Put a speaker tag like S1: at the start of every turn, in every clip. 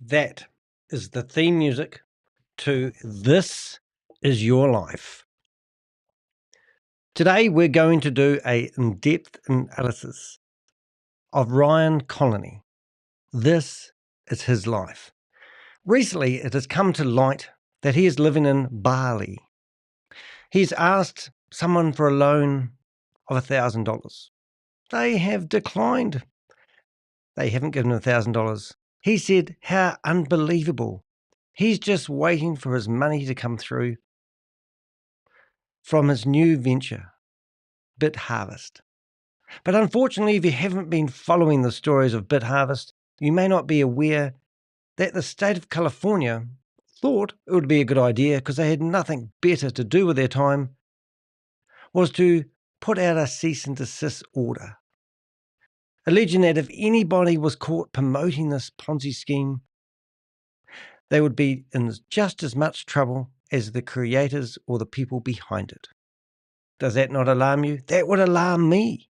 S1: That is the theme music to This Is Your Life. Today we're going to do an in-depth analysis of Ryan Conley. This is his life. Recently it has come to light that he is living in Bali. He's asked someone for a loan of $1,000. They have declined. They haven't given him $1,000. He said, how unbelievable. He's just waiting for his money to come through from his new venture, BitHarvest. But unfortunately, if you haven't been following the stories of BitHarvest, you may not be aware that the state of California thought it would be a good idea, because they had nothing better to do with their time, was to put out a cease and desist order, alleging that if anybody was caught promoting this Ponzi scheme, they would be in just as much trouble as the creators or the people behind it. Does that not alarm you? That would alarm me.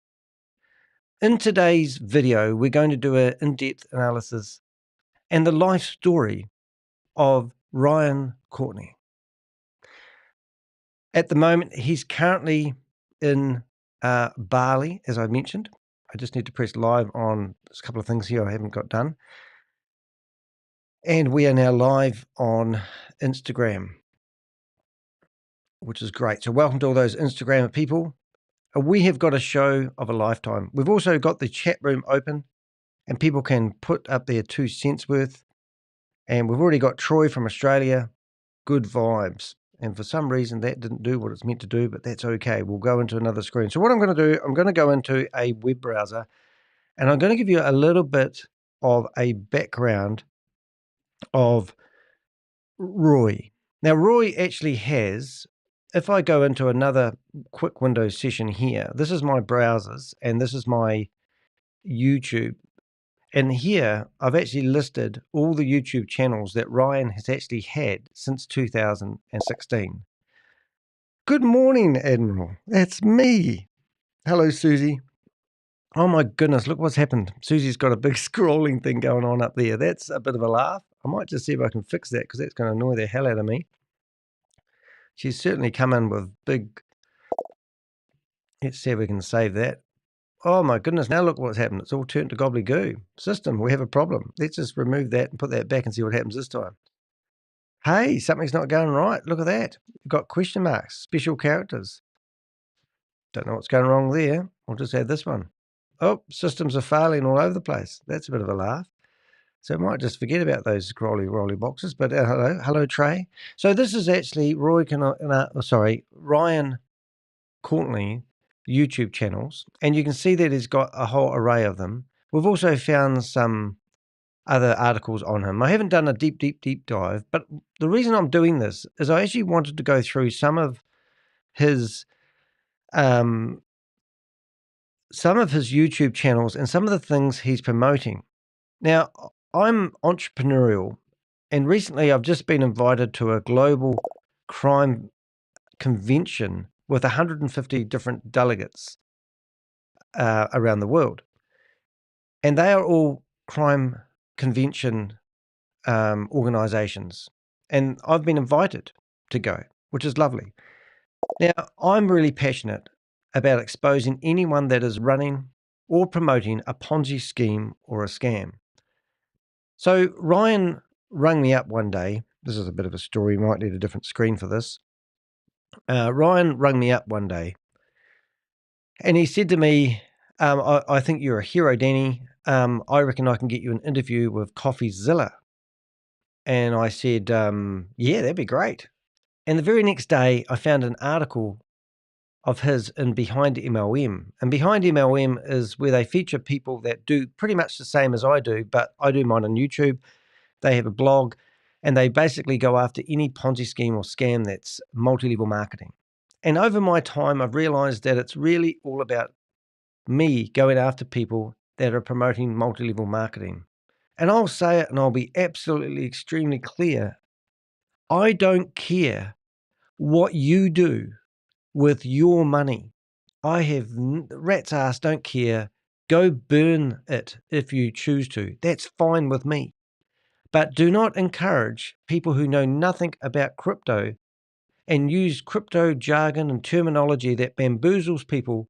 S1: In today's video, we're going to do an in-depth analysis and the life story of Ryan Conley. At the moment, he's currently in Bali, as I mentioned. I just need to press live on a couple of things here I haven't got done. And we are now live on Instagram, which is great. So welcome to all those Instagram people. We have got a show of a lifetime. We've also got the chat room open and people can put up their 2 cents worth. And we've already got Troy from Australia. Good vibes. And for some reason that didn't do what it's meant to do, but that's okay. We'll go into another screen. So what I'm going to do, I'm going to go into a web browser and I'm going to give you a little bit of a background of Roy. Now, Roy actually has, if I go into another quick Windows session here, this is my browsers and this is my YouTube. And here I've actually listed all the YouTube channels that Ryan has actually had since 2016. Good morning, Admiral. That's me. Hello, Susie. Oh my goodness, look what's happened. Susie's got a big scrolling thing going on up there. That's a bit of a laugh. I might just see if I can fix that because that's going to annoy the hell out of me. She's certainly come in with big... Let's see if we can save that. Oh my goodness, now look what's happened. It's all turned to gobbledygoo. System, we have a problem. Let's just remove that and put that back and see what happens this time. Hey, something's not going right. Look at that. You've got question marks, special characters. Don't know what's going wrong there. We'll just add this one. Oh, systems are failing all over the place. That's a bit of a laugh. So I might just forget about those scrolly boxes. But hello, Trey. So this is actually Ryan Conley YouTube channels, and you can see that he's got a whole array of them. We've also found some other articles on him. I haven't done a deep dive, but the reason I'm doing this is I actually wanted to go through some of his YouTube channels and some of the things he's promoting. Now, I'm entrepreneurial, and recently I've just been invited to a global crime convention with 150 different delegates around the world. And they are all crime convention organizations. And I've been invited to go, which is lovely. Now, I'm really passionate about exposing anyone that is running or promoting a Ponzi scheme or a scam. So Ryan rang me up one day. This is a bit of a story. You might need a different screen for this. Ryan rang me up one day and he said to me, I think you're a hero, Danny. I reckon I can get you an interview with CoffeeZilla. And I said, yeah, that'd be great. And the very next day, I found an article of his in Behind MLM. And Behind MLM is where they feature people that do pretty much the same as I do, but I do mine on YouTube. They have a blog, and they basically go after any Ponzi scheme or scam that's multi-level marketing. And over my time, I've realized that it's really all about me going after people that are promoting multi-level marketing. And I'll say it, and I'll be absolutely extremely clear. I don't care what you do with your money. I have rat's ass, don't care. Go burn it if you choose to. That's fine with me. But do not encourage people who know nothing about crypto and use crypto jargon and terminology that bamboozles people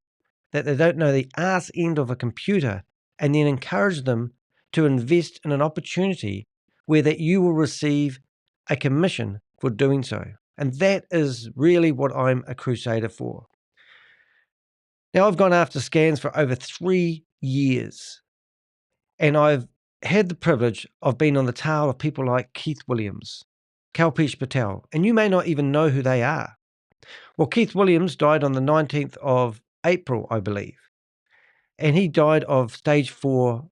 S1: that they don't know the arse end of a computer, and then encourage them to invest in an opportunity where that you will receive a commission for doing so. And that is really what I'm a crusader for. Now, I've gone after scams for over 3 years, and I've had the privilege of being on the tail of people like Keith Williams, Kalpesh Patel, and you may not even know who they are. Well, Keith Williams died on the 19th of April, I believe, and he died of stage 4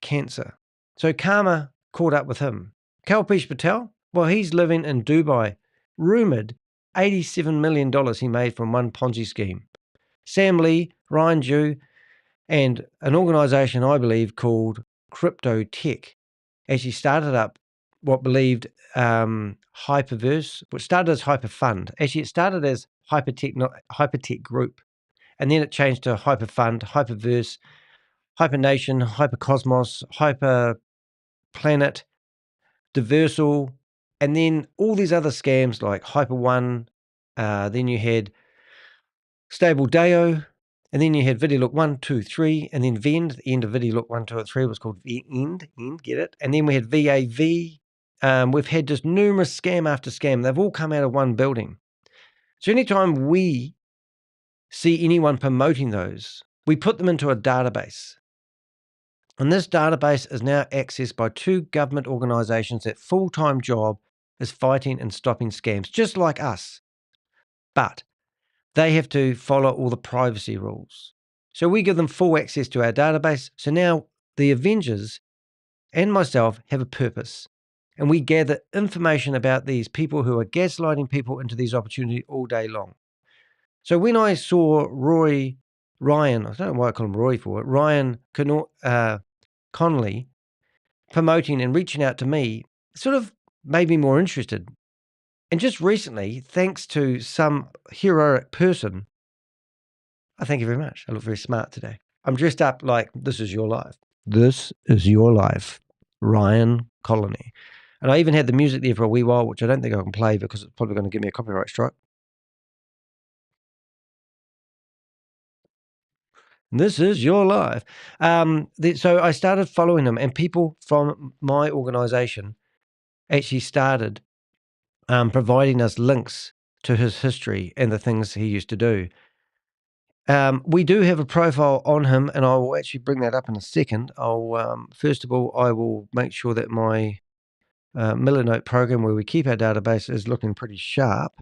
S1: cancer. So karma caught up with him. Kalpesh Patel, well, he's living in Dubai. Rumoured $87 million he made from one Ponzi scheme. Sam Lee, Ryan Jew, and an organisation I believe called Crypto Tech actually started up what believed Hyperverse, which started as Hyperfund. Actually, it started as Hypertech Group, and then it changed to Hyperfund, Hyperverse, Hypernation, Hypercosmos, Hyperplanet, Diversal, and then all these other scams like Hyper One. Then you had Stable Deo, and then you had VideoLook 1, 2, 3, and then Vend. The end of VideoLook 1, 2, and 3 was called End, get it? And then we had VAV. We've had just numerous scam after scam. They've all come out of one building. So anytime we see anyone promoting those, we put them into a database. And this database is now accessed by 2 government organisations that full-time job is fighting and stopping scams, just like us. But they have to follow all the privacy rules. So we give them full access to our database. So now the Avengers and myself have a purpose. And we gather information about these people who are gaslighting people into these opportunities all day long. So when I saw Ryan, I don't know why I call him Roy for it, Ryan Conley promoting and reaching out to me, it sort of made me more interested. And just recently, thanks to some heroic person, I thank you very much. I look very smart today. I'm dressed up like this is your life. This is your life, Ryan Colony. And I even had the music there for a wee while, which I don't think I can play because it's probably going to give me a copyright strike. This is your life. So I started following him, and people from my organization actually started providing us links to his history and the things he used to do. We do have a profile on him, and I will actually bring that up in a second. First of all, I will make sure that my Millernote program where we keep our database is looking pretty sharp.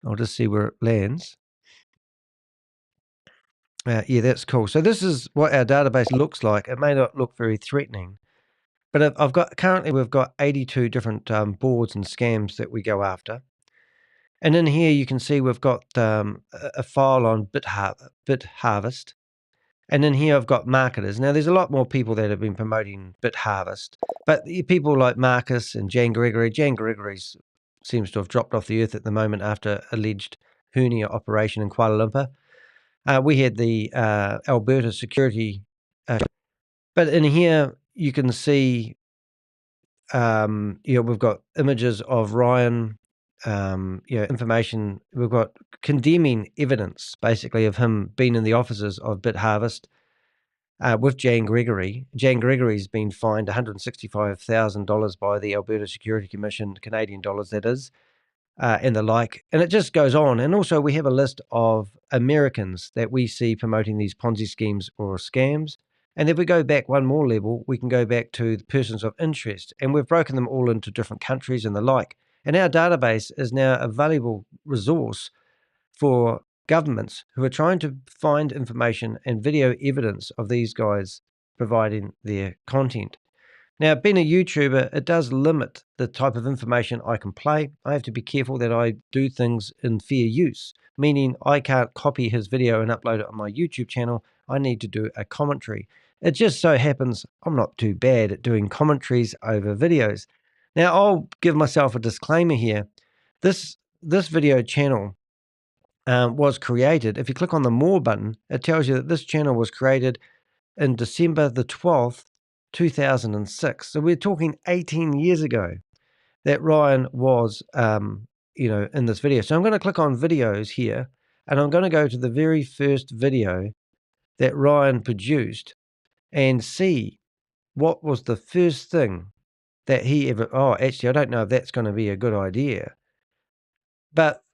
S1: I'll just see where it lands. Yeah, that's cool. So this is what our database looks like. It may not look very threatening, but currently we've got 82 different boards and scams that we go after. And in here you can see we've got a file on BitHarvest. And in here I've got marketers. Now there's a lot more people that have been promoting BitHarvest, but people like Marcus and Jan Gregory seems to have dropped off the earth at the moment after alleged hernia operation in Kuala Lumpur. We had the Alberta security, but in here you can see, we've got images of Ryan, information. We've got condemning evidence, basically, of him being in the offices of BitHarvest with Jan Gregory. Jan Gregory's been fined $165,000 by the Alberta Security Commission, Canadian dollars that is, and the like. And it just goes on. And also we have a list of Americans that we see promoting these Ponzi schemes or scams. And if we go back one more level, we can go back to the persons of interest. And we've broken them all into different countries and the like. And our database is now a valuable resource for governments who are trying to find information and video evidence of these guys providing their content. Now, being a YouTuber, it does limit the type of information I can play. I have to be careful that I do things in fair use, meaning I can't copy his video and upload it on my YouTube channel. I need to do a commentary. It just so happens I'm not too bad at doing commentaries over videos. Now, I'll give myself a disclaimer here. This video channel was created. If you click on the More button, it tells you that this channel was created in December the 12th, 2006. So we're talking 18 years ago that Ryan was, in this video. So I'm going to click on videos here, and I'm going to go to the very first video that Ryan produced and see what was the first thing that he ever, actually, I don't know if that's going to be a good idea. But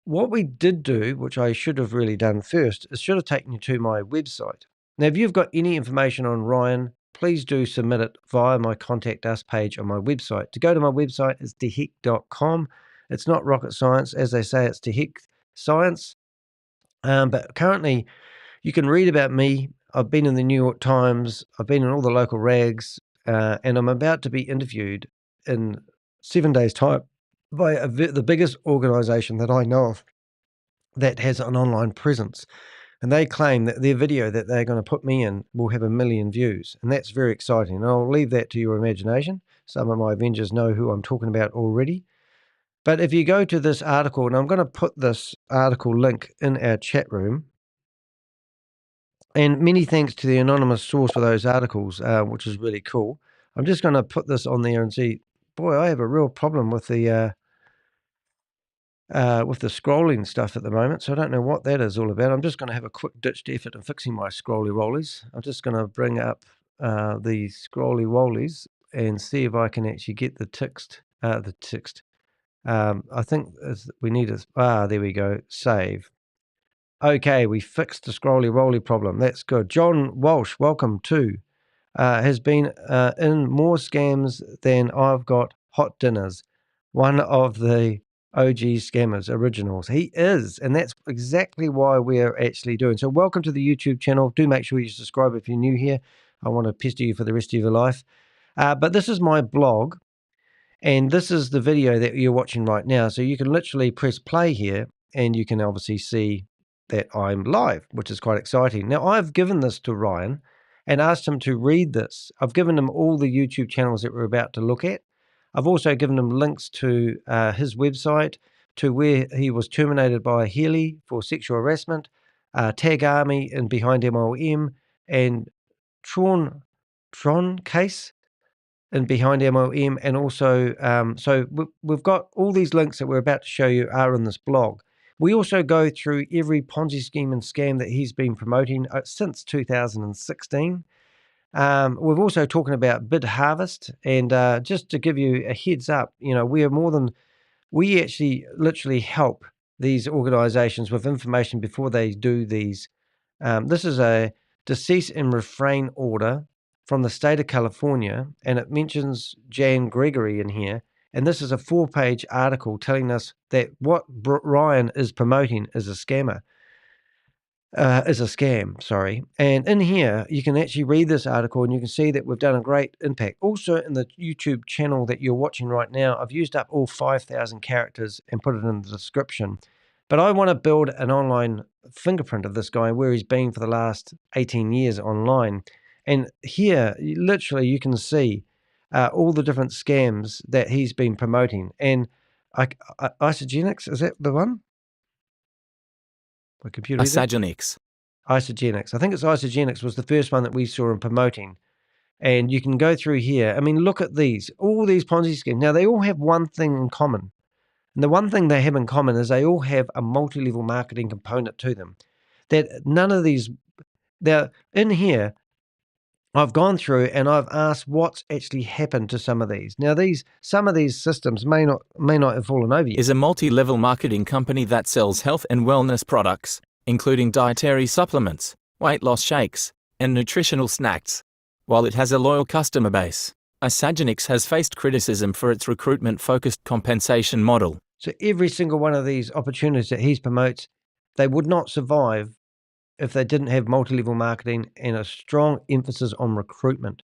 S1: what we did do, which I should have really done first, is should have taken you to my website. Now, if you've got any information on Ryan, please do submit it via my Contact Us page on my website. To go to my website is dehek.com. It's not rocket science. As they say, it's Dehek science. But currently, you can read about me. I've been in the New York Times. I've been in all the local rags. And I'm about to be interviewed in 7 days' time by the biggest organization that I know of that has an online presence. And they claim that their video that they're going to put me in will have 1 million views. And that's very exciting. And I'll leave that to your imagination. Some of my Avengers know who I'm talking about already. But if you go to this article, and I'm going to put this article link in our chat room. And many thanks to the anonymous source for those articles, which is really cool. I'm just going to put this on there and see, boy, I have a real problem with the scrolling stuff at the moment, so I don't know what that is all about. I'm just going to have a quick ditched effort in fixing my scrolly rollies. I'm just going to bring up the scrolly rollies and see if I can actually get the text. I think we need a, there we go, save. Okay, we fixed the scrolly rolly problem. That's good. John Walsh, welcome to, has been in more scams than I've got hot dinners. One of the OG scammers, originals. He is, and that's exactly why we're actually doing. So welcome to the YouTube channel. Do make sure you subscribe if you're new here. I want to pester you for the rest of your life. But this is my blog, and this is the video that you're watching right now. So you can literally press play here, and you can obviously see that I'm live, which is quite exciting. Now, I've given this to Ryan and asked him to read this. I've given him all the YouTube channels that we're about to look at. I've also given him links to his website, to where he was terminated by Healy for sexual harassment, Tag Army and Behind MLM, and TronCase and Behind MLM. And also, so we've got all these links that we're about to show you are in this blog. We also go through every Ponzi scheme and scam that he's been promoting since 2016. We're also talking about BitHarvest, and just to give you a heads up, we actually literally help these organizations with information before they do these. This is a cease and refrain order from the state of California, and it mentions Jan Gregory in here. And this is a 4-page article telling us that what Ryan is promoting is a scam, sorry. And in here, you can actually read this article and you can see that we've done a great impact. Also in the YouTube channel that you're watching right now, I've used up all 5,000 characters and put it in the description. But I want to build an online fingerprint of this guy, where he's been for the last 18 years online. And here, literally, you can see all the different scams that he's been promoting. And Isogenics, is that the one? My computer.
S2: Isogenics.
S1: Isogenics. I think it's Isogenics was the first one that we saw him promoting. And you can go through here. I mean, look at these. All these Ponzi schemes. Now, they all have one thing in common. And the one thing they have in common is they all have a multi-level marketing component to them. That none of these, they're in here. I've gone through and I've asked what's actually happened to some of these. Now, some of these systems may not have fallen over yet.
S2: Is a multi-level marketing company that sells health and wellness products, including dietary supplements, weight loss shakes, and nutritional snacks. While it has a loyal customer base, Isogenics has faced criticism for its recruitment-focused compensation model.
S1: So every single one of these opportunities that he promotes, they would not survive if they didn't have multi-level marketing and a strong emphasis on recruitment.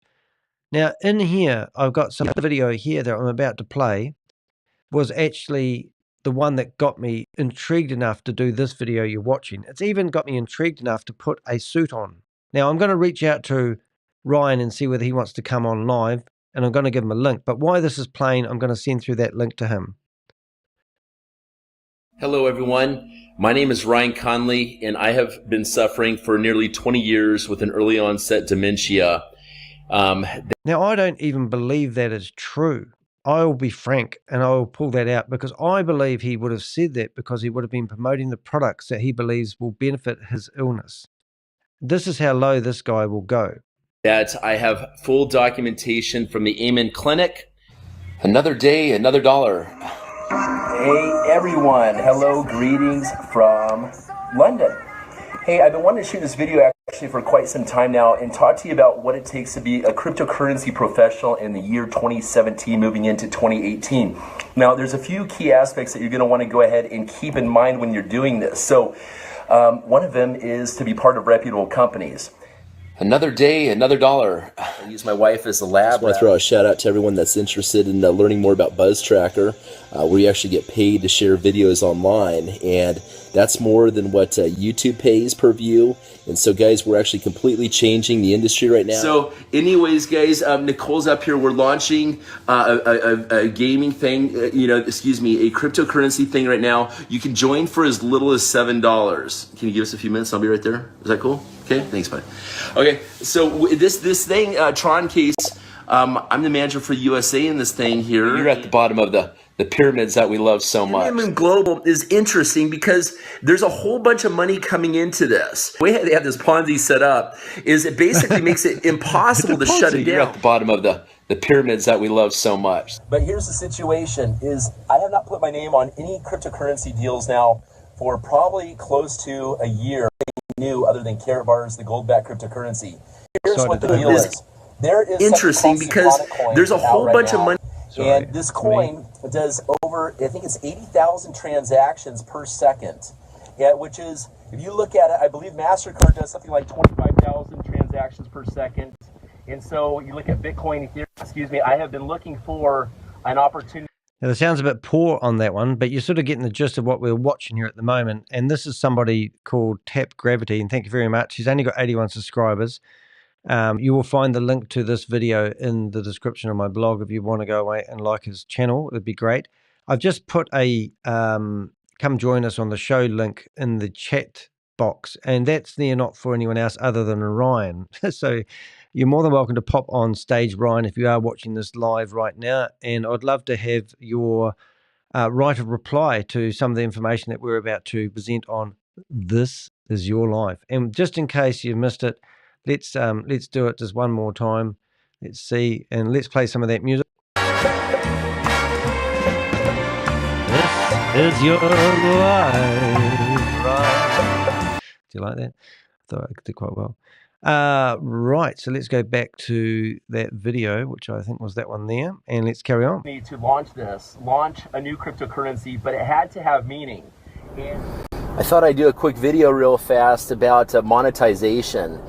S1: Now, in here, I've got some video here that I'm about to play, was actually the one that got me intrigued enough to do this video you're watching. It's even got me intrigued enough to put a suit on. Now, I'm going to reach out to Ryan and see whether he wants to come on live, and I'm going to give him a link. But while this is playing, I'm going to send through that link to him.
S3: Hello, everyone. My name is Ryan Conley, and I have been suffering for nearly 20 years with an early onset dementia.
S1: Now, I don't even believe that is true. I will be frank and I will pull that out because I believe he would have said that because he would have been promoting the products that he believes will benefit his illness. This is how low this guy will go.
S3: That I have full documentation from the Amen Clinic. Another day, another dollar.
S4: Hey everyone, hello, greetings from London. Hey, I've been wanting to shoot this video actually for quite some time now and talk to you about what it takes to be a cryptocurrency professional in the year 2017 moving into 2018. Now, there's a few key aspects that you're going to want to go ahead and keep in mind when you're doing this. So one of them is to be part of reputable companies.
S3: Another day, another dollar. I use my wife as a lab. I just want to throw a shout out to everyone that's interested in learning more about Buzz Tracker, where you actually get paid to share videos online, and that's more than what YouTube pays per view. And so, guys, we're actually completely changing the industry right now. So, anyways, guys, Nicole's up here. We're launching a gaming thing, a cryptocurrency thing right now. You can join for as little as $7. Can you give us a few minutes? I'll be right there. Is that cool? Okay, thanks, bud. Okay, so this thing, TronCase, I'm the manager for USA in this thing here. You're at the bottom of the pyramids that we love so much. MLM Global is interesting because there's a whole bunch of money coming into this. The way they have this Ponzi set up is it basically makes it impossible to shut it down. You're at the bottom of the pyramids that we love so much.
S4: But here's the situation is I have not put my name on any cryptocurrency deals now for probably close to a year. New other than Carrot Bars, the gold-backed cryptocurrency. Here's what the deal is. There is
S3: interesting because there's a whole bunch of money.
S4: And this coin does over, I think it's 80,000 transactions per second. Yeah, which is, if you look at it, I believe MasterCard does something like 25,000 transactions per second. And so you look at Bitcoin, Ethereum, I have been looking for an opportunity.
S1: Now, the sound's a bit poor on that one, but you're sort of getting the gist of what we're watching here at the moment. And this is somebody called Tap Gravity, and thank you very much. He's only got 81 subscribers. You will find the link to this video in the description of my blog if you want to go away and like his channel. It'd be great. I've just put a come join us on the show link in the chat box, and that's there not for anyone else other than Ryan. So you're more than welcome to pop on stage, Ryan, if you are watching this live right now. And I'd love to have your right of reply to some of the information that we're about to present on This Is Your Life. And just in case you missed it, let's do it just one more time. Let's see, and let's play some of that music. This is your life. Right. Do you like that? I thought I did quite well. Right, so let's go back to that video, which I think was that one there, and let's carry on.
S4: Need to launch a new cryptocurrency, but it had to have meaning. And
S3: I thought I'd do a quick video real fast about monetization.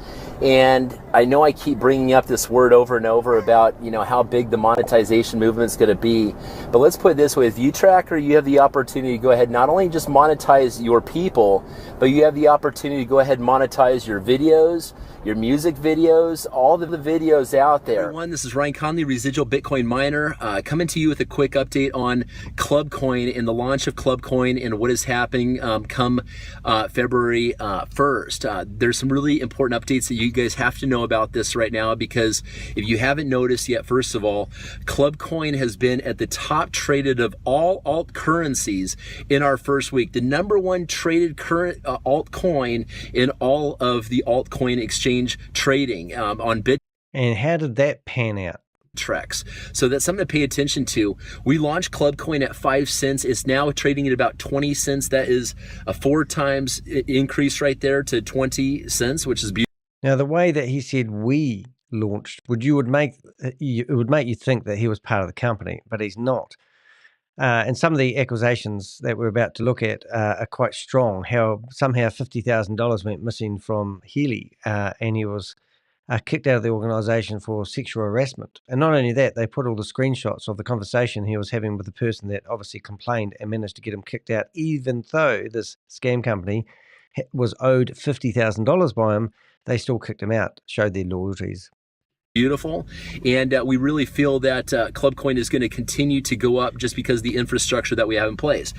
S3: And I know I keep bringing up this word over and over about, how big the monetization movement's going to be. But let's put it this way. With ViewTracker, you have the opportunity to go ahead, not only just monetize your people, but you have the opportunity to go ahead and monetize your videos, your music videos, all of the videos out there. Everyone, this is Ryan Conley, residual Bitcoin miner, coming to you with a quick update on Clubcoin and the launch of Clubcoin and what is happening come February 1st. There's some really important updates that you guys have to know about this right now, because if you haven't noticed yet, first of all, Clubcoin has been at the top traded of all alt currencies in our first week. The number one traded current altcoin in all of the altcoin exchange trading on Bitcoin.
S1: And how did that pan out?
S3: Treks. So that's something to pay attention to. We launched Clubcoin at 5 cents. It's now trading at about 20 cents. That is a 4 times increase right there to 20 cents, which is beautiful.
S1: Now, the way that he said we launched, it would make you think that he was part of the company, but he's not. And some of the accusations that we're about to look at are quite strong. How somehow $50,000 went missing from Healy, and he was kicked out of the organization for sexual harassment. And not only that, they put all the screenshots of the conversation he was having with the person that obviously complained and managed to get him kicked out, even though this scam company was owed $50,000 by him. They still kicked him out, showed their loyalties.
S4: beautiful, and we really feel that Clubcoin is going to continue to go up just because of the infrastructure that we have in place.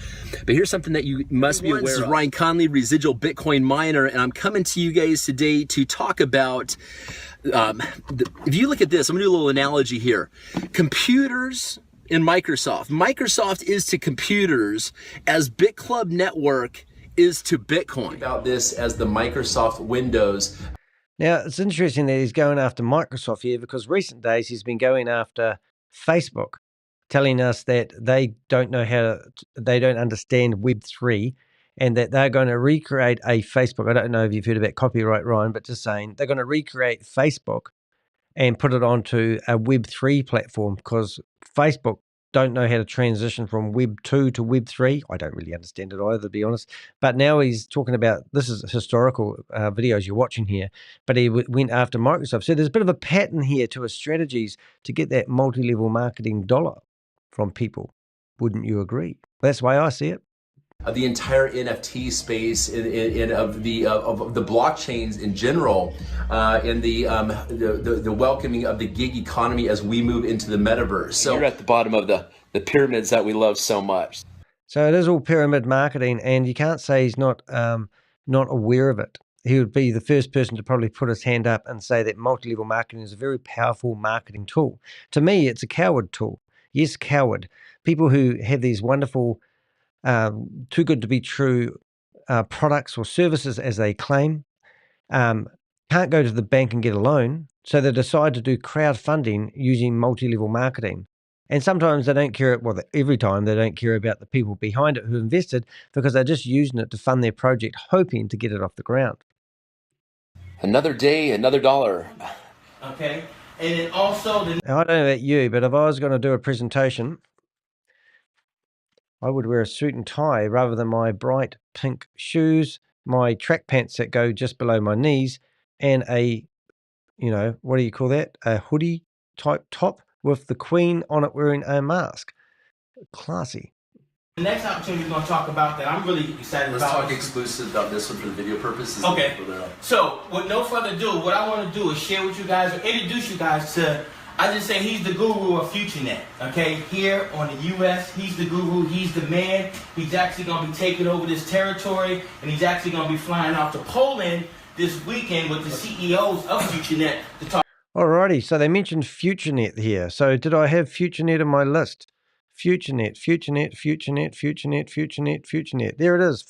S4: But here's something that you must be aware of. This is Ryan Conley, residual Bitcoin miner, and I'm coming to you guys today to talk about, if you look at this, I'm going to do a little analogy here. Computers in Microsoft. Microsoft is to computers as BitClub Network is to Bitcoin. About this as the Microsoft Windows.
S1: Now, it's interesting that he's going after Microsoft here because recent days he's been going after Facebook, telling us that they don't know they don't understand Web3 and that they're going to recreate a Facebook. I don't know if you've heard about copyright, Ryan, but just saying they're going to recreate Facebook and put it onto a Web3 platform because Facebook don't know how to transition from Web 2 to Web 3. I don't really understand it either, to be honest. But now he's talking about, this is historical videos you're watching here, but he went after Microsoft. So there's a bit of a pattern here to his strategies to get that multi-level marketing dollar from people. Wouldn't you agree? That's the way I see it.
S4: Of the entire NFT space and of the blockchains in general, and the welcoming of the gig economy as we move into the metaverse. So you're at the bottom of the pyramids that we love so much.
S1: So it is all pyramid marketing, and you can't say he's not aware of it. He would be the first person to probably put his hand up and say that multi-level marketing is a very powerful marketing tool. To me, it's a coward tool. Yes, coward. People who have these wonderful too good to be true products or services as they claim, can't go to the bank and get a loan, so they decide to do crowdfunding using multi-level marketing. And sometimes they don't care, well, every time they don't care about the people behind it who invested because they're just using it to fund their project, hoping to get it off the ground.
S4: Another day, another dollar.
S5: Okay, and then also
S1: Now, I don't know about you, but if I was going to do a presentation, I would wear a suit and tie rather than my bright pink shoes, my track pants that go just below my knees, and a, what do you call that? A hoodie type top with the Queen on it wearing a mask. Classy.
S5: the next opportunity we're going to talk about that I'm really excited
S4: Let's
S5: about.
S4: talk exclusive about this one for the video purposes.
S5: Okay. So, with no further ado, what I want to do is share with you guys or introduce you guys to, I just say he's the guru of FutureNet. Okay, here on the US, he's the guru, he's the man. He's actually going to be taking over this territory, and he's actually going to be flying out to Poland this weekend with the CEOs of FutureNet to talk.
S1: Alrighty, so they mentioned FutureNet here. So did I have FutureNet on my list? FutureNet, FutureNet, FutureNet, FutureNet, FutureNet, FutureNet. There it is.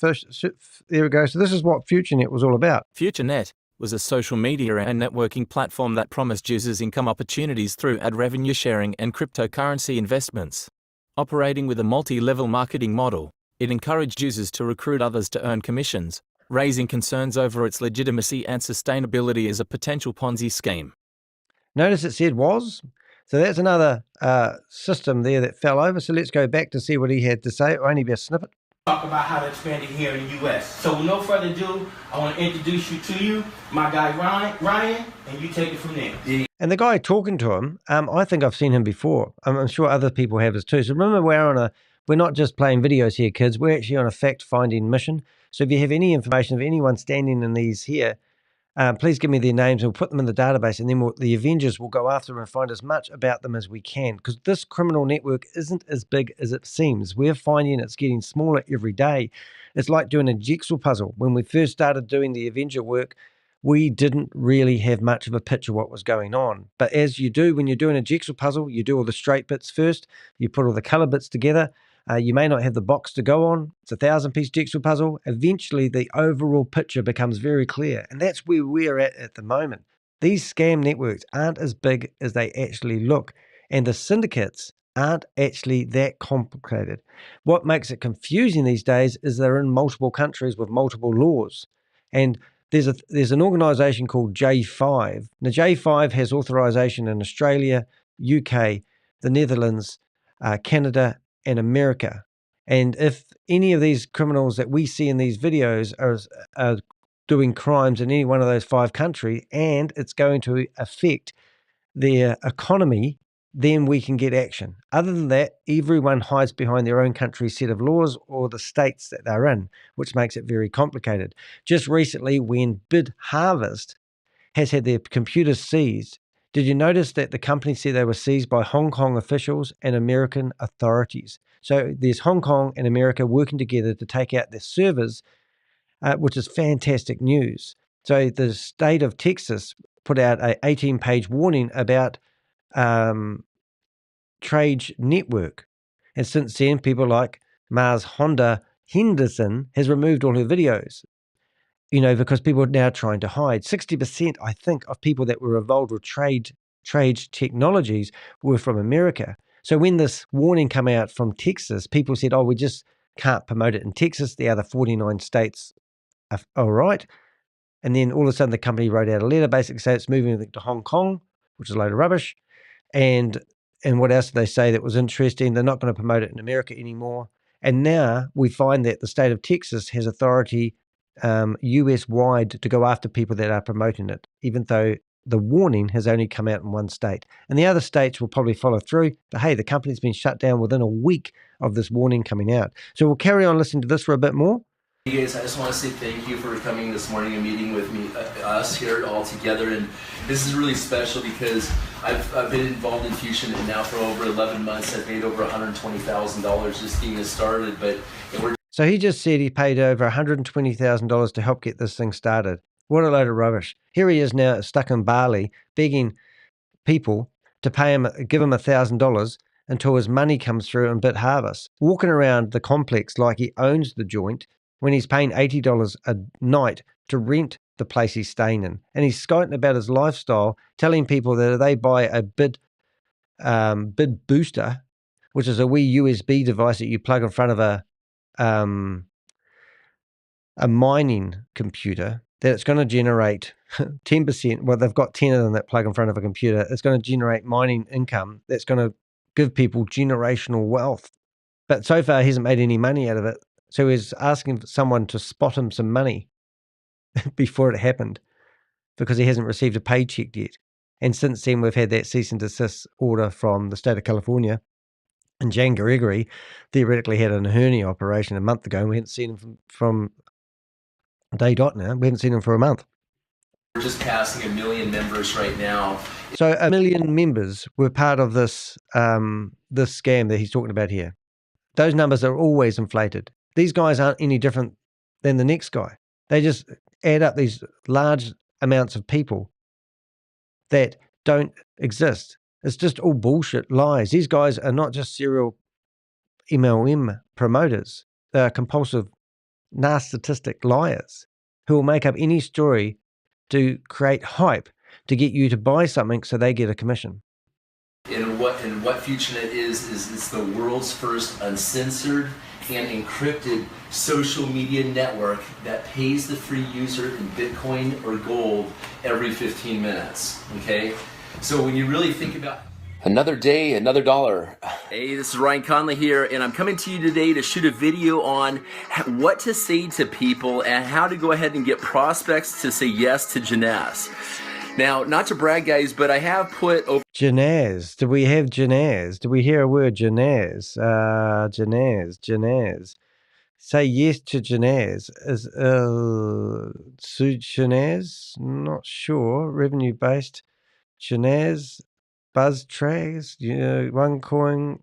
S1: There we go. So this is what FutureNet was all about.
S2: FutureNet was a social media and networking platform that promised users income opportunities through ad revenue sharing and cryptocurrency investments. Operating with a multi-level marketing model, it encouraged users to recruit others to earn commissions, raising concerns over its legitimacy and sustainability as a potential Ponzi scheme.
S1: Notice it said was. So that's another system there that fell over. So let's go back to see what he had to say. It'll only be a snippet.
S5: Talk about how to expand it here in the US. So with no further ado, I want to introduce you to you, my guy Ryan, and you take it from there.
S1: And the guy talking to him, I think I've seen him before. I'm sure other people have as too. So remember, we're not just playing videos here, kids. We're actually on a fact-finding mission. So if you have any information of anyone standing in these here, please give me their names and we'll put them in the database, and then the Avengers will go after them and find as much about them as we can, because this criminal network isn't as big as it seems. We're finding it's getting smaller every day. It's like doing a jigsaw puzzle. When we first started doing the Avenger work, we didn't really have much of a picture of what was going on. But as you do when you're doing a jigsaw puzzle, you do all the straight bits first, you put all the color bits together. You may not have the box to go on. It's a 1,000-piece jigsaw puzzle. Eventually, the overall picture becomes very clear. And that's where we're at the moment. These scam networks aren't as big as they actually look. And the syndicates aren't actually that complicated. What makes it confusing these days is they're in multiple countries with multiple laws. And there's an organization called J5. Now, J5 has authorization in Australia, UK, the Netherlands, Canada, and America. And if any of these criminals that we see in these videos are doing crimes in any one of those 5 countries, and it's going to affect their economy, then we can get action. Other than that, everyone hides behind their own country's set of laws or the states that they're in, which makes it very complicated. Just recently, when BitHarvest has had their computers seized, Did you notice that the company said they were seized by Hong Kong officials and American authorities? So there's Hong Kong and America working together to take out their servers, which is fantastic news. So the state of Texas put out an 18-page warning about Trade Network. And since then, people like Mars Honda Henderson has removed all her videos, because people are now trying to hide. 60%, I think, of people that were involved with trade technologies were from America. So when this warning came out from Texas, people said, we just can't promote it in Texas. The other 49 states are all right. And then all of a sudden the company wrote out a letter basically saying it's moving to Hong Kong, which is a load of rubbish. And what else did they say that was interesting? They're not going to promote it in America anymore. And now we find that the state of Texas has authority US-wide to go after people that are promoting it, even though the warning has only come out in one state. And the other states will probably follow through. But hey, the company's been shut down within a week of this warning coming out. So we'll carry on listening to this for a bit more.
S4: Hey guys, I just want to say thank you for coming this morning and meeting with me, us here all together. And this is really special because I've been involved in Fusion now for over 11 months. I've made over $120,000 just getting it started.
S1: So he just said he paid over $120,000 to help get this thing started. What a load of rubbish. Here he is now stuck in Bali begging people to pay him, give him $1,000 until his money comes through in BitHarvest, walking around the complex like he owns the joint, when he's paying $80 a night to rent the place he's staying in. And he's skirting about his lifestyle, telling people that if they buy a bid booster, which is a wee USB device that you plug in front of a mining computer, that it's going to generate 10%. Well, they've got 10 of them that plug in front of a computer. It's going to generate mining income that's going to give people generational wealth. But so far, he hasn't made any money out of it. So he's asking someone to spot him some money before it happened, because he hasn't received a paycheck yet. And since then, we've had that cease and desist order from the state of California. And Jan Gregory theoretically had a hernia operation a month ago, and we hadn't seen him from day dot now. We haven't seen him for a month.
S4: We're just passing 1 million members right now.
S1: So 1 million members were part of this this scam that he's talking about here. Those numbers are always inflated. These guys aren't any different than the next guy. They just add up these large amounts of people that don't exist. It's just all bullshit, lies. These guys are not just serial MLM promoters. They are compulsive, narcissistic liars who will make up any story to create hype to get you to buy something so they get a commission.
S4: And what FutureNet is it's the world's first uncensored and encrypted social media network that pays the free user in Bitcoin or gold every 15 minutes, okay? So when you really think about another day, another dollar. Hey, this is Ryan Conley here, and I'm coming to you today to shoot a video on what to say to people and how to go ahead and get prospects to say yes to Janaz. Now, not to brag, guys, but I have put over...
S1: Janaz. Do we have Janaz? Do we hear a word Janaz? Janaz. Say yes to Janaz. Is Janaz? Not sure. Revenue-based. Janaz. Buzz Trags. OneCoin.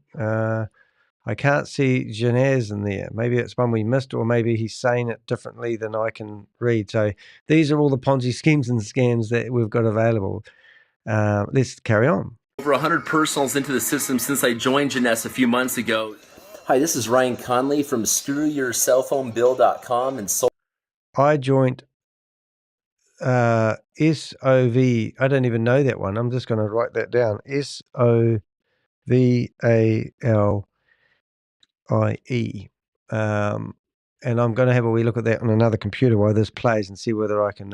S1: I can't see Janaz in there. Maybe it's one we missed, or maybe he's saying it differently than I can read. So these are all the Ponzi schemes and scams that we've got available. Let's carry on.
S4: Over 100 personals into the system since I joined Janaz a few months ago. Hi, this is Ryan Conley from screwyourcellphonebill.com and
S1: I joined SOV. I don't even know that one. I'm just going to write that down. SOVALIE. And I'm going to have a wee look at that on another computer while this plays and see whether I can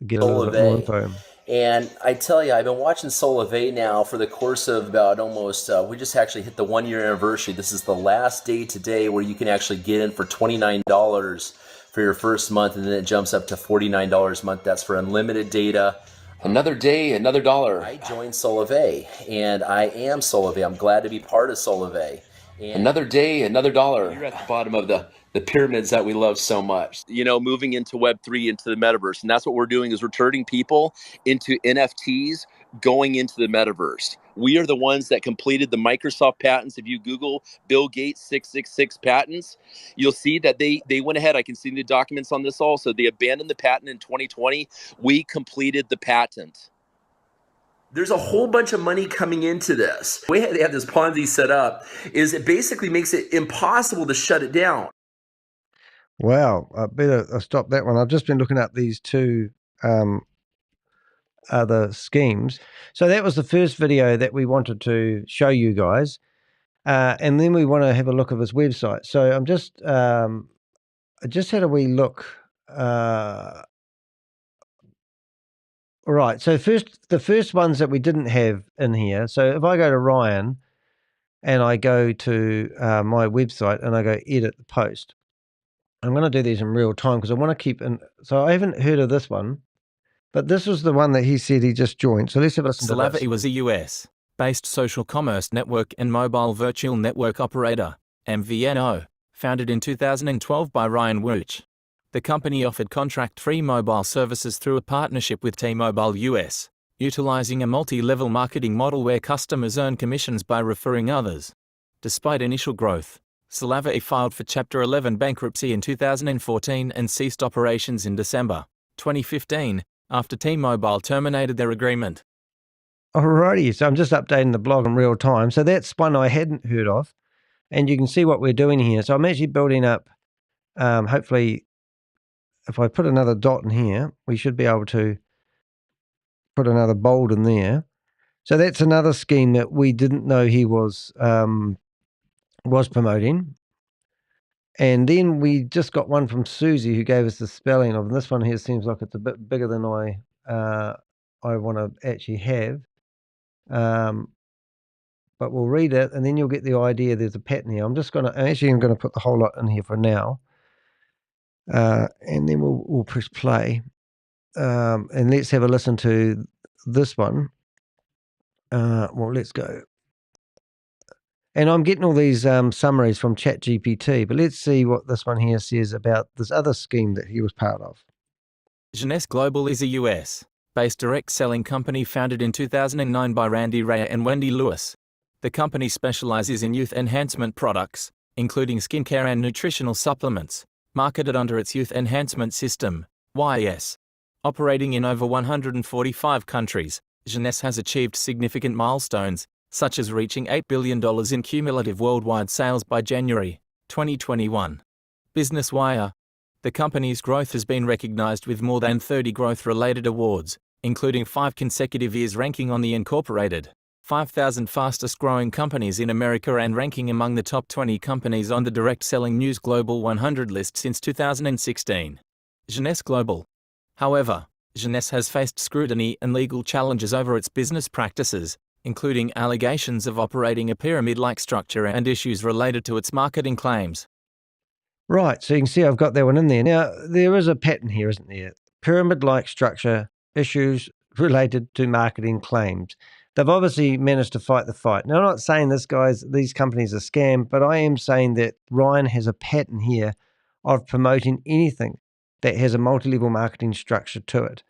S1: get a little bit more info.
S4: And I tell you, I've been watching Solave now for the course of about almost, we just actually hit the 1-year anniversary. This is the last day today where you can actually get in for $29 for your first month, and then it jumps up to $49 a month. That's for unlimited data. Another day, another dollar. I joined Solave, and I am Solave. I'm glad to be part of Solave. Another day, another dollar. You're at the bottom of the pyramids that we love so much. You know, moving into Web3, into the metaverse. And that's what we're doing, is we're turning people into NFTs going into the metaverse. We are the ones that completed the Microsoft patents. If you Google Bill Gates 666 patents, you'll see that they went ahead. I can see the documents on this also. They abandoned the patent in 2020. We completed the patent. There's a whole bunch of money coming into this. The way they have this Ponzi set up is it basically makes it impossible to shut it down.
S1: Wow, I better stop that one. I've just been looking up these two other schemes. So that was the first video that we wanted to show you guys. And then we want to have a look at his website. So I'm just, I just had a wee look. All right. So the first ones that we didn't have in here. So if I go to Ryan and I go to my website and I go edit the post, I'm going to do these in real time because I want to keep in. So I haven't heard of this one, but this was the one that he said he just joined. So let's have a listen to this.
S2: Solava was a US-based social commerce network and mobile virtual network operator, MVNO, founded in 2012 by Ryan Wuch. The company offered contract-free mobile services through a partnership with T-Mobile US, utilizing a multi-level marketing model where customers earn commissions by referring others. Despite initial growth, Solava filed for Chapter 11 bankruptcy in 2014 and ceased operations in December 2015 after T-Mobile terminated their agreement.
S1: Alrighty, so I'm just updating the blog in real time. So that's one I hadn't heard of, and you can see what we're doing here. So I'm actually building up, hopefully, if I put another dot in here, we should be able to put another bold in there. So that's another scheme that we didn't know he was promoting. And then we just got one from Susie who gave us the spelling of, and this one here seems like it's a bit bigger than I want to actually have. But we'll read it, and then you'll get the idea. There's a pattern here. I'm going to put the whole lot in here for now. And then we'll press play. And let's have a listen to this one. Well, let's go. And I'm getting all these summaries from ChatGPT, but let's see what this one here says about this other scheme that he was part of.
S2: Jeunesse Global is a US-based direct selling company founded in 2009 by Randy Ray and Wendy Lewis. The company specializes in youth enhancement products, including skincare and nutritional supplements, marketed under its Youth Enhancement System, YES. Operating in over 145 countries, Jeunesse has achieved significant milestones, such as reaching $8 billion in cumulative worldwide sales by January 2021. Business Wire. The company's growth has been recognized with more than 30 growth-related awards, including 5 consecutive years ranking on the Incorporated 5,000 fastest-growing companies in America and ranking among the top 20 companies on the Direct Selling News Global 100 list since 2016. Jeunesse Global. However, Jeunesse has faced scrutiny and legal challenges over its business practices, including allegations of operating a pyramid-like structure and issues related to its marketing claims.
S1: Right, so you can see I've got that one in there. Now, there is a pattern here, isn't there? Pyramid-like structure, issues related to marketing claims. They've obviously managed to fight the fight. Now, I'm not saying these companies are scam, but I am saying that Ryan has a pattern here of promoting anything that has a multi-level marketing structure to it.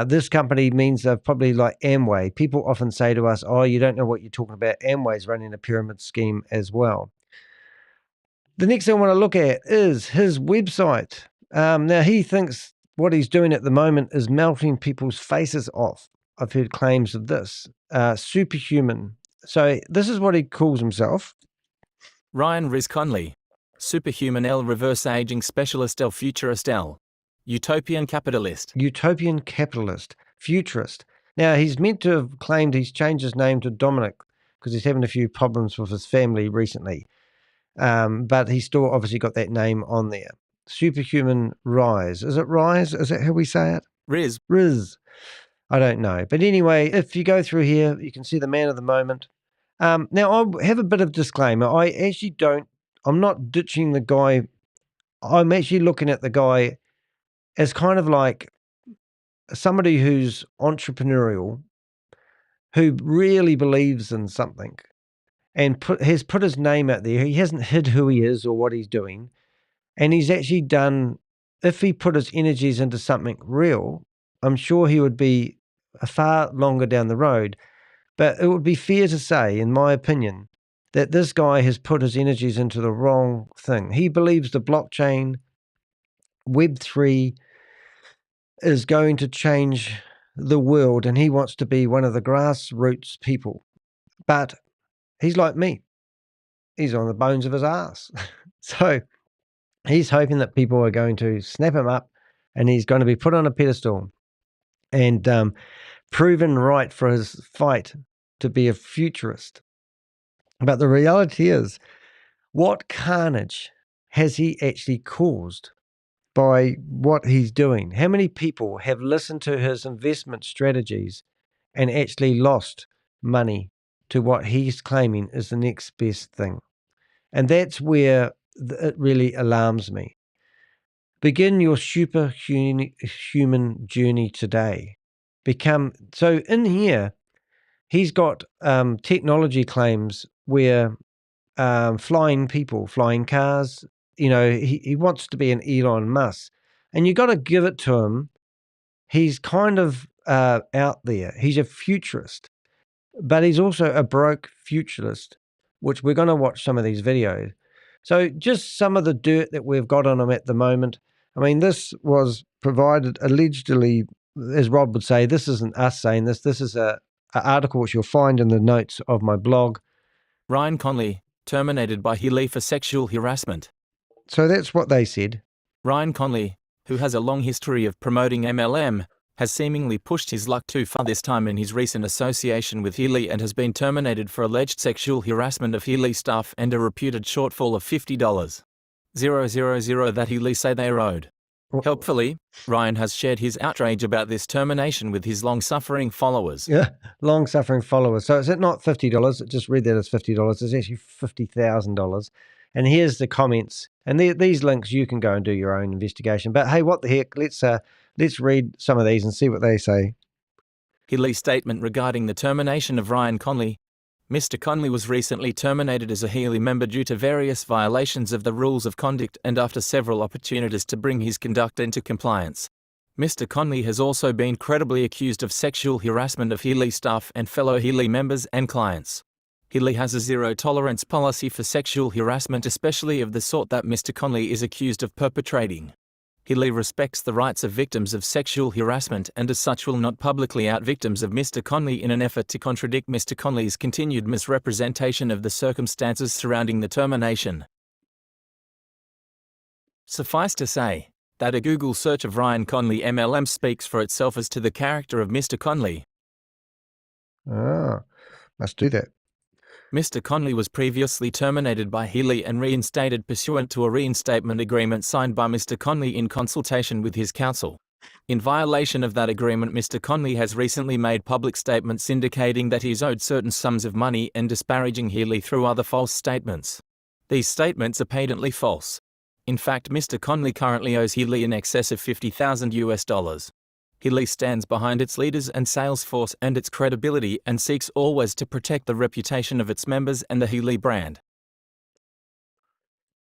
S1: This company means they're probably like Amway. People often say to us, oh, you don't know what you're talking about. Amway's running a pyramid scheme as well. The next thing I want to look at is his website. Now, he thinks what he's doing at the moment is melting people's faces off. I've heard claims of this. Superhuman. So this is what he calls himself.
S2: Ryan Riz Conley. Superhuman L reverse aging specialist L futurist L. Utopian capitalist.
S1: Utopian capitalist. Futurist. Now, he's meant to have claimed he's changed his name to Dominic because he's having a few problems with his family recently. But he's still obviously got that name on there. Superhuman Ryze. Is it Ryze? Is that how we say it?
S2: Riz.
S1: Riz. I don't know. But anyway, if you go through here, you can see the man of the moment. Now, I have a bit of disclaimer. I'm not ditching the guy. I'm actually looking at the guy as kind of like somebody who's entrepreneurial, who really believes in something. and has put his name out there. He hasn't hid who he is or what he's doing. And he's actually done, if he put his energies into something real, I'm sure he would be far longer down the road. But it would be fair to say, in my opinion, that this guy has put his energies into the wrong thing. He believes the blockchain, Web3, is going to change the world, and he wants to be one of the grassroots people. But he's like me. He's on the bones of his ass. So he's hoping that people are going to snap him up, and he's going to be put on a pedestal and proven right for his fight to be a futurist. But the reality is, what carnage has he actually caused by what he's doing? How many people have listened to his investment strategies and actually lost money to what he's claiming is the next best thing? And that's where it really alarms me. Begin your superhuman journey today. So in here, he's got technology claims where flying people, flying cars, he wants to be an Elon Musk. And you got to give it to him. He's kind of out there. He's a futurist, but he's also a broke futurist, which we're going to watch some of these videos. So just some of the dirt that we've got on him at the moment. I mean, this was provided allegedly, as Rob would say, this isn't us saying this. This is an article which you'll find in the notes of my blog.
S2: Ryan Conley, terminated by Healy for sexual harassment.
S1: So that's what they said.
S2: Ryan Conley, who has a long history of promoting MLM, has seemingly pushed his luck too far this time in his recent association with Healy and has been terminated for alleged sexual harassment of Healy staff and a reputed shortfall of $50,000 that Healy say they are owed. Helpfully, Ryan has shared his outrage about this termination with his long-suffering followers.
S1: Yeah, long-suffering followers. So is it not $50? Just read that as $50. It's actually $50,000. And here's the comments. And these links, you can go and do your own investigation. But hey, what the heck? Let's read some of these and see what they say.
S2: Healy's statement regarding the termination of Ryan Conley. Mr. Conley was recently terminated as a Healy member due to various violations of the rules of conduct and after several opportunities to bring his conduct into compliance. Mr. Conley has also been credibly accused of sexual harassment of Healy staff and fellow Healy members and clients. Healy has a zero-tolerance policy for sexual harassment, especially of the sort that Mr. Conley is accused of perpetrating. Healy respects the rights of victims of sexual harassment and as such will not publicly out victims of Mr. Conley in an effort to contradict Mr. Conley's continued misrepresentation of the circumstances surrounding the termination. Suffice to say, that a Google search of Ryan Conley MLM speaks for itself as to the character of Mr. Conley.
S1: Must do that.
S2: Mr. Conley was previously terminated by Healy and reinstated pursuant to a reinstatement agreement signed by Mr. Conley in consultation with his counsel. In violation of that agreement, Mr. Conley has recently made public statements indicating that he is owed certain sums of money and disparaging Healy through other false statements. These statements are patently false. In fact, Mr. Conley currently owes Healy in excess of $50,000. Healy stands behind its leaders and sales force and its credibility and seeks always to protect the reputation of its members and the Healy brand.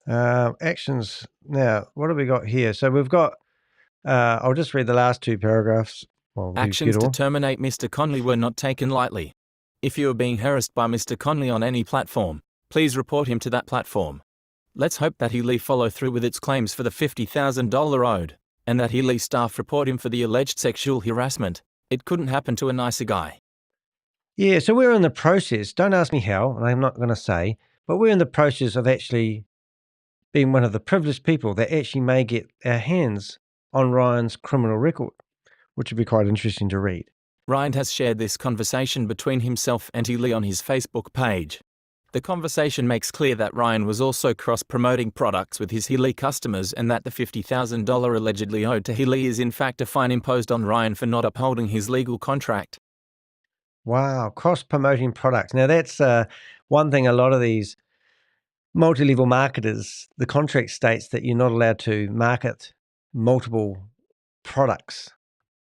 S1: Actions. Now, what have we got here? So we've got, I'll just read the last two paragraphs.
S2: Actions to terminate Mr. Conley were not taken lightly. If you are being harassed by Mr. Conley on any platform, please report him to that platform. Let's hope that Healy follow through with its claims for the $50,000 owed, and that Healy staff report him for the alleged sexual harassment. It couldn't happen to a nicer guy.
S1: Yeah, so we're in the process. Don't ask me how, and I'm not going to say, but we're in the process of actually being one of the privileged people that actually may get our hands on Ryan's criminal record, which would be quite interesting to read.
S2: Ryan has shared this conversation between himself and Healy on his Facebook page. The conversation makes clear that Ryan was also cross-promoting products with his Healy customers and that the $50,000 allegedly owed to Healy is in fact a fine imposed on Ryan for not upholding his legal contract.
S1: Wow, cross-promoting products. Now that's one thing a lot of these multi-level marketers, the contract states that you're not allowed to market multiple products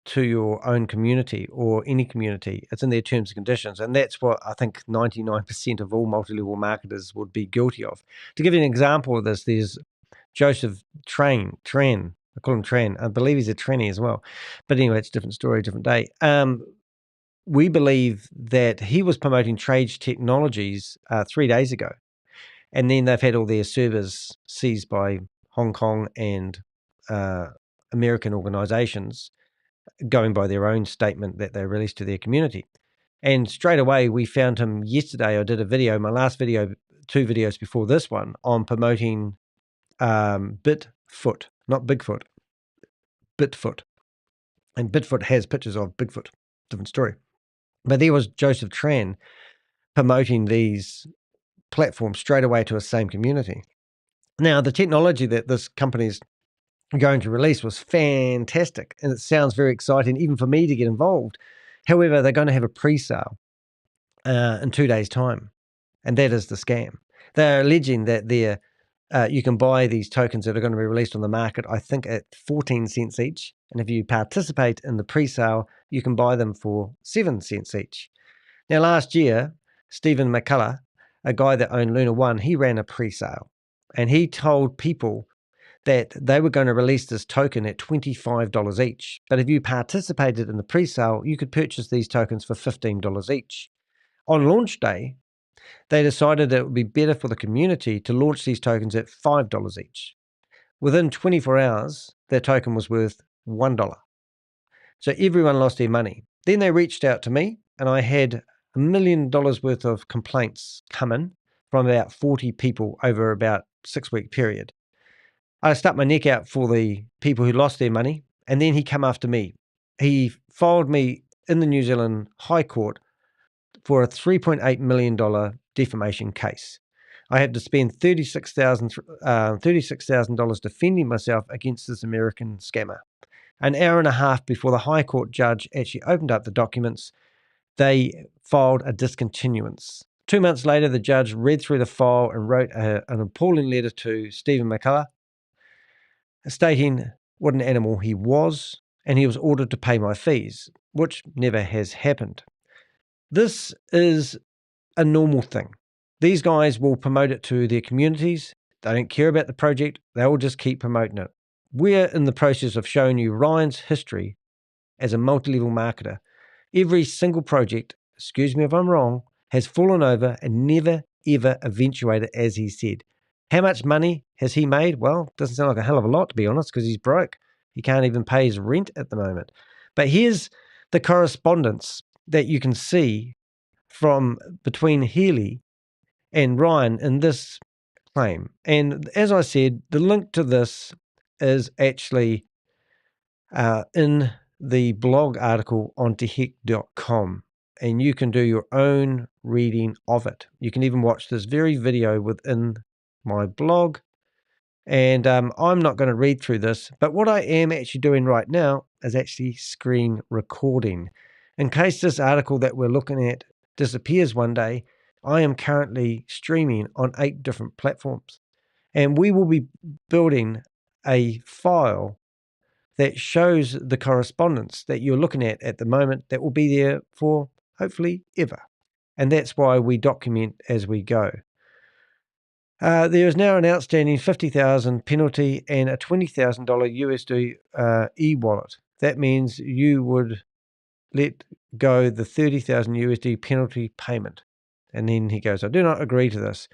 S1: to your own community or any community. It's in their terms and conditions. And that's what I think 99% of all multi-level marketers would be guilty of. To give you an example of this, there's Joseph Tran. I call him Tran. I believe he's a tranny as well. But anyway, it's a different story, different day. We believe that he was promoting Trade Technologies 3 days ago. And then they've had all their servers seized by Hong Kong and American organizations, going by their own statement that they released to their community. And straight away, we found him yesterday. I did a video, my last video, 2 videos before this one, on promoting Bitfoot, not Bigfoot, Bitfoot. And Bitfoot has pictures of Bigfoot, different story. But there was Joseph Tran promoting these platforms straight away to a same community. Now, the technology that this company's going to release was fantastic, and it sounds very exciting even for me to get involved. However, they're going to have a pre-sale in 2 days' time, and that is the scam. They're alleging that you can buy these tokens that are going to be released on the market, I think, at 14 cents each, and if you participate in the pre-sale, you can buy them for 7 cents each. Now, last year, Stephen McCullough, a guy that owned Luna One, he ran a pre-sale, and he told people that they were going to release this token at $25 each. But if you participated in the pre-sale, you could purchase these tokens for $15 each. On launch day, they decided that it would be better for the community to launch these tokens at $5 each. Within 24 hours, their token was worth $1. So everyone lost their money. Then they reached out to me, and I had $1 million worth of complaints come in from about 40 people over about a 6-week period. I stuck my neck out for the people who lost their money, and then he came after me. He filed me in the New Zealand High Court for a $3.8 million defamation case. I had to spend $36,000 defending myself against this American scammer. An hour and a half before the High Court judge actually opened up the documents, they filed a discontinuance. 2 months later, the judge read through the file and wrote an appalling letter to Stephen McCullough, stating what an animal he was, and he was ordered to pay my fees, which never has happened. This is a normal thing. These guys will promote it to their communities. They don't care about the project. They will just keep promoting it. We're in the process of showing you Ryan's history as a multi-level marketer. Every single project, excuse me if I'm wrong, has fallen over and never, ever eventuated as he said. How much money has he made? Well, doesn't sound like a hell of a lot, to be honest, because he's broke. He can't even pay his rent at the moment. But here's the correspondence that you can see from between Healy and Ryan in this claim. And as I said, the link to this is actually in the blog article on dehek.com. And you can do your own reading of it. You can even watch this very video within my blog. And I'm not going to read through this, but what I am actually doing right now is actually screen recording. In case this article that we're looking at disappears one day, I am currently streaming on 8 different platforms. And we will be building a file that shows the correspondence that you're looking at the moment that will be there for hopefully ever. And that's why we document as we go. There is now an outstanding $50,000 penalty and a $20,000 USD e-wallet. That means you would let go the $30,000 USD penalty payment. And then he goes, I do not agree to this.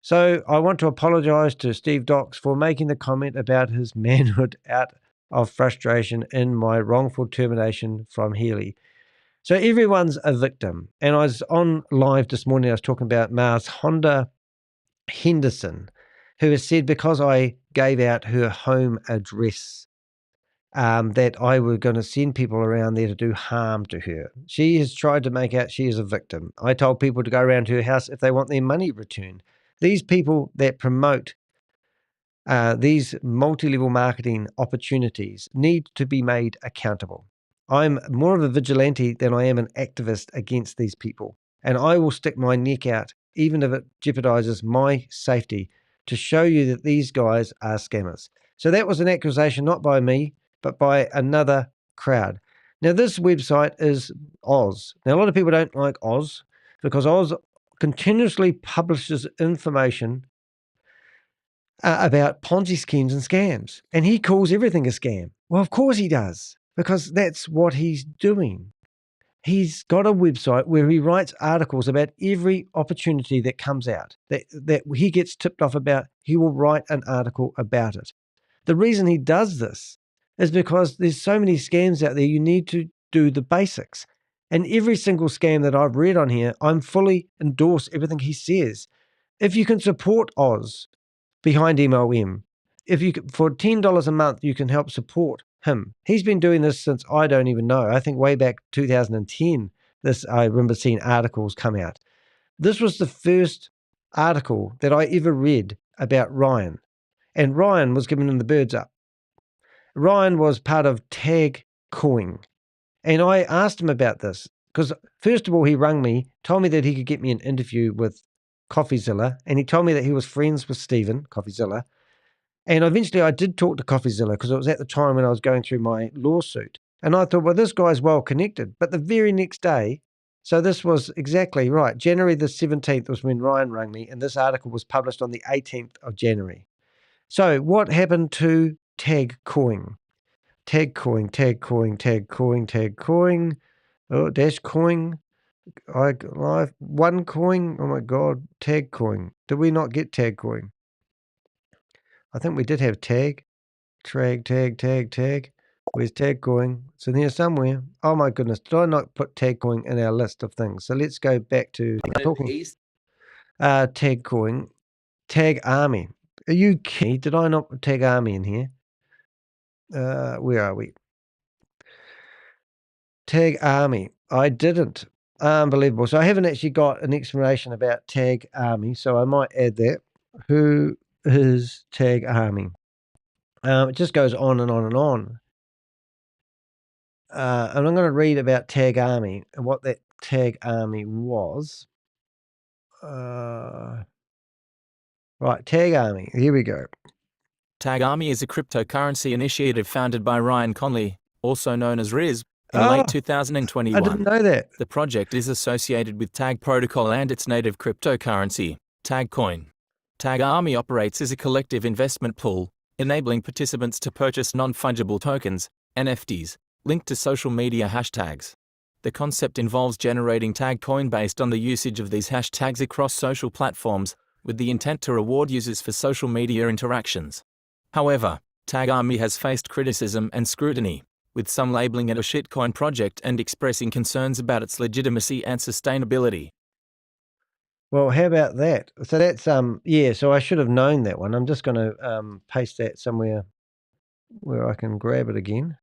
S1: So I want to apologize to Steve Docks for making the comment about his manhood out of frustration in my wrongful termination from Healy. So everyone's a victim. And I was on live this morning, I was talking about Mars Honda Henderson, who has said because I gave out her home address, that I were going to send people around there to do harm to her. She has tried to make out she is a victim. I told people to go around to her house if they want their money returned. These people that promote these multi-level marketing opportunities need to be made accountable. I'm more of a vigilante than I am an activist against these people, and I will stick my neck out even if it jeopardizes my safety to show you that these guys are scammers. So that was an accusation not by me, but by another crowd. Now, this website is Oz. Now, a lot of people don't like Oz because Oz continuously publishes information about Ponzi schemes and scams. And he calls everything a scam. Well, of course he does, because that's what he's doing. He's got a website where he writes articles about every opportunity that comes out, that he gets tipped off about. He will write an article about it. The reason he does this is because there's so many scams out there, you need to do the basics. And every single scam that I've read on here, I'm fully endorse everything he says. If you can support Oz behind MLM, if you for $10 a month, you can help support him. He's been doing this since I don't even know. I think way back 2010, I remember seeing articles come out. This was the first article that I ever read about Ryan. And Ryan was giving him the birds up. Ryan was part of TAG Coin. And I asked him about this because, first of all, he rang me, told me that he could get me an interview with CoffeeZilla, and he told me that he was friends with Stephen, CoffeeZilla. And eventually I did talk to CoffeeZilla because it was at the time when I was going through my lawsuit. And I thought, well, this guy's well connected. But the very next day, so this was exactly right, January the 17th was when Ryan rang me, and this article was published on the 18th of January. So what happened to TAG Coin? TAG Coin, TAG Coin, TAG Coin, TAG Coin, Dash Coin, Live, One Coin, oh my God, TAG Coin. Did we not get TAG Coin? I think we did have TAG. Tag. Where's TAG Coin? It's in here somewhere. Oh my goodness, did I not put TAG Coin in our list of things? So let's go back to talking. TAG Coin, TAG Army. Are you kidding? Did I not put TAG Army in here? Where are we? TAG Army. I didn't. Unbelievable. So I haven't actually got an explanation about TAG Army, so I might add that. Who is TAG Army? It just goes on and on and on. And I'm going to read about TAG Army and what that TAG Army was. Right, TAG Army. Here we go.
S2: TAG Army is a cryptocurrency initiative founded by Ryan Conley, also known as Ryze, in late 2021.
S1: I didn't know that.
S2: The project is associated with TAG Protocol and its native cryptocurrency, TAG Coin. TAG Army operates as a collective investment pool, enabling participants to purchase non-fungible tokens, NFTs, linked to social media hashtags. The concept involves generating TAG Coin based on the usage of these hashtags across social platforms, with the intent to reward users for social media interactions. However, TAG Army has faced criticism and scrutiny, with some labeling it a shitcoin project and expressing concerns about its legitimacy and sustainability.
S1: Well, how about that? So that's yeah, so I should have known that one. I'm just going to paste that somewhere where I can grab it again.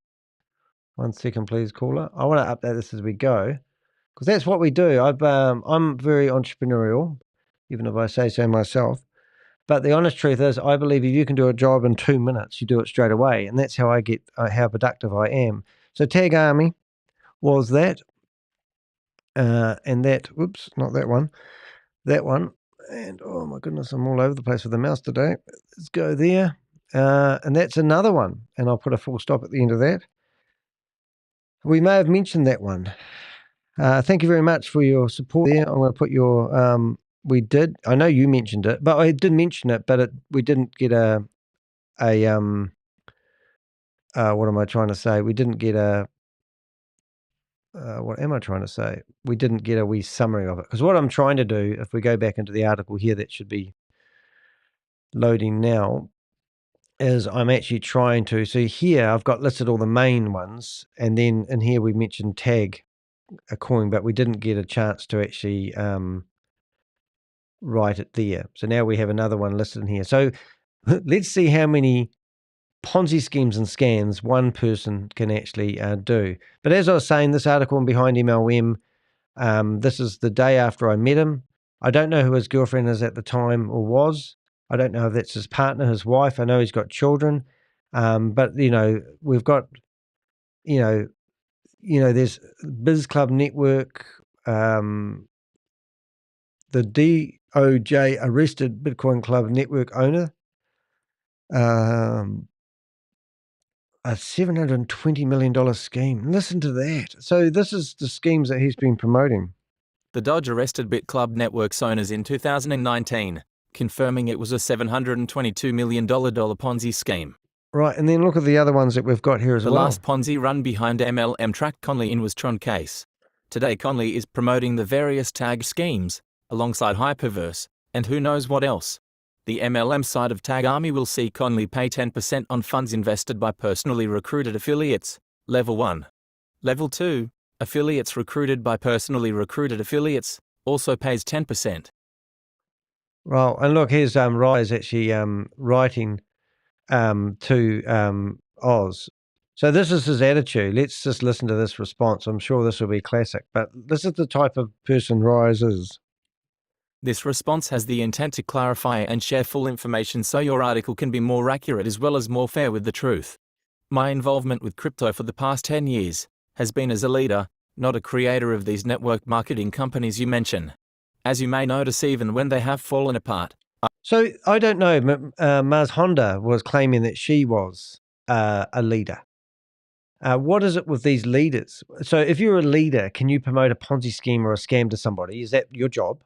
S1: 1 second, please, caller. I want to update this as we go, because that's what we do. I'm very entrepreneurial, even if I say so myself. But the honest truth is, I believe if you can do a job in 2 minutes, you do it straight away, and that's how I get how productive I am. So TAG Army was that, and that. Whoops, not that one. That one. And oh my goodness, I'm all over the place with the mouse today. Let's go there. And that's another one. And I'll put a full stop at the end of that. We may have mentioned that one. Thank you very much for your support there. I'm going to put your, we did, I know you mentioned it, but I did mention it, but we didn't get what am I trying to say? We didn't get what am I trying to say? We didn't get a wee summary of it. Because what I'm trying to do, if we go back into the article here, that should be loading now, is I'm actually trying to, so here I've got listed all the main ones, and then in here we mentioned TAG a coin, but we didn't get a chance to actually write it there. So now we have another one listed in here. So let's see how many Ponzi schemes and scams one person can actually do. But as I was saying, this article on Behind MLM, this is the day after I met him. I don't know who his girlfriend is at the time or was. I don't know if that's his partner, his wife. I know he's got children. But, you know, we've got, you know, there's BitClub Network, the DOJ arrested Bitcoin Club network owner. A $720 million scheme. Listen to that. So this is the schemes that he's been promoting.
S2: The Dodge arrested BitClub Network's owners in 2019, confirming it was a $722 million Ponzi scheme.
S1: Right, and then look at the other ones that we've got here as
S2: The
S1: well.
S2: last Ponzi run behind MLM tracked Conley in was TronCase. Today Conley is promoting the various TAG schemes, alongside Hyperverse, and who knows what else. The MLM side of TAG Army will see Conley pay 10% on funds invested by personally recruited affiliates, Level 1. Level 2, affiliates recruited by personally recruited affiliates, also pays 10%.
S1: Well, and look, here's Ryze actually writing to Oz. So this is his attitude. Let's just listen to this response. I'm sure this will be classic, but this is the type of person Ryze is.
S2: This response has the intent to clarify and share full information so your article can be more accurate as well as more fair with the truth. My involvement with crypto for the past 10 years has been as a leader, not a creator of these network marketing companies you mention. As you may notice, even when they have fallen apart.
S1: So I don't know. Mars Honda was claiming that she was a leader. What is it with these leaders? So if you're a leader, can you promote a Ponzi scheme or a scam to somebody? Is that your job?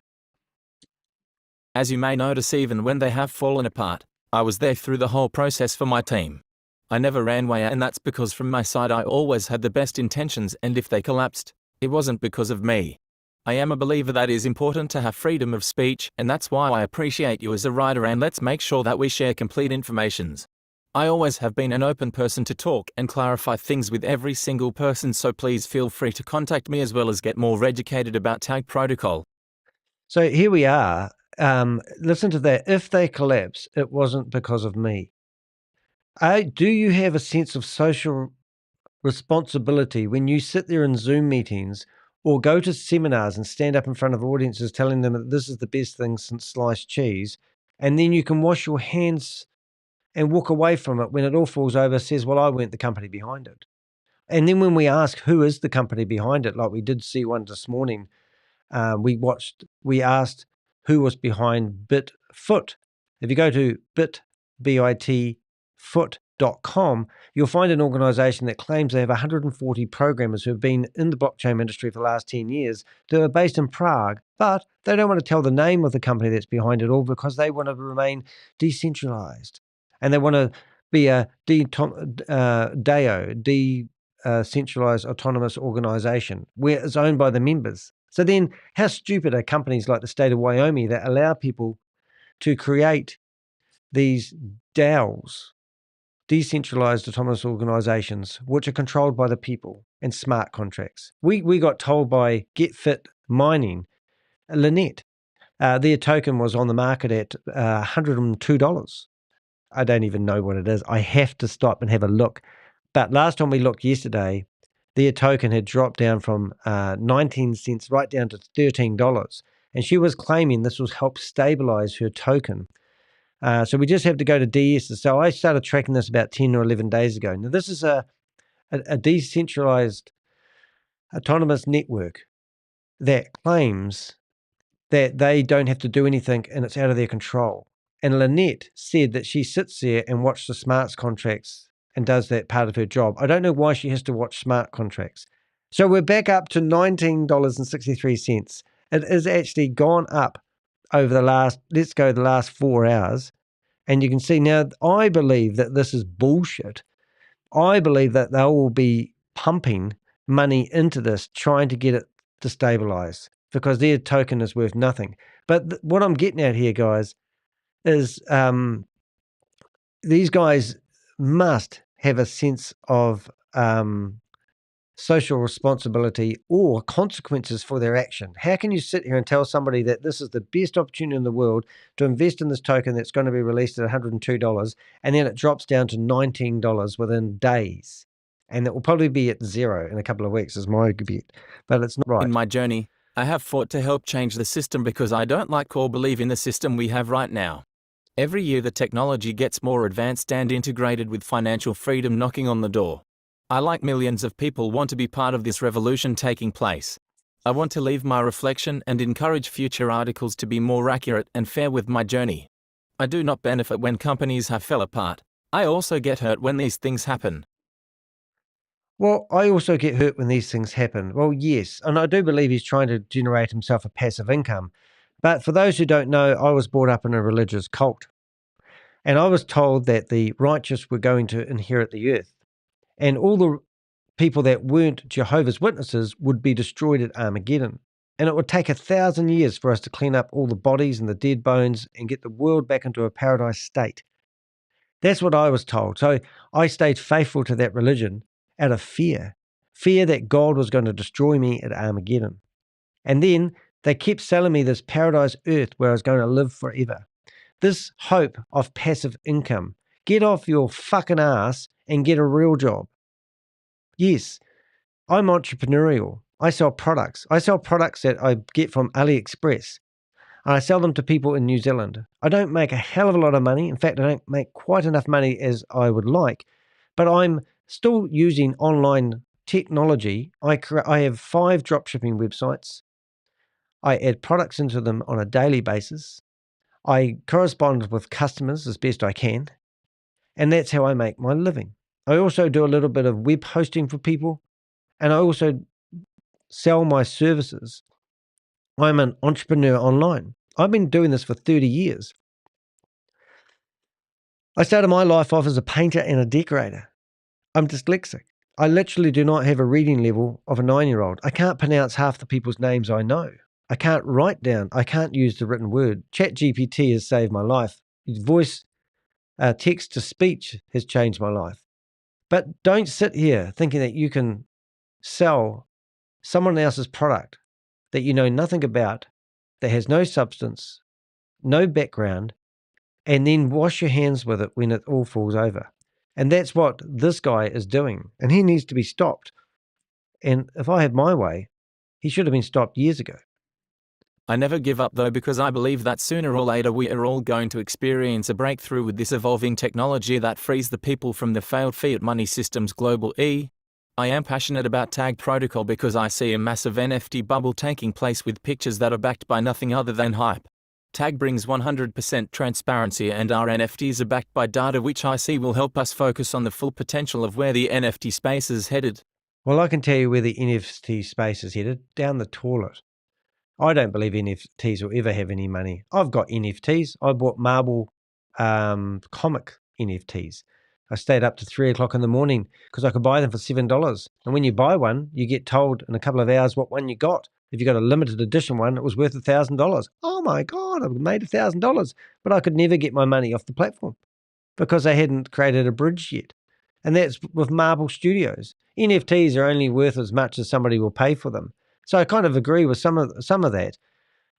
S2: As you may notice, even when they have fallen apart, I was there through the whole process for my team. I never ran away, and that's because from my side I always had the best intentions, and if they collapsed, it wasn't because of me. I am a believer that it is important to have freedom of speech, and that's why I appreciate you as a writer, and let's make sure that we share complete informations. I always have been an open person to talk and clarify things with every single person, so please feel free to contact me as well as get more educated about TAG Protocol.
S1: So here we are. Listen to that. If they collapse, it wasn't because of me. Do you have a sense of social responsibility when you sit there in Zoom meetings or go to seminars and stand up in front of audiences telling them that this is the best thing since sliced cheese, and then you can wash your hands and walk away from it when it all falls over, says, well, I weren't the company behind it. And then when we ask who is the company behind it, like we did see one this morning, we asked who was behind BitFoot. If you go to bitfoot.com, you'll find an organization that claims they have 140 programmers who have been in the blockchain industry for the last 10 years. They're based in Prague, but they don't want to tell the name of the company that's behind it all because they want to remain decentralized. And they want to be a decentralized autonomous organization where it's owned by the members. So then how stupid are companies like the state of Wyoming that allow people to create these DAOs, decentralized autonomous organizations, which are controlled by the people and smart contracts? We got told by Get Fit Mining, Lynette, their token was on the market at $102. I don't even know what it is. I have to stop and have a look. But last time we looked yesterday, their token had dropped down from 19 cents right down to $13. And she was claiming this will help stabilize her token. So we just have to go to DS. So I started tracking this about 10 or 11 days ago. Now, this is a decentralized autonomous network that claims that they don't have to do anything and it's out of their control. And Lynette said that she sits there and watches the smart contracts and does that part of her job. I don't know why she has to watch smart contracts. So we're back up to $19.63. It has actually gone up over the last 4 hours. And you can see now, I believe that this is bullshit. I believe that they will be pumping money into this, trying to get it to stabilize because their token is worth nothing. But what I'm getting at here, guys, is these guys must have a sense of social responsibility or consequences for their action. How can you sit here and tell somebody that this is the best opportunity in the world to invest in this token that's going to be released at $102 and then it drops down to $19 within days? And it will probably be at zero in a couple of weeks is my bet, but it's not right.
S2: In my journey, I have fought to help change the system because I don't like or believe in the system we have right now. Every year the technology gets more advanced and integrated with financial freedom knocking on the door. I, like millions of people, want to be part of this revolution taking place. I want to leave my reflection and encourage future articles to be more accurate and fair with my journey. I do not benefit when companies have fell apart. I also get hurt when these things happen.
S1: Well, I also get hurt when these things happen. Well, yes, and I do believe he's trying to generate himself a passive income. But for those who don't know, I was brought up in a religious cult. And I was told that the righteous were going to inherit the earth. And all the people that weren't Jehovah's Witnesses would be destroyed at Armageddon. And it would take 1,000 years for us to clean up all the bodies and the dead bones and get the world back into a paradise state. That's what I was told. So I stayed faithful to that religion out of fear that God was going to destroy me at Armageddon. And then they kept selling me this paradise earth where I was going to live forever. This hope of passive income. Get off your fucking ass and get a real job. Yes, I'm entrepreneurial. I sell products. I sell products that I get from AliExpress. And I sell them to people in New Zealand. I don't make a hell of a lot of money. In fact, I don't make quite enough money as I would like. But I'm still using online technology. I have 5 dropshipping websites. I add products into them on a daily basis. I correspond with customers as best I can. And that's how I make my living. I also do a little bit of web hosting for people. And I also sell my services. I'm an entrepreneur online. I've been doing this for 30 years. I started my life off as a painter and a decorator. I'm dyslexic. I literally do not have a reading level of a 9-year-old. I can't pronounce half the people's names I know. I can't write down. I can't use the written word. ChatGPT has saved my life. Voice, text to speech has changed my life. But don't sit here thinking that you can sell someone else's product that you know nothing about, that has no substance, no background, and then wash your hands with it when it all falls over. And that's what this guy is doing. And he needs to be stopped. And if I had my way, he should have been stopped years ago.
S2: I never give up though, because I believe that sooner or later we are all going to experience a breakthrough with this evolving technology that frees the people from the failed fiat money systems. Global E. I am passionate about TAG Protocol because I see a massive NFT bubble taking place with pictures that are backed by nothing other than hype. TAG brings 100% transparency, and our NFTs are backed by data which I see will help us focus on the full potential of where the NFT space is headed.
S1: Well, I can tell you where the NFT space is headed, down the toilet. I don't believe NFTs will ever have any money. I've got NFTs. I bought Marvel comic NFTs. I stayed up to 3 o'clock in the morning because I could buy them for $7. And when you buy one, you get told in a couple of hours what one you got. If you got a limited edition one, it was worth $1,000. Oh my God, I've made $1,000. But I could never get my money off the platform because they hadn't created a bridge yet. And that's with Marvel Studios. NFTs are only worth as much as somebody will pay for them. So I kind of agree with some of that.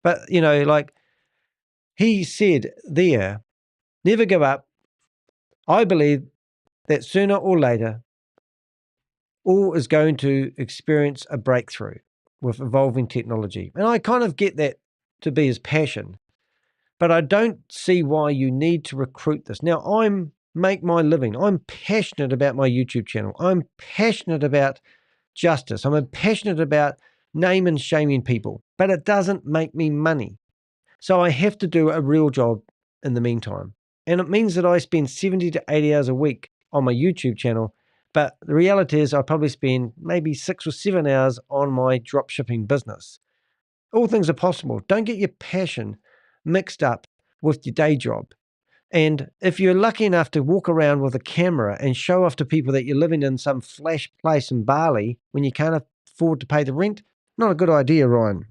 S1: But, you know, like he said there, never give up. I believe that sooner or later, all is going to experience a breakthrough with evolving technology. And I kind of get that to be his passion. But I don't see why you need to recruit this. Now, make my living. I'm passionate about my YouTube channel. I'm passionate about justice. I'm passionate about name and shaming people, but it doesn't make me money. So I have to do a real job in the meantime. And it means that I spend 70 to 80 hours a week on my YouTube channel. But the reality is I probably spend maybe 6 or 7 hours on my dropshipping business. All things are possible. Don't get your passion mixed up with your day job. And if you're lucky enough to walk around with a camera and show off to people that you're living in some flash place in Bali when you can't afford to pay the rent, not a good idea, Ryan.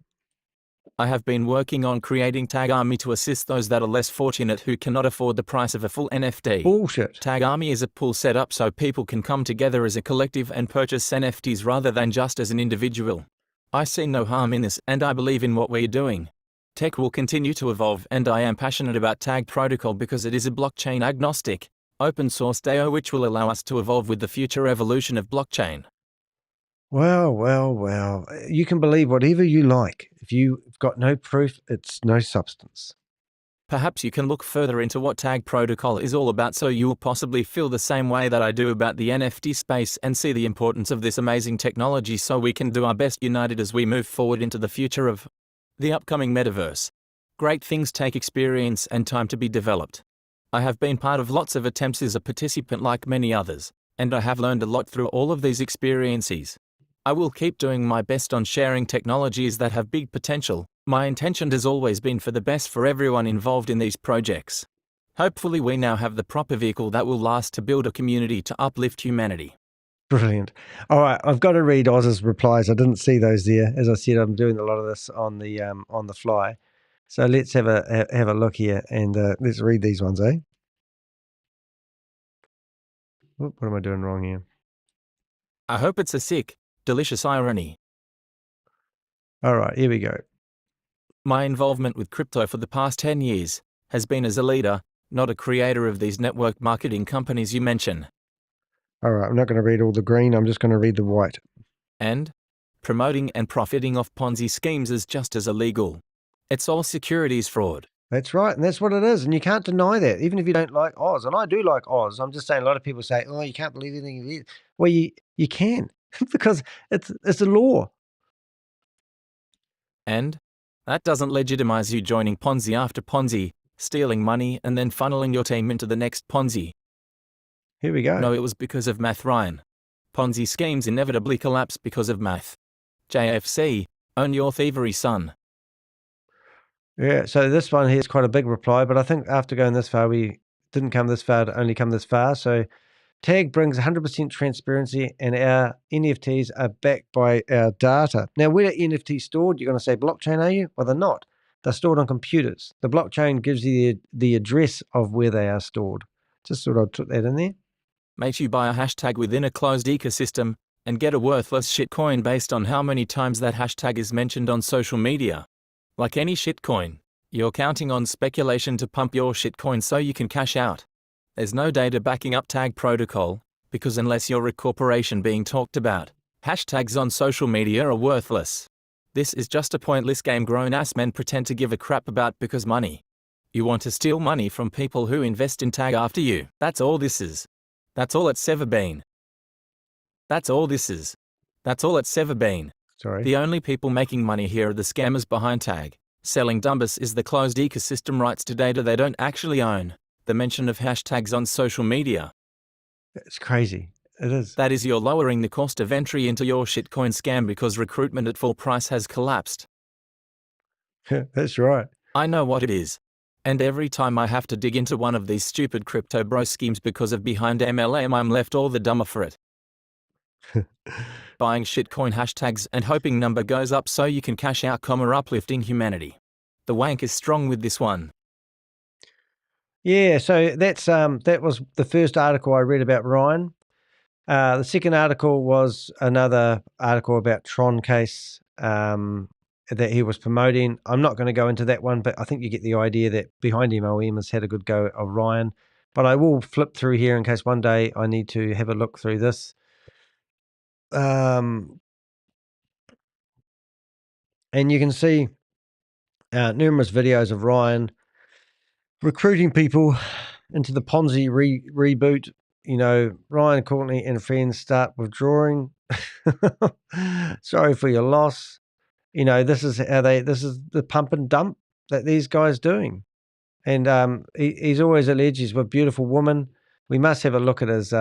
S2: I have been working on creating Tag Army to assist those that are less fortunate who cannot afford the price of a full NFT.
S1: Bullshit.
S2: Tag Army is a pool set up so people can come together as a collective and purchase NFTs rather than just as an individual. I see no harm in this, and I believe in what we're doing. Tech will continue to evolve, and I am passionate about TAG Protocol because it is a blockchain agnostic, open source DAO which will allow us to evolve with the future evolution of blockchain.
S1: Well. You can believe whatever you like. If you've got no proof, it's no substance.
S2: Perhaps you can look further into what TAG Protocol is all about so you will possibly feel the same way that I do about the NFT space and see the importance of this amazing technology so we can do our best united as we move forward into the future of the upcoming metaverse. Great things take experience and time to be developed. I have been part of lots of attempts as a participant like many others, and I have learned a lot through all of these experiences. I will keep doing my best on sharing technologies that have big potential. My intention has always been for the best for everyone involved in these projects. Hopefully we now have the proper vehicle that will last to build a community to uplift humanity.
S1: Brilliant. All right, I've got to read Oz's replies. I didn't see those there. As I said, I'm doing a lot of this on the fly. So let's have a look here and let's read these ones, eh? What am I doing wrong here?
S2: I hope it's a sick, delicious irony.
S1: All right, here we go.
S2: My involvement with crypto for the past 10 years has been as a leader, not a creator of these network marketing companies you mention.
S1: All right, I'm not going to read all the green. I'm just going to read the white.
S2: And promoting and profiting off Ponzi schemes is just as illegal. It's all securities fraud.
S1: That's right, and that's what it is, and you can't deny that, even if you don't like Oz. And I do like Oz. I'm just saying, a lot of people say, "Oh, you can't believe anything you read." Well, you can because it's a law.
S2: And that doesn't legitimize you joining Ponzi after Ponzi, stealing money and then funneling your team into the next Ponzi.
S1: Here we go.
S2: No, it was because of math, Ryan. Ponzi schemes inevitably collapse because of math. JFC, own your thievery, son.
S1: Yeah, so this one here is quite a big reply, but I think after going this far, we didn't come this far to only come this far. So TAG brings 100% transparency, and our NFTs are backed by our data. Now, where are NFTs stored? You're going to say blockchain, are you? Well, they're not. They're stored on computers. The blockchain gives you the address of where they are stored. Just thought I'd put that in there.
S2: Makes you buy a hashtag within a closed ecosystem and get a worthless shitcoin based on how many times that hashtag is mentioned on social media. Like any shitcoin, you're counting on speculation to pump your shitcoin so you can cash out. There's no data backing up TAG Protocol, because unless you're a corporation being talked about, hashtags on social media are worthless. This is just a pointless game grown-ass men pretend to give a crap about because money. You want to steal money from people who invest in TAG after you. That's all this is. That's all it's ever been. That's all this is. That's all it's ever been.
S1: Sorry.
S2: The only people making money here are the scammers behind TAG. Selling dubious is the closed ecosystem rights to data they don't actually own. The mention of hashtags on social media.
S1: It's crazy. It is.
S2: That is, you're lowering the cost of entry into your shitcoin scam because recruitment at full price has collapsed.
S1: That's right.
S2: I know what it is. And every time I have to dig into one of these stupid crypto bro schemes because of behind MLM, I'm left all the dumber for it. Buying shitcoin hashtags and hoping number goes up so you can cash out, uplifting humanity. The wank is strong with this one.
S1: Yeah, so that was the first article I read about Ryan. The second article was another article about TronCase that he was promoting. I'm not going to go into that one, but I think you get the idea that behind MLM has had a good go of Ryan. But I will flip through here in case one day I need to have a look through this. And you can see numerous videos of Ryan recruiting people into the Ponzi reboot. You know, Ryan, Conley, and friends start withdrawing. Sorry for your loss. You know, this is the pump and dump that these guys doing. And he's always alleged he's with a beautiful woman. We must have a look at his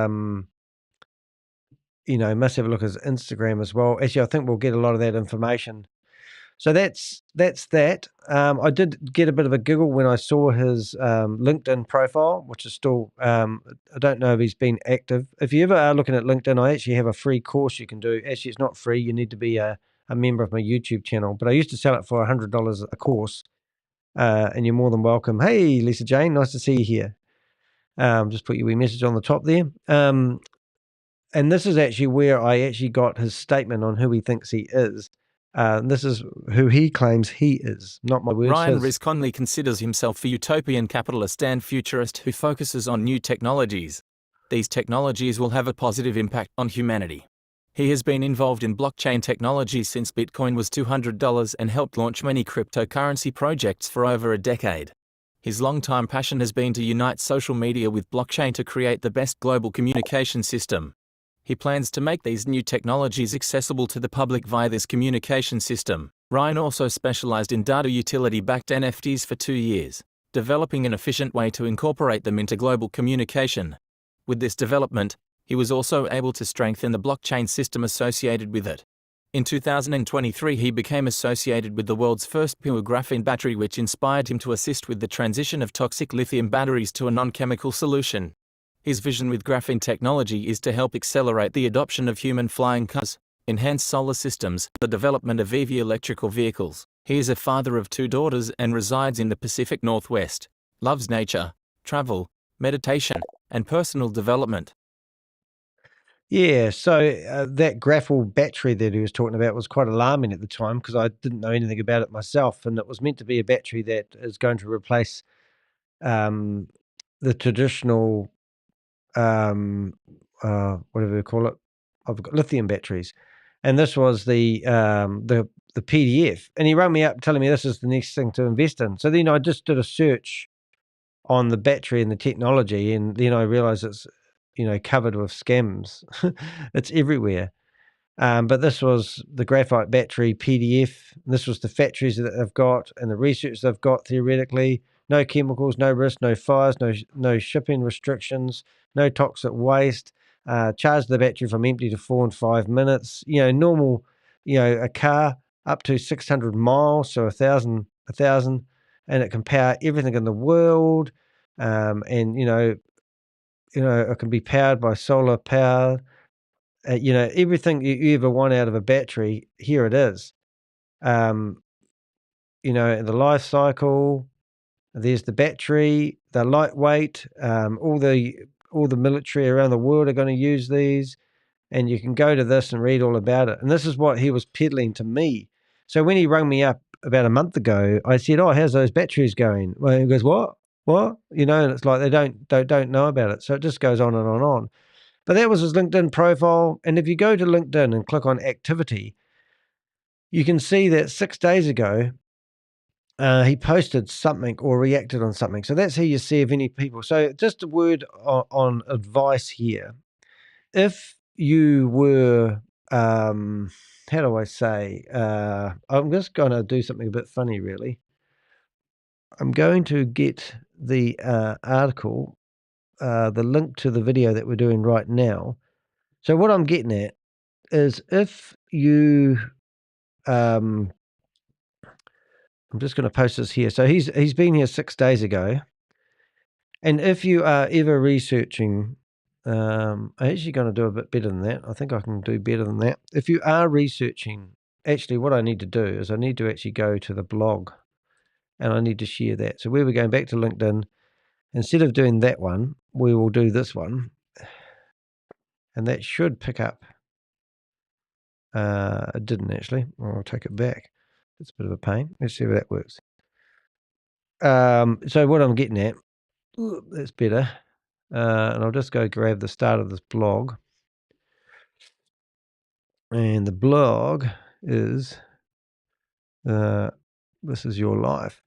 S1: must have a look at his Instagram as well. Actually, I think we'll get a lot of that information. So that's that. I did get a bit of a giggle when I saw his LinkedIn profile, which is still, I don't know if he's been active. If you ever are looking at LinkedIn, I actually have a free course you can do. Actually, it's not free. You need to be a member of my YouTube channel. But I used to sell it for $100 a course, and you're more than welcome. Hey, Lisa Jane, nice to see you here. Just put your wee message on the top there. And this is actually where I actually got his statement on who he thinks he is. This is who he claims he is, not my words.
S2: Ryan Ryze Conley considers himself a utopian capitalist and futurist who focuses on new technologies. These technologies will have a positive impact on humanity. He has been involved in blockchain technology since Bitcoin was $200 and helped launch many cryptocurrency projects for over a decade. His longtime passion has been to unite social media with blockchain to create the best global communication system. He plans to make these new technologies accessible to the public via this communication system. Ryan also specialized in data utility-backed NFTs for 2 years, developing an efficient way to incorporate them into global communication. With this development, He was also able to strengthen the blockchain system associated with it. In 2023, he became associated with the world's first pure graphene battery, which inspired him to assist with the transition of toxic lithium batteries to a non-chemical solution. His vision with graphene technology is to help accelerate the adoption of human flying cars, enhance solar systems, the development of EV electrical vehicles. He is a father of 2 daughters and resides in the Pacific Northwest. Loves nature, travel, meditation, and personal development.
S1: Yeah, so that graphene battery that he was talking about was quite alarming at the time because I didn't know anything about it myself, and it was meant to be a battery that is going to replace the traditional, whatever we call it, I've got lithium batteries, and this was the PDF. And he rang me up telling me this is the next thing to invest in. So then I just did a search on the battery and the technology, and then I realized it's covered with scams. It's everywhere. But this was the graphite battery PDF. This was the factories that they've got and the research they've got theoretically. No chemicals, no risk, no fires, no shipping restrictions, no toxic waste. Charge the battery from empty to full in 5 minutes. Normal, a car up to 600 miles, so 1,000, and it can power everything in the world. And it can be powered by solar power. Everything you ever want out of a battery, here it is. The life cycle, there's the battery, they're lightweight. All the military around the world are going to use these, and you can go to this and read all about it. And this is what he was peddling to me. So when he rang me up about a month ago, I said, "Oh, how's those batteries going?" Well, he goes, "What? And it's like they don't know about it. So it just goes on and on and on. But that was his LinkedIn profile. And if you go to LinkedIn and click on activity, you can see that 6 days ago, he posted something or reacted on something. So that's how you see if any people. So just a word on advice here. If you were, how do I say, I'm just going to do something a bit funny, really. I'm going to get the article, the link to the video that we're doing right now. So what I'm getting at is if you, I'm just going to post this here. So he's been here 6 days ago. And if you are ever researching, I'm actually going to do a bit better than that. I think I can do better than that. If you are researching, actually what I need to do is I need to actually go to the blog and I need to share that. So where we're going back to LinkedIn, instead of doing that one, we will do this one. And that should pick up. It didn't actually. I'll take it back. It's a bit of a pain. Let's see if that works. So what I'm getting at, that's better. And I'll just go grab the start of this blog. And the blog is, this is your life.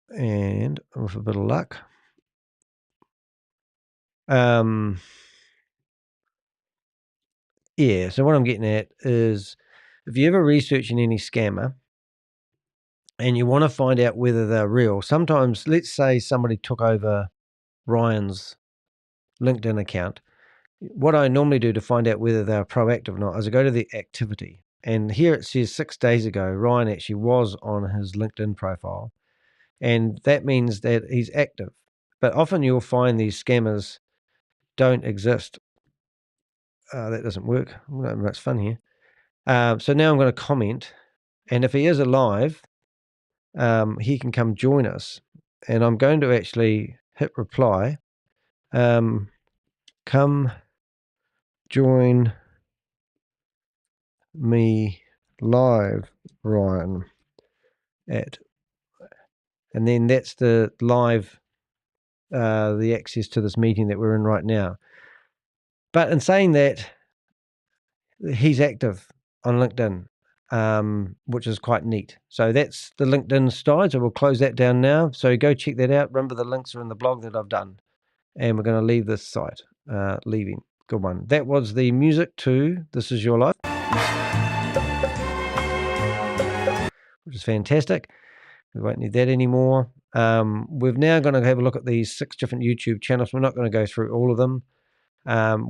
S1: And with a bit of luck, yeah, so what I'm getting at is if you're ever researching any scammer and you want to find out whether they're real, sometimes, let's say somebody took over Ryan's LinkedIn account. What I normally do to find out whether they're proactive or not is I go to the activity. And here it says 6 days ago, Ryan actually was on his LinkedIn profile. And that means that he's active. But often you'll find these scammers don't exist. That doesn't work. Not much fun here. So now I'm going to comment. And if he is alive, he can come join us. And I'm going to actually hit reply. Come join me live, Ryan, and then that's the live, the access to this meeting that we're in right now. But in saying that, he's active on LinkedIn, which is quite neat. So that's the LinkedIn side. So we'll close that down now. So go check that out. Remember, the links are in the blog that I've done. And we're going to leave this site. Leaving. Good one. That was the music to This Is Your Life, which is fantastic. We won't need that anymore. We're now going to have a look at these 6 different YouTube channels. We're not going to go through all of them.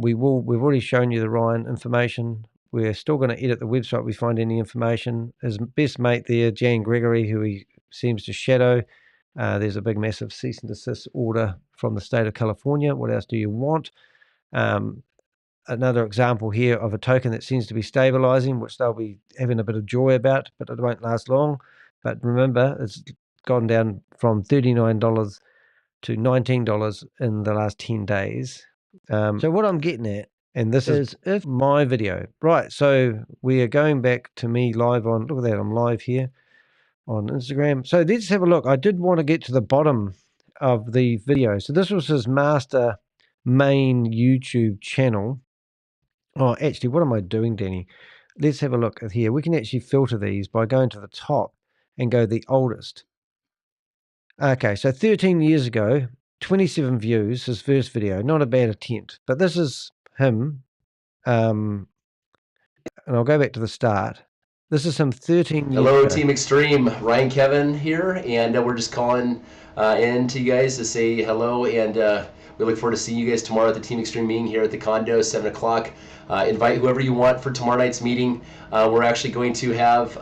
S1: We've already shown you the Ryan information. We're still going to edit the website if we find any information. His best mate there, Jan Gregory, who he seems to shadow. There's a big, massive cease and desist order from the state of California. What else do you want? Another example here of a token that seems to be stabilizing, which they'll be having a bit of joy about, but it won't last long. But remember, it's gone down from $39 to $19 in the last 10 days. So what I'm getting at, and this is if my video, right, so we are going back to me live on, look at that, I'm live here on Instagram. So let's have a look. I did want to get to the bottom of the video. So this was his master main YouTube channel. Oh, actually, what am I doing, Danny? Let's have a look at here. We can actually filter these by going to the top and go the oldest. Okay, so 13 years ago, 27 views, his first video. Not a bad attempt, but this is him. And I'll go back to the start. This is him 13 years
S4: Hello,
S1: ago.
S4: Team Extreme. Ryan Kevin here, and we're just calling in to you guys to say hello, and we look forward to seeing you guys tomorrow at the Team Extreme meeting here at the condo, 7 o'clock. Invite whoever you want for tomorrow night's meeting. We're actually going to have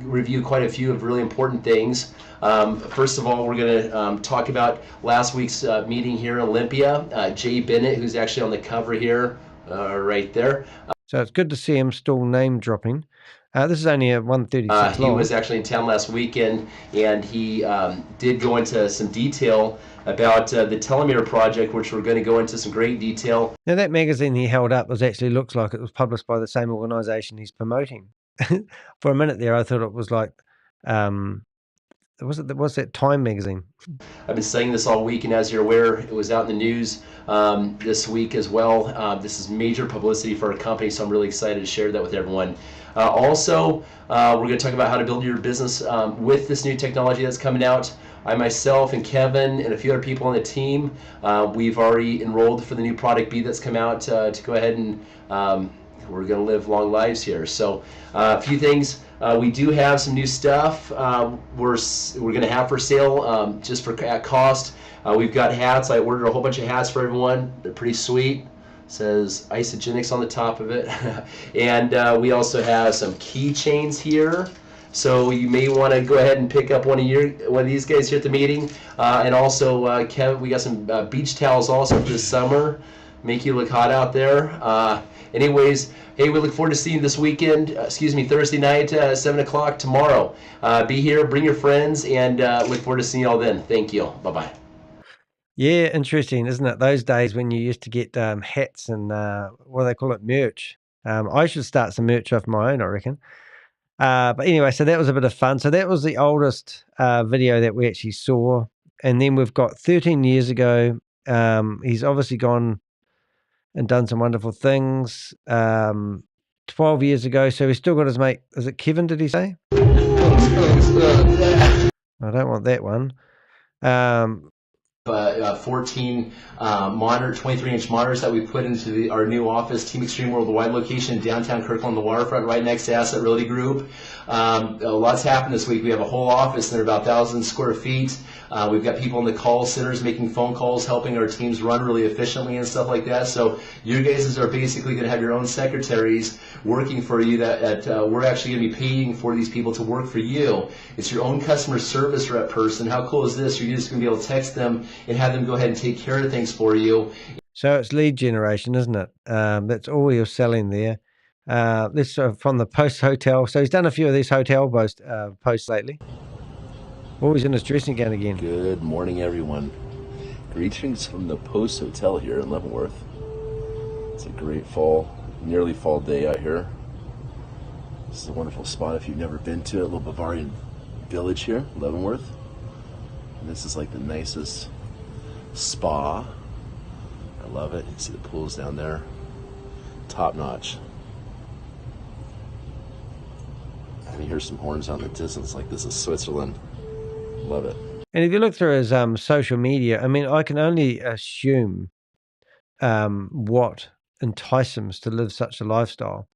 S4: review quite a few of really important things. First of all, we're going to talk about last week's meeting here in Olympia. Jay Bennett, who's actually on the cover here, right there.
S1: So it's good to see him still name dropping. This is only a 136
S4: He
S1: long.
S4: was actually in town last weekend, and he did go into some detail about the telomere project, which we're going to go into some great detail.
S1: Now that magazine he held up actually looks like it was published by the same organization he's promoting. For a minute there, I thought it was like, what's that Time magazine?
S4: I've been saying this all week, and as you're aware, it was out in the news this week as well. This is major publicity for our company, so I'm really excited to share that with everyone. Also, we're going to talk about how to build your business with this new technology that's coming out. I myself and Kevin and a few other people on the team, we've already enrolled for the new product B that's come out to go ahead and we're going to live long lives here. So a few things. We do have some new stuff we're going to have for sale just for at cost. We've got hats. I ordered a whole bunch of hats for everyone. They're pretty sweet. Says Isogenics on the top of it. And we also have some keychains here. So you may want to go ahead and pick up one of these guys here at the meeting. And also, Kevin, we got some beach towels also for the summer. Make you look hot out there. Anyways, hey, we look forward to seeing you this weekend. Thursday night, 7 o'clock tomorrow. Be here, bring your friends, and look forward to seeing you all then. Thank you. Bye-bye.
S1: Yeah, interesting, isn't it? Those days when you used to get hats and what do they call it, merch. I should start some merch of my own, I reckon. But anyway, so that was a bit of fun. So that was the oldest video that we actually saw. And then we've got 13 years ago. He's obviously gone and done some wonderful things. 12 years ago. So he's still got his mate. Is it Kevin, did he say? I don't want that one.
S4: 14 monitor, 23-inch monitors that we put into our new office, Team Extreme Worldwide location in downtown Kirkland, the waterfront, right next to Asset Realty Group. Lots happened this week. We have a whole office, and they're about 1,000 square feet. We've got people in the call centers making phone calls, helping our teams run really efficiently and stuff like that. So you guys are basically going to have your own secretaries working for you that we're actually going to be paying for these people to work for you. It's your own customer service rep person. How cool is this? You're just going to be able to text them and have them go ahead and take care of things for you.
S1: So it's lead generation, isn't it? That's all you're selling there. This from the Post Hotel. So he's done a few of these hotel posts lately. Always in his dressing gown again.
S6: Good morning, everyone. Greetings from the Post Hotel here in Leavenworth. It's a great nearly fall day out here. This is a wonderful spot if you've never been to it. A little Bavarian village here, Leavenworth. And this is like the nicest spa. I love it. You see the pools down there. Top notch. And you hear some horns out in the distance like this is Switzerland. Love it.
S1: And if you look through his social media, I mean, I can only assume what enticed him to live such a lifestyle.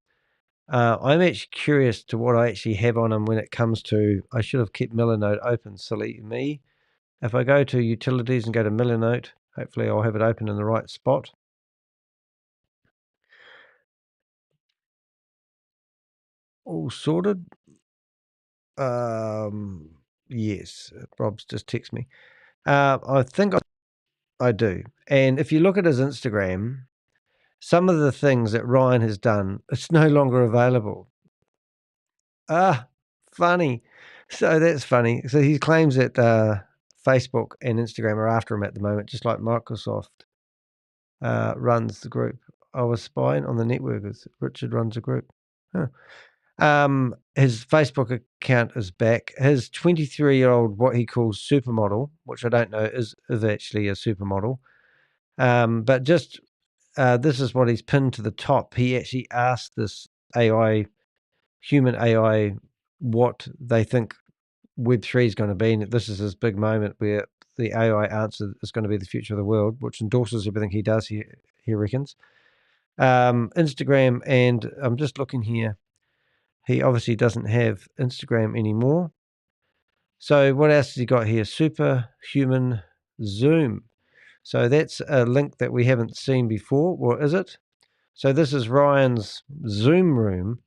S1: I'm actually curious to what I actually have on him when it comes to, I should have kept Millinode open, silly me. if I go to utilities and go to Millinote, hopefully I'll have it open in the right spot. All sorted. Yes, Rob's just texted me. I think I do. And if you look at his Instagram, some of the things that Ryan has done, it's no longer available. Funny. So that's funny. So he claims that Facebook and Instagram are after him at the moment, just like Microsoft runs the group. I was spying on the networkers. Richard runs a group. Huh. His Facebook account is back. His 23-year-old, what he calls supermodel, which I don't know is actually a supermodel. But just this is what he's pinned to the top. He actually asked this human AI, what they think Web3 is going to be. And this is his big moment where the AI answer is going to be the future of the world, which endorses everything he does, he reckons. Instagram, and I'm just looking here. He obviously doesn't have Instagram anymore. So what else has he got here? Superhuman Zoom. So that's a link that we haven't seen before, or is it? So this is Ryan's Zoom room,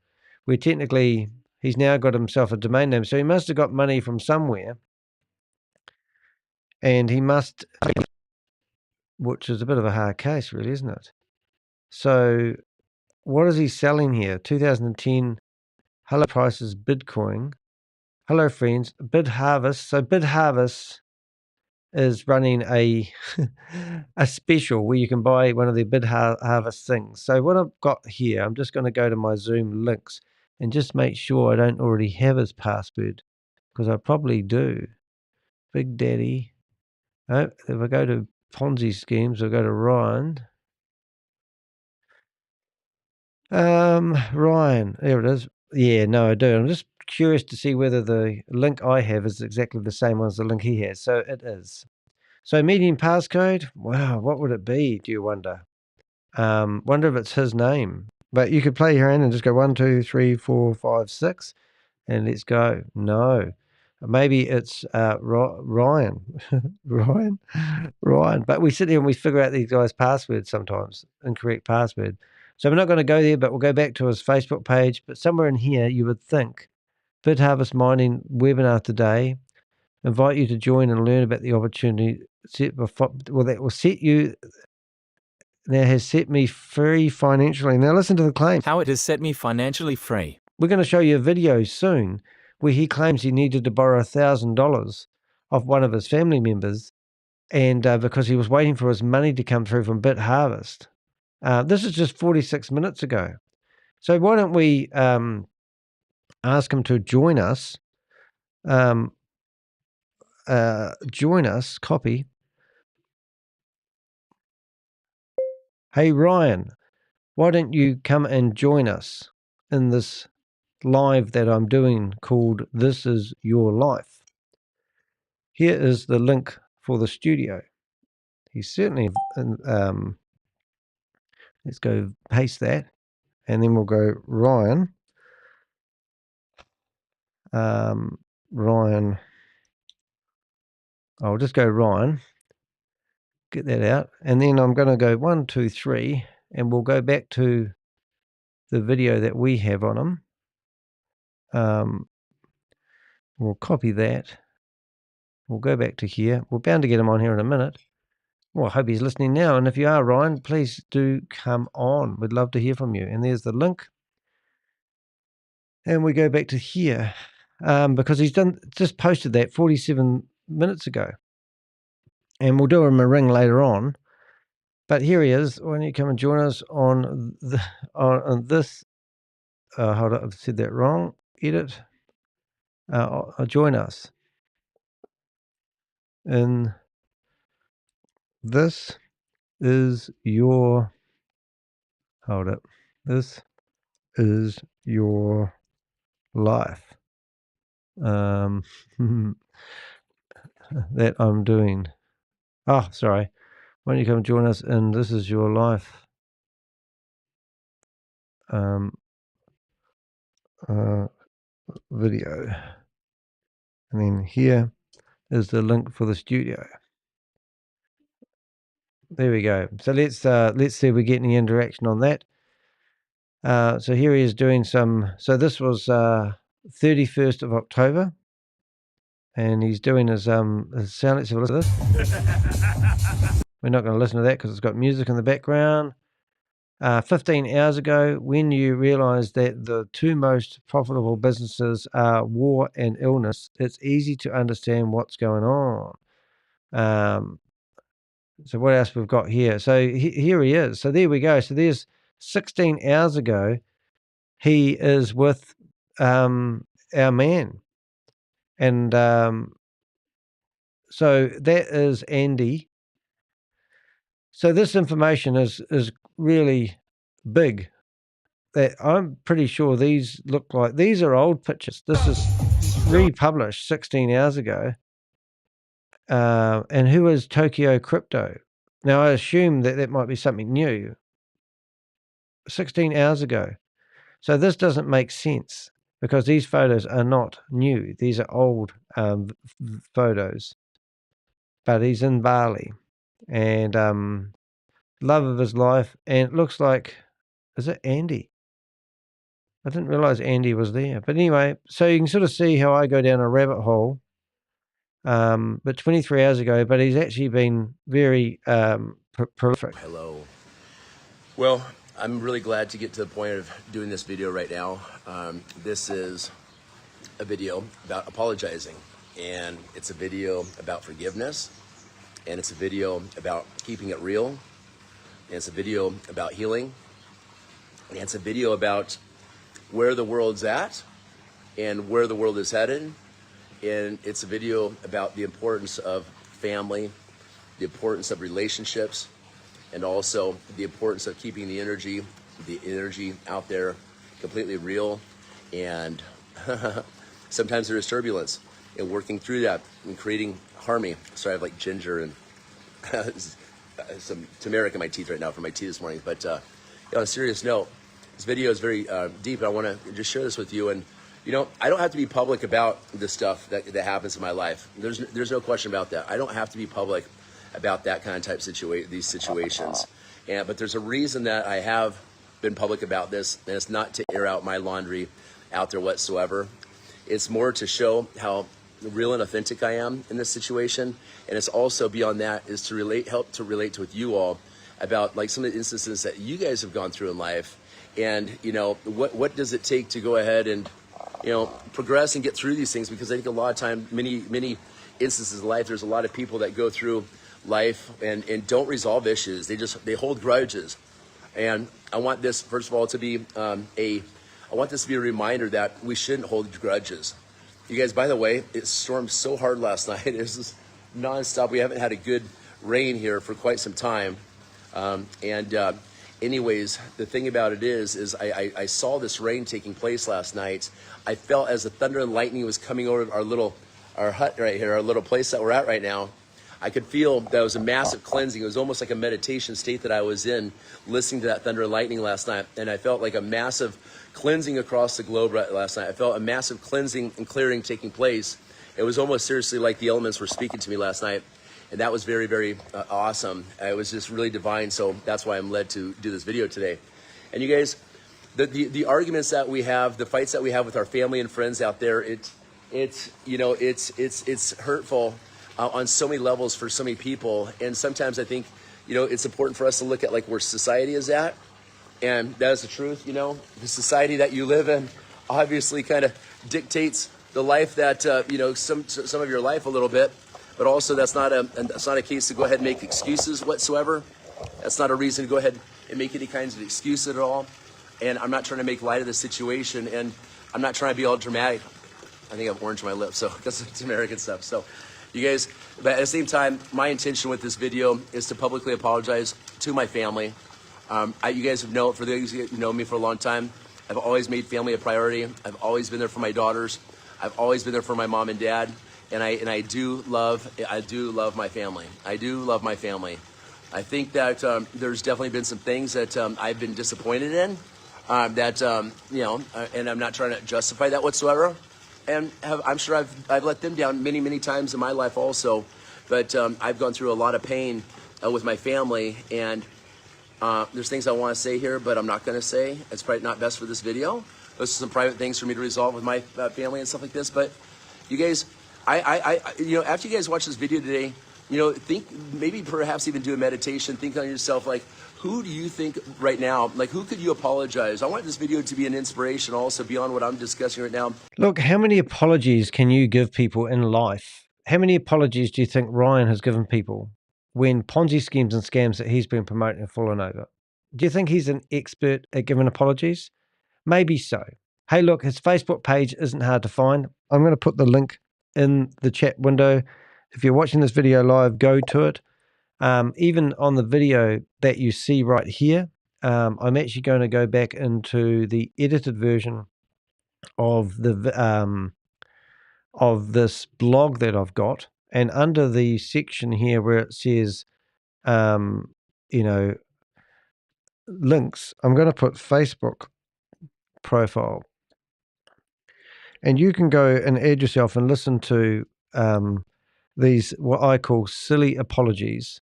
S1: where technically he's now got himself a domain name. So he must have got money from somewhere. And he must, which is a bit of a hard case, really, isn't it? So what is he selling here? 2010 Hello Prices Bitcoin. Hello friends, BitHarvest. So BitHarvest is running a a special where you can buy one of their BitHarvest things. So what I've got here, I'm just going to go to my Zoom links and just make sure I don't already have his password, because I probably do. Big Daddy. Oh, if I go to Ponzi schemes, I'll go to Ryan. Ryan, there it is. Yeah, no, I do. I'm just curious to see whether the link I have is exactly the same one as the link he has. So it is. So medium passcode. Wow, what would it be? Do you wonder? Wonder if it's his name. But you could play your hand and just go 1, 2, 3, 4, 5, 6, and let's go. No, maybe it's Ryan. Ryan. But we sit here and we figure out these guys' passwords sometimes, incorrect password. So we're not going to go there, but we'll go back to his Facebook page. But somewhere in here, you would think, BitHarvest Mining webinar today. Invite you to join and learn about the opportunity. Well, that will set you. Now has set me free financially. Now listen to the claim.
S2: How it has set me financially free.
S1: We're going to show you a video soon where he claims he needed to borrow $1,000 off one of his family members, and because he was waiting for his money to come through from BitHarvest. This is just 46 minutes ago. So why don't we ask him to join us? Join us, copy. Hey, Ryan, why don't you come and join us in this live that I'm doing called This Is Your Life? Here is the link for the studio. He's certainly, let's go paste that, and then we'll go Ryan. Ryan, I'll just go Ryan, get that out, and then I'm going to go 1, 2, 3, and we'll go back to the video that we have on him. We'll copy that. We'll go back to here. We're bound to get him on here in a minute. Well, I hope he's listening now. And if you are, Ryan, please do come on. We'd love to hear from you. And there's the link. And we go back to here because he's just posted that 47 minutes ago. And we'll do him a ring later on. But here he is. Why don't you come and join us on this? Hold on, I've said that wrong. Edit. Join us in This Is Your... Hold it. This is your life. That I'm doing. Oh, sorry. Why don't you come join us in This Is Your Life? Video. And then here, is the link for the studio. There we go. So let's see if we get any interaction on that. So here he is doing some. So this was 31st of October, and he's doing his sound. Let's have a listen to this. We're not going to listen to that because it's got music in the background. 15 hours ago, when you realize that the two most profitable businesses are war and illness, it's easy to understand what's going on. So what else we've got here? So here he is. So there we go. So there's 16 hours ago, he is with our man. And so that is Andy. So this information is really big. That I'm pretty sure these look like, these are old pictures. This is republished 16 hours ago. And who is Tokyo Crypto? Now, I assume that that might be something new. 16 hours ago. So this doesn't make sense because these photos are not new. These are old photos. But he's in Bali and love of his life. And it looks like, is it Andy? I didn't realize Andy was there. But anyway, so you can sort of see how I go down a rabbit hole. But 23 hours ago, but he's actually been very prolific.
S6: Hello. Well, I'm really glad to get to the point of doing this video right now. This is a video about apologizing, and it's a video about forgiveness, and it's a video about keeping it real, and it's a video about healing, and it's a video about where the world's at and where the world is headed. And it's a video about the importance of family, the importance of relationships, and also the importance of keeping the energy out there completely real. And sometimes there is turbulence, and working through that and creating harmony. Sorry, I have like ginger and some turmeric in my teeth right now for my tea this morning. But on a serious note, this video is very deep, and I want to just share this with you. And you know, I don't have to be public about the stuff that happens in my life. There's no question about that. I don't have to be public about that kind of these situations. But there's a reason that I have been public about this, and it's not to air out my laundry out there whatsoever. It's more to show how real and authentic I am in this situation, and it's also beyond that is to help to relate with you all about like some of the instances that you guys have gone through in life, and you know what does it take to go ahead and progress and get through these things, because I think a lot of time, many instances of life, there's a lot of people that go through life and don't resolve issues. They hold grudges. And I want this, first of all, to be I want this to be a reminder that we shouldn't hold grudges. You guys, by the way, it stormed so hard last night. It was just nonstop. We haven't had a good rain here for quite some time. Anyways, the thing about it is I saw this rain taking place last night. I felt as the thunder and lightning was coming over our hut right here, our little place that we're at right now. I could feel that was a massive cleansing. It was almost like a meditation state that I was in, listening to that thunder and lightning last night. And I felt like a massive cleansing across the globe last night. I felt a massive cleansing and clearing taking place. It was almost seriously like the elements were speaking to me last night. And that was very, very awesome. It was just really divine. So that's why I'm led to do this video today. And you guys, the arguments that we have, the fights that we have with our family and friends out there, it's hurtful on so many levels for so many people. And sometimes I think, it's important for us to look at like where society is at. And that is the truth. The society that you live in obviously kind of dictates the life that, some of your life a little bit. But also that's not a case to go ahead and make excuses whatsoever. That's not a reason to go ahead and make any kinds of excuse at all. And I'm not trying to make light of the situation, and I'm not trying to be all dramatic. I think I have orange on my lips, so that's American stuff. So you guys, but at the same time, my intention with this video is to publicly apologize to my family. You guys know, for those who know me for a long time, I've always made family a priority. I've always been there for my daughters. I've always been there for my mom and dad. And I do love my family. I do love my family. I think that there's definitely been some things that I've been disappointed in, and I'm not trying to justify that whatsoever.
S4: and I'm sure I've let them down many, many times in my life also. But I've gone through a lot of pain with my family, and there's things I want to say here, but I'm not going to say. It's probably not best for this video. Those are some private things for me to resolve with my family and stuff like this. But you guys, after you guys watch this video today, think, maybe perhaps even do a meditation. Think on yourself, like, who do you think right now, like, who could you apologize? I want this video to be an inspiration also beyond what I'm discussing right now.
S1: Look, how many apologies can you give people in life? How many apologies do you think Ryan has given people when Ponzi schemes and scams that he's been promoting have fallen over? Do you think he's an expert at giving apologies? Maybe so. Hey, look, his Facebook page isn't hard to find. I'm going to put the link in the chat window. If you're watching this video live, go to it. Even on the video that you see right here, I'm actually going to go back into the edited version of the of this blog that I've got, and under the section here where it says, links, I'm going to put Facebook profile, and you can go and add yourself and listen to these what I call silly apologies,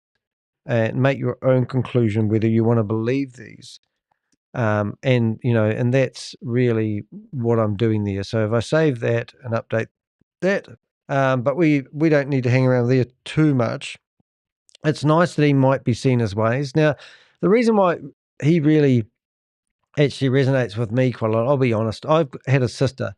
S1: and make your own conclusion whether you want to believe these. And that's really what I'm doing there. So if I save that and update that, but we don't need to hang around there too much. It's nice that he might be seen as ways. Now, the reason why he really actually resonates with me quite a lot, I'll be honest, I've had a sister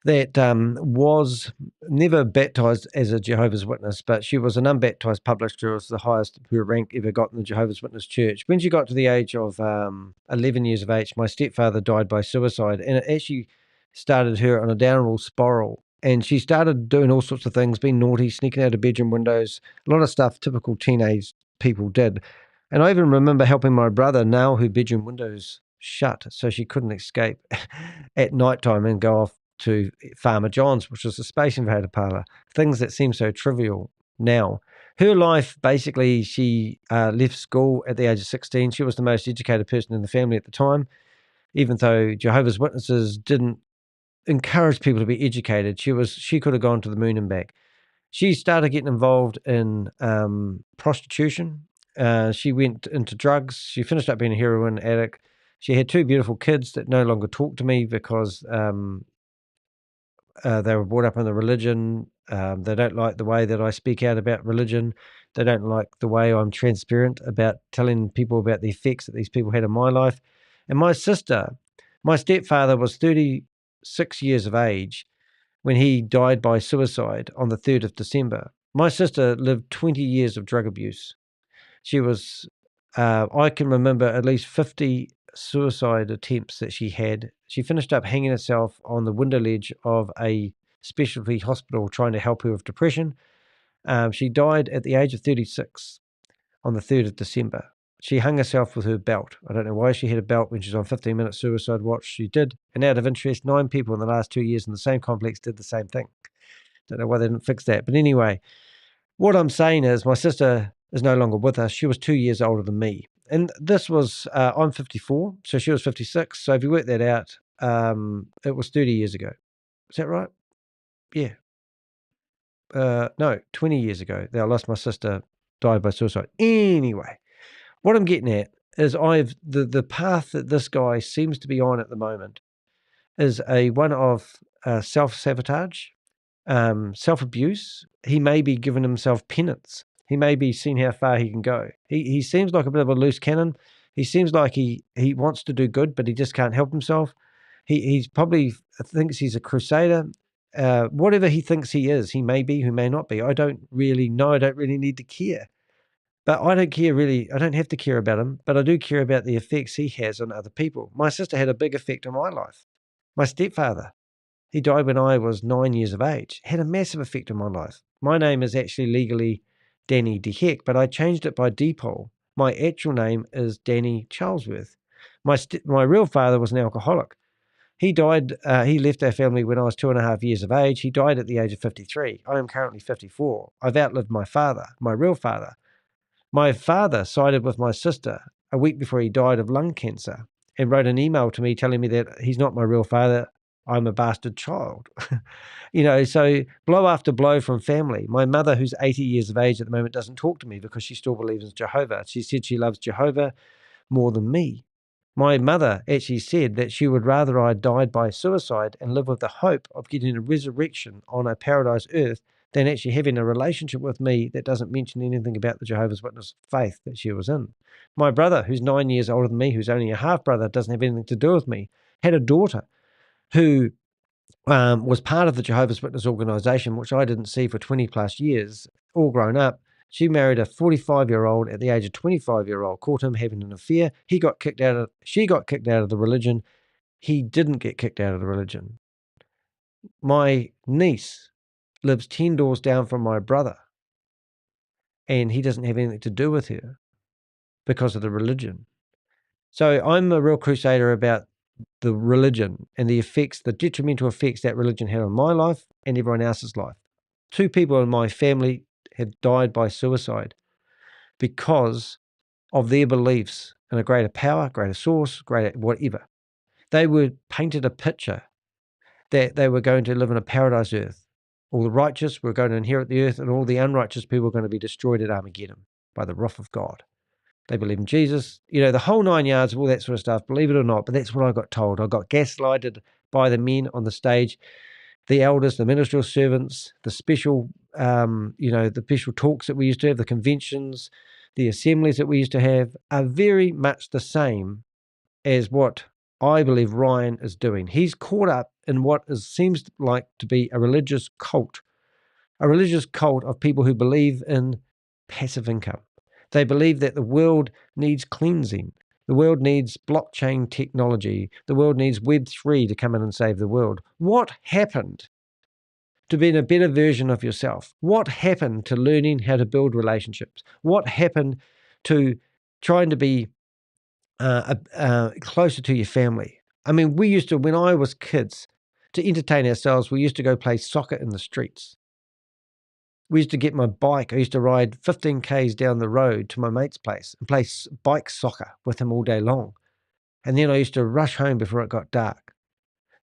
S1: that was never baptized as a Jehovah's Witness, but she was an unbaptized public. She was the highest her rank ever got in the Jehovah's Witness church. When she got to the age of 11 years of age, my stepfather died by suicide, and it actually started her on a downward spiral. And she started doing all sorts of things, being naughty, sneaking out of bedroom windows, a lot of stuff typical teenage people did. And I even remember helping my brother nail her bedroom windows shut so she couldn't escape at nighttime and go off to Farmer John's, which was a Space Invader parlor, things that seem so trivial now. Her life, basically, she left school at the age of 16. She was the most educated person in the family at the time, even though Jehovah's Witnesses didn't encourage people to be educated. She could have gone to the moon and back. She started getting involved in prostitution. She went into drugs. She finished up being a heroin addict. She had 2 beautiful kids that no longer talk to me because they were brought up in the religion. They don't like the way that I speak out about religion. They don't like the way I'm transparent about telling people about the effects that these people had in my life. And my stepfather was 36 years of age when he died by suicide on the 3rd of December. My sister lived 20 years of drug abuse. She was, I can remember at least 50 suicide attempts that she had. She finished up hanging herself on the window ledge of a specialty hospital trying to help her with depression. She died at the age of 36 on the 3rd of December. She hung herself with her belt. I don't know why she had a belt when she's on 15-minute suicide watch. She did. And out of interest, 9 people in the last 2 years in the same complex did the same thing. Don't know why they didn't fix that. But anyway, what I'm saying is my sister is no longer with us. She was 2 years older than me. And this was, I'm 54, so she was 56. So if you work that out, it was 30 years ago. Is that right? Yeah. No, 20 years ago. I lost my sister, died by suicide. Anyway, what I'm getting at is the path that this guy seems to be on at the moment is one of self-sabotage, self-abuse. He may be giving himself penance. He may be seeing how far he can go. He seems like a bit of a loose cannon. He seems like he wants to do good, but he just can't help himself. He's probably thinks he's a crusader. Whatever he thinks he is, he may be, who may not be. I don't really know. I don't really need to care. But I don't care really. I don't have to care about him, but I do care about the effects he has on other people. My sister had a big effect on my life. My stepfather, he died when I was 9 years of age, had a massive effect on my life. My name is actually legally Danny de Hek, but I changed it by default. My actual name is Danny Charlesworth. My real father was an alcoholic. He died, he left our family when I was 2.5 years of age. He died at the age of 53. I am currently 54. I've outlived my father, my real father. My father sided with my sister a week before he died of lung cancer and wrote an email to me telling me that he's not my real father. I'm a bastard child. So blow after blow from family. My mother, who's 80 years of age at the moment, doesn't talk to me because she still believes in Jehovah. She said she loves Jehovah more than me. My mother actually said that she would rather I died by suicide and live with the hope of getting a resurrection on a paradise earth than actually having a relationship with me that doesn't mention anything about the Jehovah's Witness faith that she was in. My brother, who's 9 years older than me, who's only a half-brother, doesn't have anything to do with me, had a daughter who was part of the Jehovah's Witness organization, which I didn't see for 20 plus years, all grown up. She married a 45-year-old at the age of 25-year-old, caught him having an affair. She got kicked out of the religion. He didn't get kicked out of the religion. My niece lives 10 doors down from my brother, and he doesn't have anything to do with her because of the religion. So I'm a real crusader about the religion and the detrimental effects that religion had on my life and everyone else's life. 2 people in my family have died by suicide because of their beliefs in a greater power, greater source, greater whatever. They were painted a picture that they were going to live in a paradise earth. All the righteous were going to inherit the earth, and all the unrighteous people were going to be destroyed at Armageddon by the wrath of God. They believe in Jesus, the whole 9 yards of all that sort of stuff, believe it or not, but that's what I got told. I got gaslighted by the men on the stage, the elders, the ministerial servants, the special, the special talks that we used to have, the conventions, the assemblies that we used to have are very much the same as what I believe Ryan is doing. He's caught up in what seems like to be a religious cult of people who believe in passive income. They believe that the world needs cleansing. The world needs blockchain technology. The world needs Web3 to come in and save the world. What happened to being a better version of yourself? What happened to learning how to build relationships? What happened to trying to be closer to your family? I mean, we used to, when I was kids, to entertain ourselves, we used to go play soccer in the streets. We used to get my bike. I used to ride 15 Ks down the road to my mate's place and play bike soccer with him all day long. And then I used to rush home before it got dark.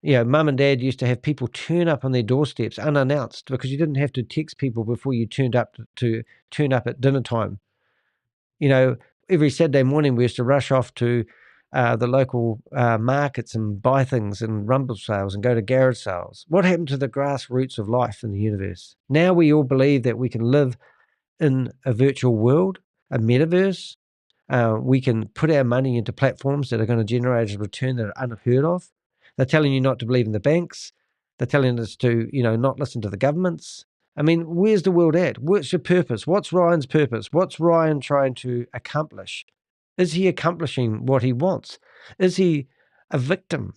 S1: Mum and dad used to have people turn up on their doorsteps unannounced because you didn't have to text people before you turned up to turn up at dinner time. Every Saturday morning we used to rush off to the local markets and buy things and rumble sales and go to garage sales. What happened to the grassroots of life in the universe? Now we all believe that we can live in a virtual world, a metaverse. We can put our money into platforms that are going to generate a return that are unheard of. They're telling you not to believe in the banks. They're telling us to, not listen to the governments. I mean, where's the world at? What's your purpose? What's Ryan's purpose? What's Ryan trying to accomplish? Is he accomplishing what he wants? Is he a victim?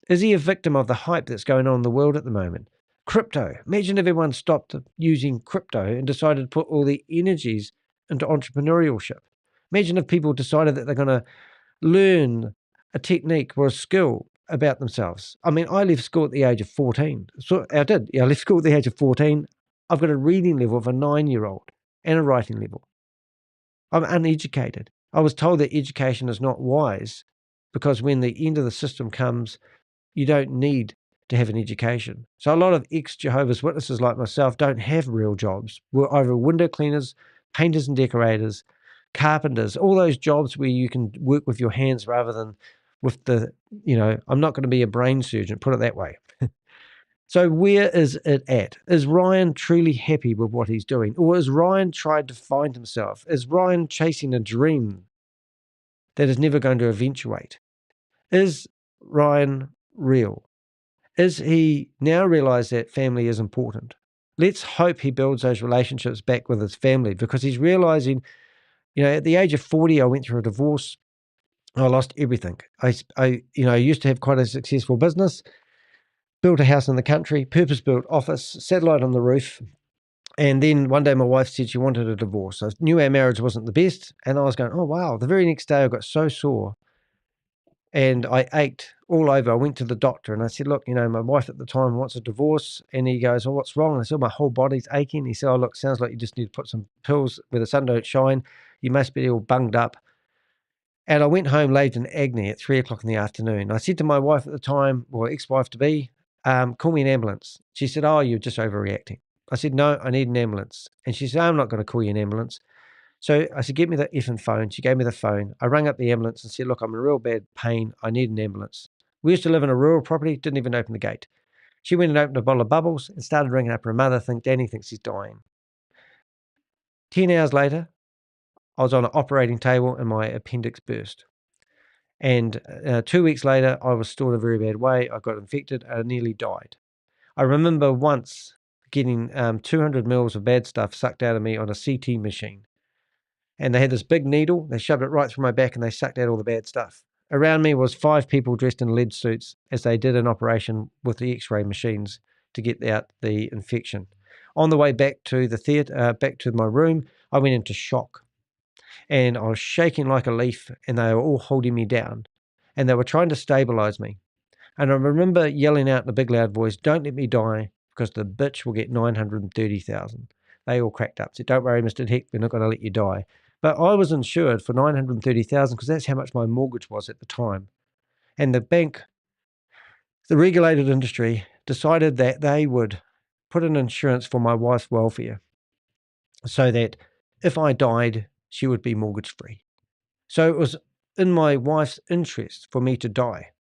S1: Is he a victim of the hype that's going on in the world at the moment? Crypto. Imagine if everyone stopped using crypto and decided to put all the energies into entrepreneurship. Imagine if people decided that they're going to learn a technique or a skill about themselves. I mean, I left school at the age of 14. So I did. I left school at the age of 14. I've got a reading level of a 9-year-old and a writing level. I'm uneducated. I was told that education is not wise because when the end of the system comes, you don't need to have an education. So a lot of ex-Jehovah's Witnesses like myself don't have real jobs. We're either window cleaners, painters and decorators, carpenters, all those jobs where you can work with your hands rather than with I'm not going to be a brain surgeon, put it that way. So where is it at? Is Ryan truly happy with what he's doing? Or is Ryan trying to find himself? Is Ryan chasing a dream that is never going to eventuate? Is Ryan real? Is he now realize that family is important? Let's hope he builds those relationships back with his family because he's realizing, at the age of 40, I went through a divorce. I lost everything. I used to have quite a successful business. Built a house in the country, purpose-built office, satellite on the roof. And then one day my wife said she wanted a divorce. I knew our marriage wasn't the best. And I was going, oh, wow. The very next day I got so sore and I ached all over. I went to the doctor and I said, look, my wife at the time wants a divorce. And he goes, oh, what's wrong? And I said, my whole body's aching. He said, oh, look, sounds like you just need to put some pills where the sun don't shine. You must be all bunged up. And I went home, laid in agony at 3 o'clock in the afternoon. I said to my wife at the time, or ex-wife to be, call me an ambulance. She said, oh, you're just overreacting. I said, no, I need an ambulance. And she said, I'm not going to call you an ambulance. So I said, get me the effing phone. She gave me the phone. I rang up the ambulance and said, look, I'm in real bad pain. I need an ambulance. We used to live in a rural property, didn't even open the gate. She went and opened a bottle of bubbles and started ringing up her mother, Danny thinks he's dying. 10 hours later, I was on an operating table and my appendix burst. And 2 weeks later, I was still in a very bad way. I got infected and I nearly died. I remember once getting 200 mils of bad stuff sucked out of me on a CT machine. And they had this big needle. They shoved it right through my back and they sucked out all the bad stuff. Around me was 5 people dressed in lead suits as they did an operation with the X-ray machines to get out the infection. On the way back to the theater, back to my room, I went into shock. And I was shaking like a leaf and they were all holding me down. And they were trying to stabilize me. And I remember yelling out in a big loud voice, don't let me die because the bitch will get 930,000. They all cracked up. Said, don't worry, Mr. Hek, we're not going to let you die. But I was insured for 930,000 because that's how much my mortgage was at the time. And the bank, the regulated industry, decided that they would put an insurance for my wife's welfare so that if I died, she would be mortgage free. So it was in my wife's interest for me to die.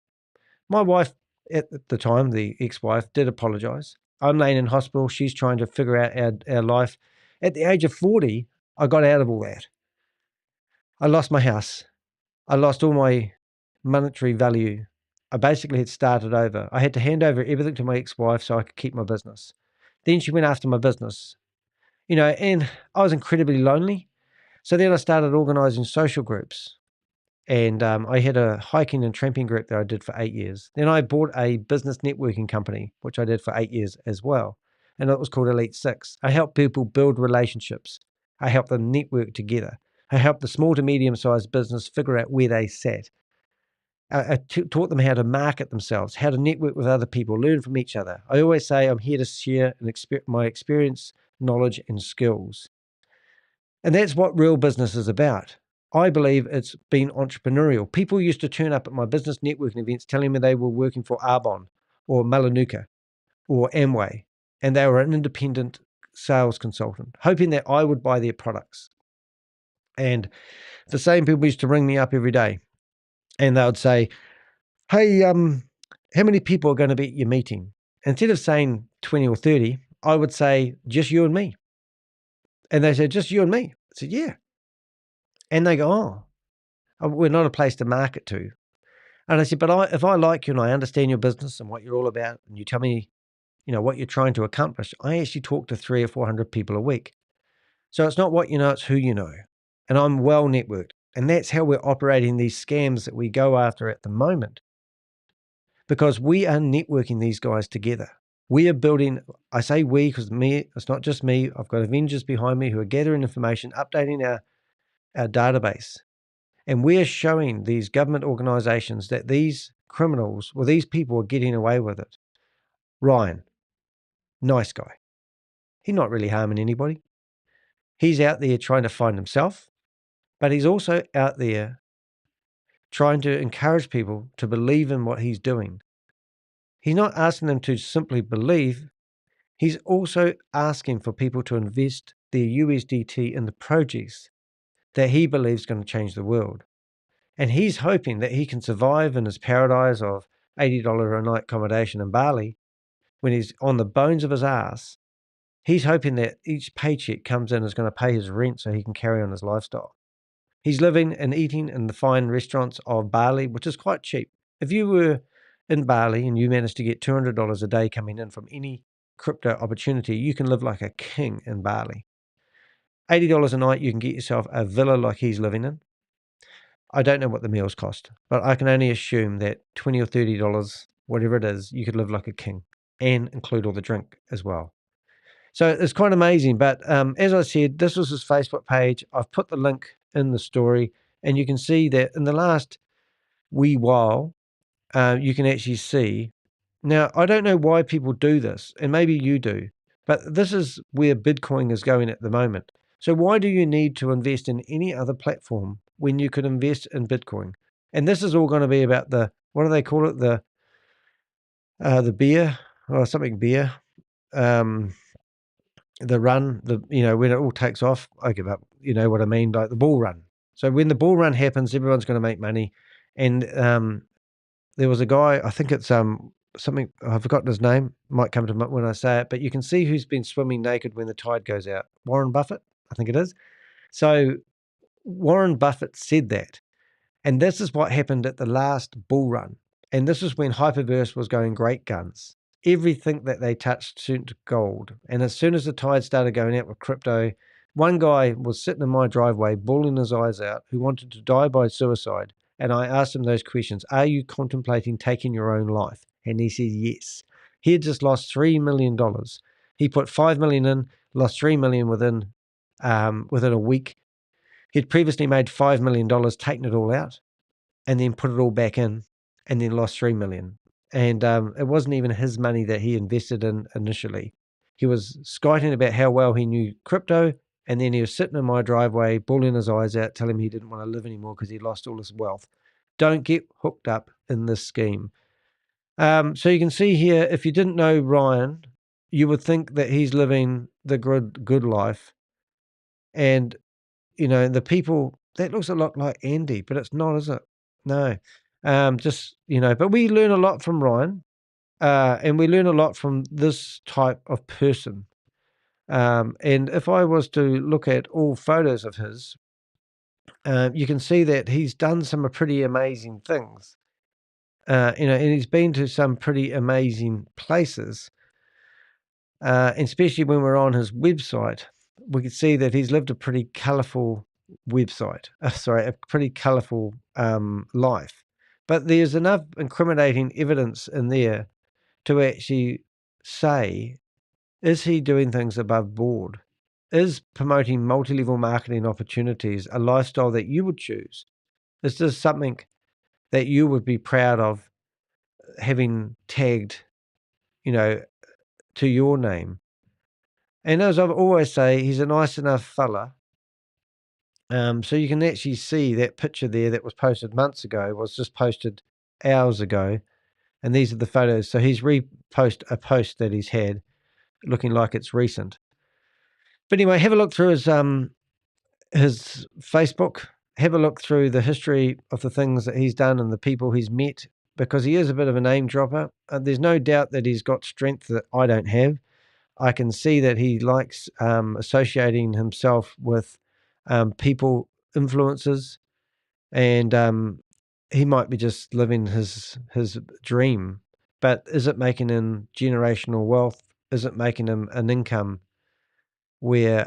S1: My wife at the time, the ex-wife, did apologize. I'm laying in hospital. She's trying to figure out our life. At the age of 40, I got out of all that. I lost my house. I lost all my monetary value. I basically had started over. I had to hand over everything to my ex-wife so I could keep my business. Then she went after my business, and I was incredibly lonely. So then I started organizing social groups. And I had a hiking and tramping group that I did for 8 years. Then I bought a business networking company, which I did for 8 years as well. And it was called Elite 6. I helped people build relationships. I helped them network together. I helped the small to medium-sized business figure out where they sat. I taught them how to market themselves, how to network with other people, learn from each other. I always say I'm here to share my experience, knowledge, and skills. And that's what real business is about. I believe it's been entrepreneurial. People used to turn up at my business networking events telling me they were working for Arbonne or Malinuka or Amway, and they were an independent sales consultant, hoping that I would buy their products. And the same people used to ring me up every day, and they would say, hey, how many people are going to be at your meeting? Instead of saying 20 or 30, I would say, just you and me. And they said, just you and me. I said, yeah. And they go, oh, we're not a place to market to. And I said, but if I like you and I understand your business and what you're all about, and you tell me, what you're trying to accomplish, I actually talk to 300 or 400 people a week. So it's not what you know, it's who you know. And I'm well networked. And that's how we're operating these scams that we go after at the moment. Because we are networking these guys together. We are building, I say we because it's not just me. I've got Avengers behind me who are gathering information, updating our database. And we're showing these government organizations that these criminals, these people are getting away with it. Ryan, nice guy. He's not really harming anybody. He's out there trying to find himself, but he's also out there trying to encourage people to believe in what he's doing. He's not asking them to simply believe. He's also asking for people to invest their USDT in the projects that he believes is going to change the world. And he's hoping that he can survive in his paradise of $80 a night accommodation in Bali when he's on the bones of his ass. He's hoping that each paycheck comes in is going to pay his rent so he can carry on his lifestyle. He's living and eating in the fine restaurants of Bali, which is quite cheap. If you were in Bali and you managed to get $200 a day coming in from any crypto opportunity, you can live like a king in Bali. $80 a night, you can get yourself a villa like he's living in. I don't know what the meals cost, but I can only assume that $20 or $30, whatever it is, you could live like a king and include all the drink as well. So it's quite amazing. But as I said, this was his Facebook page. I've put the link in the story, and you can see that in the last wee while, you can actually see. Now, I don't know why people do this, and maybe you do, but this is where Bitcoin is going at the moment. So why do you need to invest in any other platform when you could invest in Bitcoin? And this is all going to be about what do they call it? The bear something beer. The run, when it all takes off, I give up. You know what I mean? Like the bull run. So when the bull run happens, everyone's going to make money. And there was a guy, I think it's something, I've forgotten his name, might come to me when I say it, but you can see who's been swimming naked when the tide goes out. Warren Buffett, I think it is. So Warren Buffett said that. And this is what happened at the last bull run. And this is when Hyperverse was going great guns. Everything that they touched turned to gold. And as soon as the tide started going out with crypto, one guy was sitting in my driveway, bawling his eyes out, who wanted to die by suicide. And I asked him those questions. Are you contemplating taking your own life? And he said yes. He had just lost $3 million. He put $5 million in, lost $3 million within a week. He'd previously made $5 million, taken it all out, and then put it all back in, and then lost $3 million. And it wasn't even his money that he invested in initially. He was skiting about how well he knew crypto, and then he was sitting in my driveway, bawling his eyes out, telling me he didn't want to live anymore because he lost all his wealth. Don't get hooked up in this scheme. So you can see here, if you didn't know Ryan, you would think that he's living the good life. And the people, that looks a lot like Andy, but it's not, is it? No. But we learn a lot from Ryan, and we learn a lot from this type of person. And if I was to look at all photos of his, you can see that he's done some pretty amazing things. And he's been to some pretty amazing places. And especially when we're on his website, we can see that he's lived a pretty colourful a pretty colourful life. But there's enough incriminating evidence in there to actually say, is he doing things above board? Is promoting multi-level marketing opportunities a lifestyle that you would choose? Is this something that you would be proud of having tagged, to your name? And as I always say, he's a nice enough fella. So you can actually see that picture there that was posted months ago was just posted hours ago. And these are the photos. So he's reposted a post that he's had looking like it's recent. But anyway, have a look through his Facebook. Have a look through the history of the things that he's done and the people he's met, because he is a bit of a name dropper. There's no doubt that he's got strength that I don't have. I can see that he likes associating himself with people, influencers, and he might be just living his dream. But is it making him generational wealth? Is it making him an income where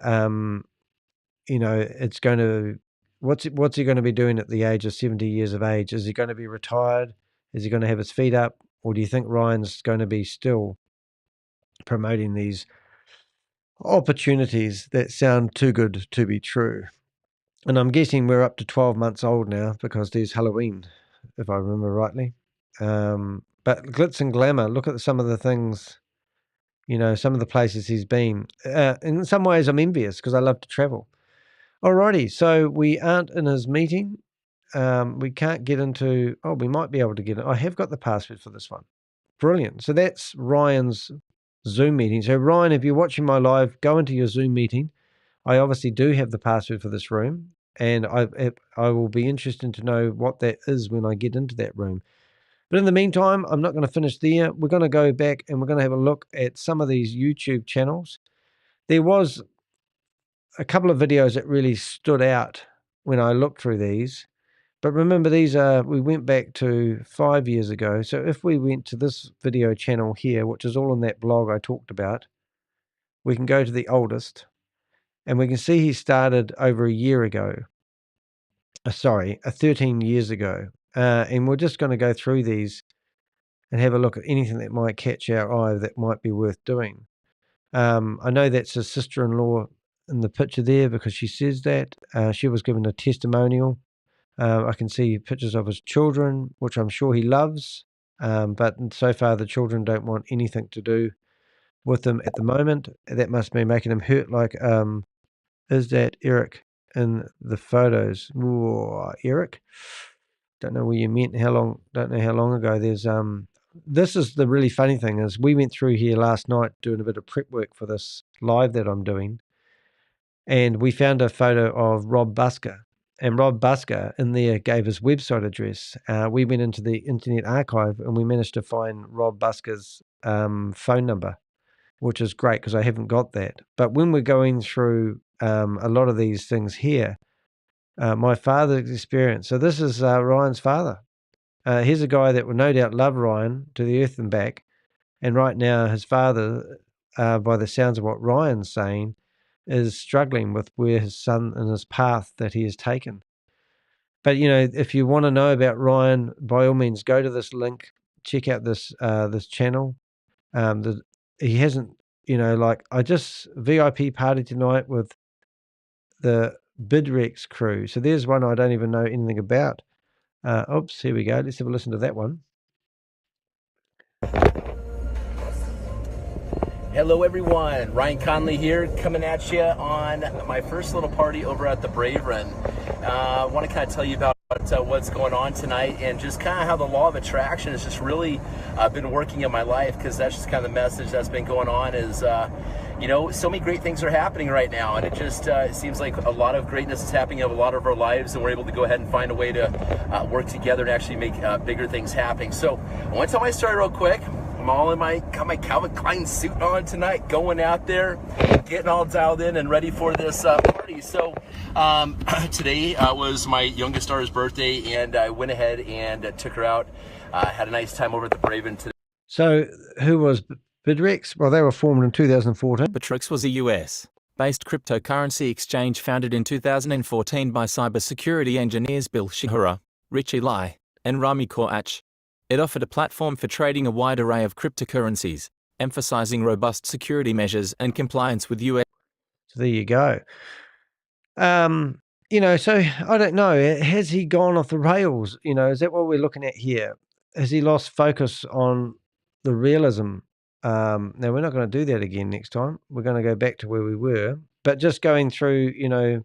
S1: it's going to, what's he going to be doing at the age of 70 years of age? Is he going to be retired? Is he going to have his feet up? Or do you think Ryan's going to be still promoting these opportunities that sound too good to be true? And I'm guessing we're up to 12 months old now because there's Halloween, if I remember rightly. But glitz and glamour, look at some of the things, some of the places he's been. In some ways, I'm envious because I love to travel. Alrighty, so we aren't in his meeting. We can't get into, we might be able to get it. I have got the password for this one. Brilliant. So that's Ryan's Zoom meeting. So Ryan, if you're watching my live, go into your Zoom meeting. I obviously do have the password for this room, and I will be interested to know what that is when I get into that room. But in the meantime, I'm not going to finish there. We're going to go back and we're going to have a look at some of these YouTube channels. There was a couple of videos that really stood out when I looked through these. But remember, we went back to 5 years ago. So if we went to this video channel here, which is all in that blog I talked about, we can go to the oldest, and we can see he started over a year ago. 13 years ago. And we're just going to go through these and have a look at anything that might catch our eye that might be worth doing. I know that's his sister-in-law in the picture there because she says that. She was given a testimonial. I can see pictures of his children, which I'm sure he loves. But so far, the children don't want anything to do with him at the moment. That must be making him hurt. Like, is that Eric in the photos? Ooh, Eric? Don't know where you meant. Don't know how long ago. There's this is the really funny thing is we went through here last night doing a bit of prep work for this live that I'm doing, and we found a photo of Rob Busker. And Rob Busker in there gave his website address. We went into the Internet Archive and we managed to find Rob Busker's phone number, which is great because I haven't got that. But when we're going through a lot of these things here, my father's experience. So this is Ryan's father. Here's a guy that will no doubt love Ryan to the earth and back. And right now his father, by the sounds of what Ryan's saying, is struggling with where his son and his path that he has taken. But, you know, if you want to know about Ryan, by all means, go to this link, check out this this channel. He hasn't, you know, like I just VIP party tonight with the Bidrex crew. So there's one I don't even know anything about. Oops, here we go. Let's have a listen to that one.
S3: Hello everyone, Ryan Conley here, coming at you on my first little party over at the Brave Run. I want to kind of tell you about what's going on tonight and just kind of how the law of attraction has just really been working in my life, because that's just kind of the message that's been going on is, you know, so many great things are happening right now, and it just it seems like a lot of greatness is happening in a lot of our lives, and we're able to go ahead and find a way to work together and actually make bigger things happening. So I want to tell my story real quick. I'm all in got my Calvin Klein suit on tonight, going out there, getting all dialed in and ready for this party. So today was my youngest daughter's birthday, and I went ahead and took her out. Had a nice time over at the Braven today.
S1: So who was Bidrex? Well, they were formed in 2014.
S2: Bidrex was a US-based cryptocurrency exchange founded in 2014 by cybersecurity engineers Bill Shihura, Richie Lai, and Rami Korach. It offered a platform for trading a wide array of cryptocurrencies, emphasizing robust security measures and compliance with US.
S1: So there you go. You know, so I don't know. Has he gone off the rails? You know, is that what we're looking at here? Has he lost focus on the realism? Now, we're not going to do that again next time. We're going to go back to where we were. But just going through, you know,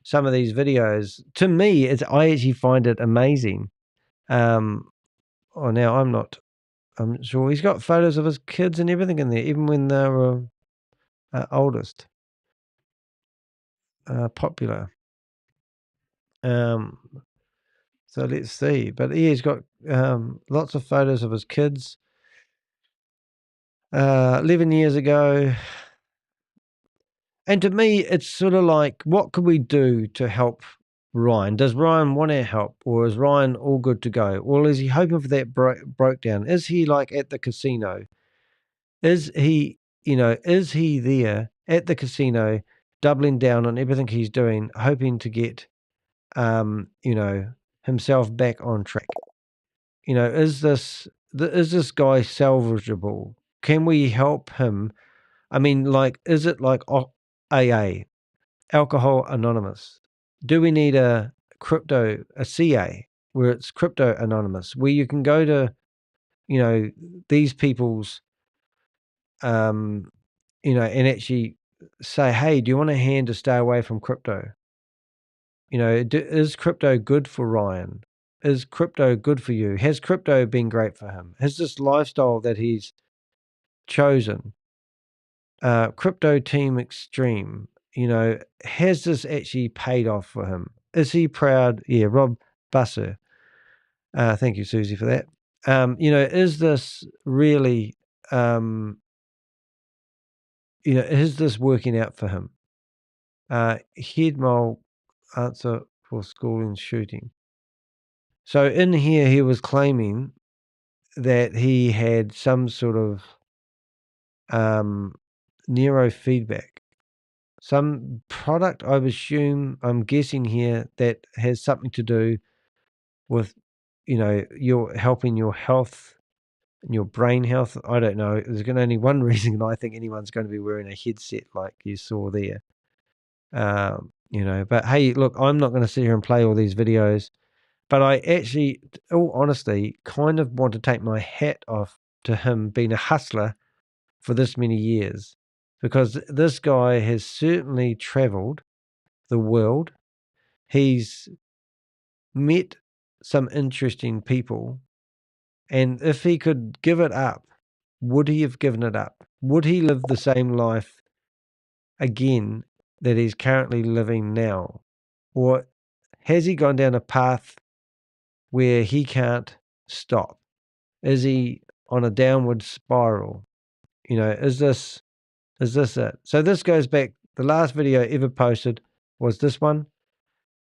S1: some of these videos, to me, I actually find it amazing. Oh, now I'm sure he's got photos of his kids and everything in there, even when they were oldest, popular. So let's see. But he's got lots of photos of his kids 11 years ago. And to me, it's sort of like, what could we do to help Ryan? Does Ryan want our help, or is Ryan all good to go? Or is he hoping for that broke down? Is he like at the casino? Is he, you know, is he there at the casino doubling down on everything he's doing, hoping to get, you know, himself back on track? You know, is this guy salvageable? Can we help him? I mean, like, is it like AA, Alcohol Anonymous? Do we need a CA, where it's Crypto Anonymous, where you can go to, you know, these people's, you know, and actually say, hey, do you want a hand to stay away from crypto? You know, is crypto good for Ryan? Is crypto good for you? Has crypto been great for him? Has this lifestyle that he's chosen, Crypto Team Extreme, you know, has this actually paid off for him? Is he proud? Yeah, Rob Busser. Thank you, Susie, for that. You know, is this really, you know, is this working out for him? Head mole answer for school and shooting. So in here, he was claiming that he had some sort of neurofeedback, some product, I'm guessing here, that has something to do with, you know, your helping your health and your brain health. I don't know. There's only one reason I think anyone's going to be wearing a headset like you saw there. You know, but hey, look, I'm not going to sit here and play all these videos, but I actually, all honesty, kind of want to take my hat off to him being a hustler for this many years, because this guy has certainly traveled the world. He's met some interesting people, And if he could give it up, would he have given it up? Would he live the same life again that he's currently living now? Or has he gone down a path where he can't stop? Is he on a downward spiral? You know, is this it? So this goes back, the last video I ever posted was this one.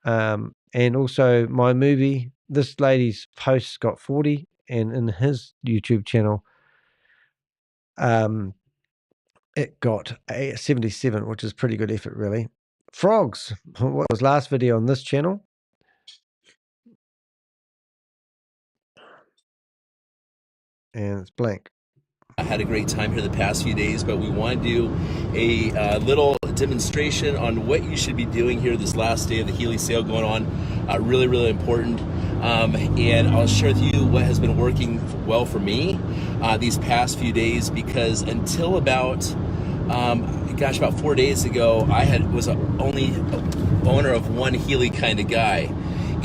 S1: And also my movie, this lady's posts got 40, and in his YouTube channel, it got 77, which is pretty good effort, really. Frogs, what was last video on this channel? And it's blank.
S6: I had a great time here the past few days, but we want to do a little demonstration on what you should be doing here this last day of the Healy sale going on. Really, really important. And I'll share with you what has been working well for me these past few days, because until about, about 4 days ago, I was only owner of one Healy kind of guy.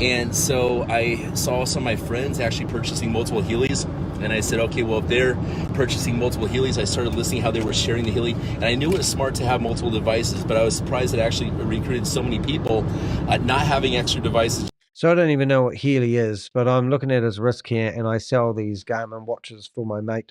S6: And so I saw some of my friends actually purchasing multiple Healys. And I said, okay, well, if they're purchasing multiple Healys, I started listening how they were sharing the Healy. And I knew it was smart to have multiple devices, but I was surprised that I actually recruited so many people not having extra devices.
S1: So I don't even know what Healy is, but I'm looking at his risk here, and I sell these Garmin watches for my mate.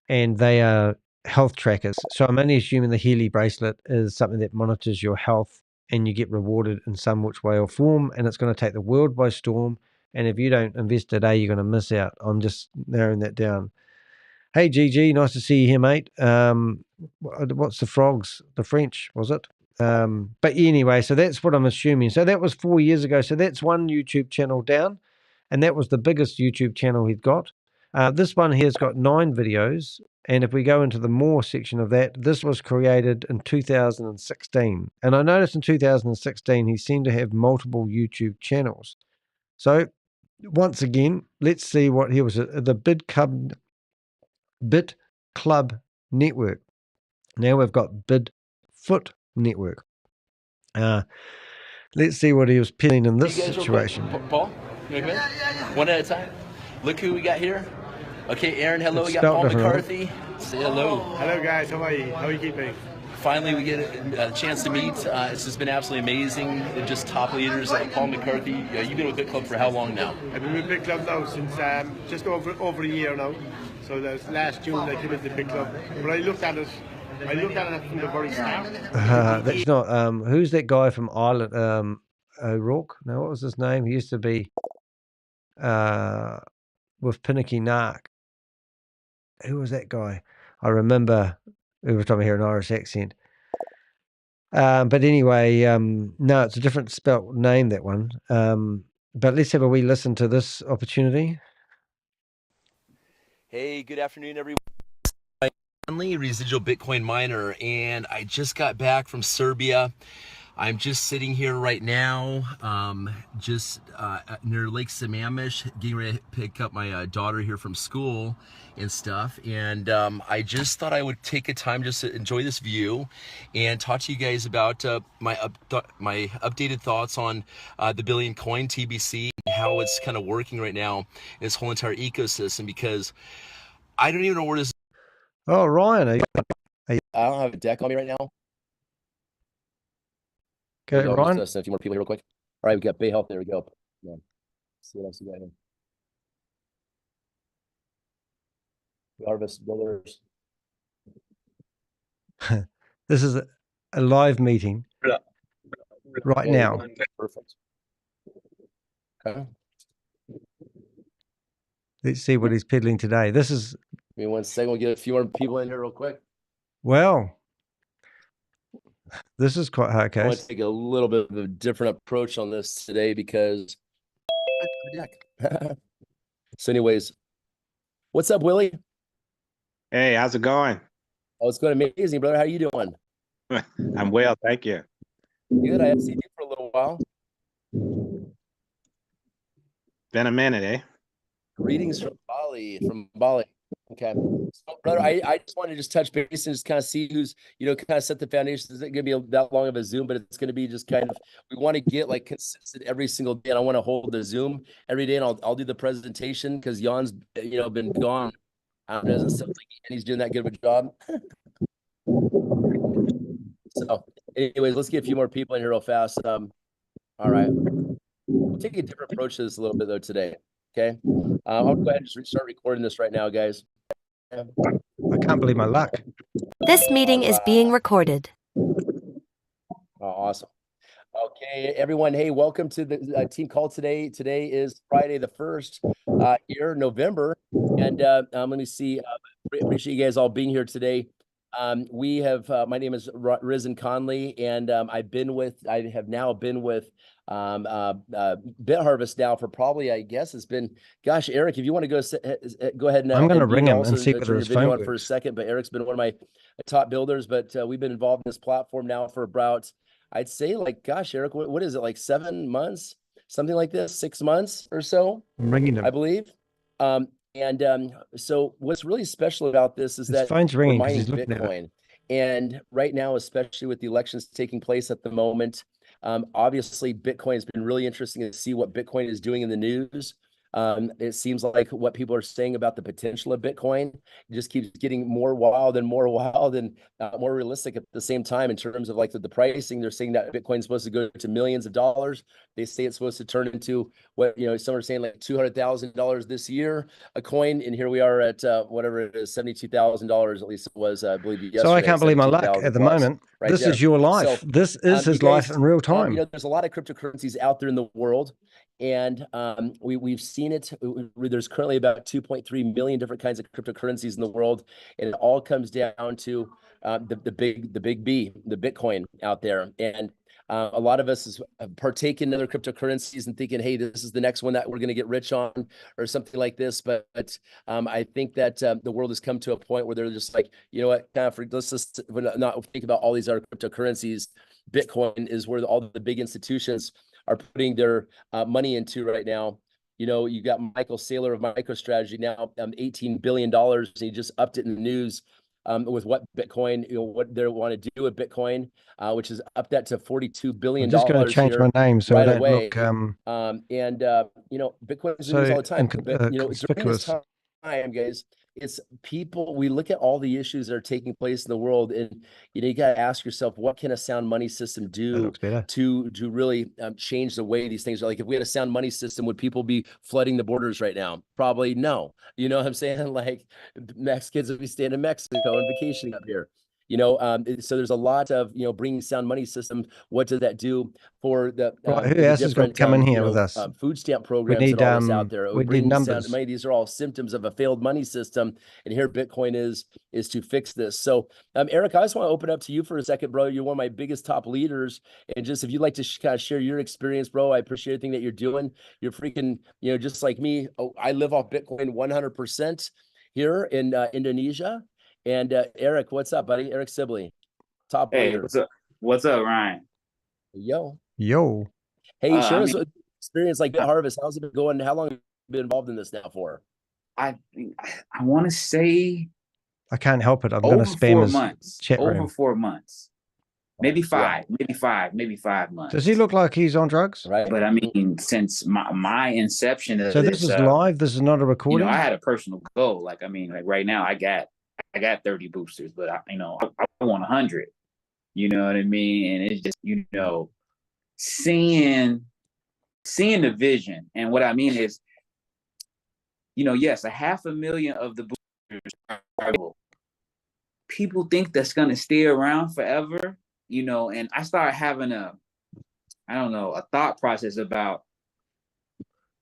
S1: And they are health trackers. So I'm only assuming the Healy bracelet is something that monitors your health, and you get rewarded in some which way or form, and it's going to take the world by storm. And if you don't invest today, you're going to miss out. I'm just narrowing that down. Hey, GG, nice to see you here, mate. What's the frogs? The French, was it? But anyway, so that's what I'm assuming. So that was 4 years ago. So that's one YouTube channel down, and that was the biggest YouTube channel he'd got. This one here's got 9 videos. And if we go into the more section of that, this was created in 2016. And I noticed in 2016, he seemed to have multiple YouTube channels. So once again, let's see what he was at the BitClub Network. Now we've got Bidfoot Network. Let's see what he was peddling in this situation.
S6: Paul, you want to come in? One at a time. Look who we got here. Okay, Aaron, hello.
S1: It's
S6: We got Paul
S1: spelled
S6: McCarthy. Say hello.
S7: Hello guys, how are you? How are you keeping?
S6: Finally, we get a chance to meet. It's just been absolutely amazing. Just top leaders. Paul McCarthy, you've been with BitClub for how long now?
S7: I've been with BitClub now since just over a year now. So that was last June I came into BitClub. But I looked at it from the very start.
S1: That's not who's that guy from Ireland? O'Rourke? No, what was his name? He used to be with Pinnaky Nark. Who was that guy? I remember every time I hear an Irish accent. But anyway, no, it's a different spelt name, that one. But let's have a wee listen to this opportunity.
S6: Hey, good afternoon, everyone. Conley, residual Bitcoin miner, and I just got back from Serbia. I'm just sitting here right now, just near Lake Sammamish, getting ready to pick up my daughter here from school and stuff. And I just thought I would take a time just to enjoy this view and talk to you guys about my updated thoughts on the Billion Coin TBC and how it's kind of working right now in this whole entire ecosystem, because I don't even know where this.
S1: Oh, Ryan, are you?
S6: I don't have a deck on me right now.
S1: Okay, Ryan.
S6: Just a few more people here real quick. All right, we got Bay Health. There we go. Yeah. See what else we got here. Harvest Builders.
S1: This is a live meeting right now.
S6: Perfect. Okay.
S1: Let's see what he's peddling today. This is.
S6: Give me 1 second. We'll get a few more people in here real quick.
S1: Well, this is quite hard
S6: I want
S1: case.
S6: to take a little bit of a different approach on this today because. So, anyways, what's up, Willie?
S8: Hey, how's it going?
S6: Oh, it's going amazing, brother. How you doing?
S8: I'm well, thank you.
S6: Good. I haven't seen you for a little while.
S8: Been a minute, eh?
S6: Greetings from Bali.
S3: Okay. So, brother, I just want to just touch base and just kind of see who's, kind of set the foundation. It's not going to be that long of a Zoom, but it's going to be just kind of, we want to get like consistent every single day. And I want to hold the Zoom every day, and I'll do the presentation because Jan's, been gone. Doesn't sound like he's doing that good of a job. So anyways, let's get a few more people in here real fast. All right. We'll take a different approach to this a little bit though today. Okay. I'll go ahead and just start recording this right now, guys.
S1: I can't believe my luck.
S9: This meeting is being recorded.
S3: Oh, awesome. Okay, everyone. Hey, welcome to the team call today. Today is Friday the 1st here, November. And let me see. Appreciate you guys all being here today. We have, my name is Ryze Conley, and I have now been with BitHarvest now for probably, I guess it's been, gosh, Eric, if you want to go ahead and
S1: I'm going to ring him
S3: also
S1: and see
S3: turn
S1: whether
S3: your
S1: his
S3: video
S1: phone
S3: on for a
S1: works.
S3: second, but Eric's been one of my top builders, but we've been involved in this platform now for about, I'd say like, gosh, Eric, what is it, like 7 months, something like this, 6 months or so,
S1: I'm ringing him.
S3: I believe. So what's really special about this is
S1: His
S3: that
S1: phone's
S3: we're
S1: ringing because
S3: mining
S1: he's looking at it.
S3: Bitcoin. And right now, especially with the elections taking place at the moment, obviously Bitcoin has been really interesting to see what Bitcoin is doing in the news. It seems like what people are saying about the potential of Bitcoin just keeps getting more wild and more realistic at the same time in terms of like the pricing. They're saying that Bitcoin is supposed to go to millions of dollars. They say it's supposed to turn into what, some are saying like $200,000 this year, a coin. And here we are at whatever it is, $72,000, at least it was, I believe yesterday.
S1: So I can't believe my luck at the moment.
S3: Right
S1: this
S3: there.
S1: is your life.
S3: So,
S1: this is his life in real time.
S3: There's a lot of cryptocurrencies out there in the world. And we've seen it. There's currently about 2.3 million different kinds of cryptocurrencies in the world, and it all comes down to the big B, the Bitcoin out there. And a lot of us have partaken in other cryptocurrencies and thinking, hey, this is the next one that we're going to get rich on or something like this. But I think that the world has come to a point where they're just like, you know what, let's just not think about all these other cryptocurrencies. Bitcoin is where all the big institutions are putting their money into right now. You got Michael Saylor of MicroStrategy now, $18 billion. And he just upped it in the news with what Bitcoin, what they want to do with Bitcoin, which is up that to $42 billion.
S1: I'm just going to change my name so
S3: right
S1: I don't
S3: away.
S1: look.
S3: Bitcoin is in the news all the time. But during this time, guys, it's people, we look at all the issues that are taking place in the world, and you got to ask yourself, what can a sound money system do to really change the way these things are? Like, if we had a sound money system, would people be flooding the borders right now? Probably no. You know what I'm saying? Like, Mexicans would be staying in Mexico and vacationing up here. So there's a lot of, bringing sound money system. What does that do for the
S1: who else has got to come in here with us?
S3: Food stamp programs
S1: we need,
S3: and all this out there?
S1: We need numbers.
S3: Money. These are all symptoms of a failed money system. And here Bitcoin is to fix this. So Eric, I just want to open up to you for a second, bro. You're one of my biggest top leaders. And just if you'd like to kind of share your experience, bro, I appreciate everything that you're doing. You're freaking, just like me. I live off Bitcoin 100% here in Indonesia. And Eric, what's up, buddy? Eric Sibley, top leader.
S10: What's up, Ryan?
S3: Yo. Hey, share us experience like BitHarvest. How's it been going? How long have you been involved in this now for?
S10: I want to say
S1: I can't help it. I'm going to spam his chat room.
S10: Over 4 months. Maybe five, maybe 5 months.
S1: Does he look like he's on drugs?
S3: Right.
S10: But I mean, since my inception of
S1: this is live. This is not a recording.
S10: I had a personal goal. Like right now I got 30 boosters, but I want 100. You know what I mean? And it's just, seeing the vision. And what I mean is, yes, 500,000 of the boosters are valuable. People think that's going to stay around forever, and I started having a thought process about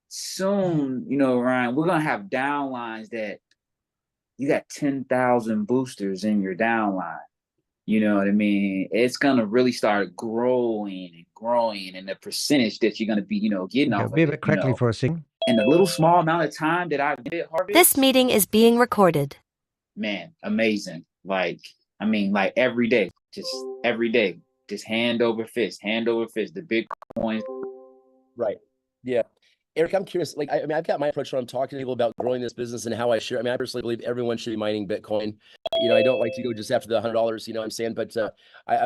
S10: soon, Ryan, we're going to have downlines that you got 10,000 boosters in your downline. You know what I mean? It's going to really start growing, and the percentage that you're going to be, getting off of
S1: be a bit crackly for a second.
S10: And the little small amount of time that I did harvest.
S9: This meeting is being recorded.
S10: Man, amazing. Like every day, just hand over fist, the Bitcoin.
S3: Right. Yeah.
S4: Eric, I'm curious, like, I mean, I've got my approach when I'm talking to people about growing this business and how I share. I mean, I personally believe everyone should be mining Bitcoin. You know, I don't like to go just after the $100, you know what I'm saying? But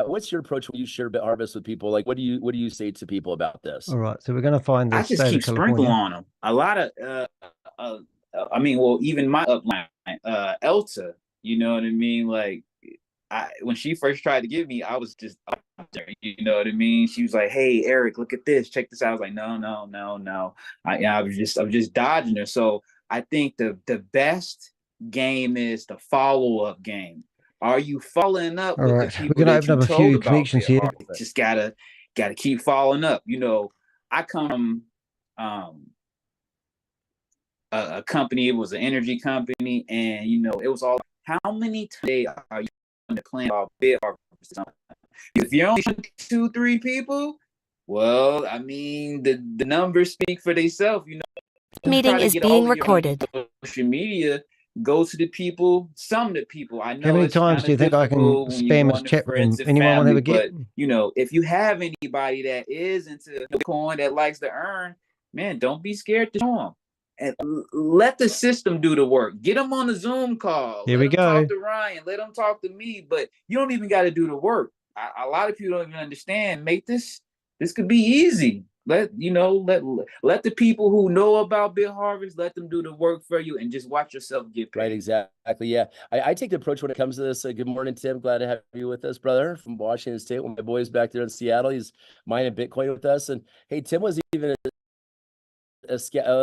S4: what's your approach when you share BitHarvest with people? Like, what do you say to people about this?
S1: All right. So we're going to find the
S10: I just
S1: state
S10: keep
S1: of California.
S10: sprinkle on them. A lot of, I mean, well, even my upline, Elta, you know what I mean? Like, when she first tried to give me, I was just up there, you know what I mean? She was like, "Hey, Eric, look at this. Check this out." I was like, "No." I was just dodging her. So I think the best game is the follow-up game. Are you following up
S1: All
S10: with
S1: right.
S10: the people
S1: We're going
S10: that
S1: to open
S10: you
S1: up a
S10: told
S1: few
S10: about
S1: connections here.
S10: BitHarvest? Just gotta keep following up. You know, I come from a company. It was an energy company, and you know, it was all how many today are you on the plan about BitHarvest? If you're only 2-3 people, well, I mean, the numbers speak for themselves. You know,
S9: Meeting is being recorded.
S10: Social media, go to the people, some of the people. I know
S1: How many
S10: it's
S1: times do you think I can spam his chat room? Anyone want to have a get?
S10: But you know, if you have anybody that is into Bitcoin that likes to earn, man, don't be scared to show them. And let the system do the work. Get them on the Zoom call.
S1: Here we go.
S10: Talk to Ryan. Let them talk to me. But you don't even got to do the work. A lot of people don't even understand. Make this could be easy. Let the people who know about BitHarvest, let them do the work for you, and just watch yourself get paid.
S4: Right, exactly. Yeah, I take the approach when it comes to this. Good morning, Tim. Glad to have you with us, brother, from Washington State. One of my boys back there in Seattle. He's mining Bitcoin with us. And hey, Tim was even I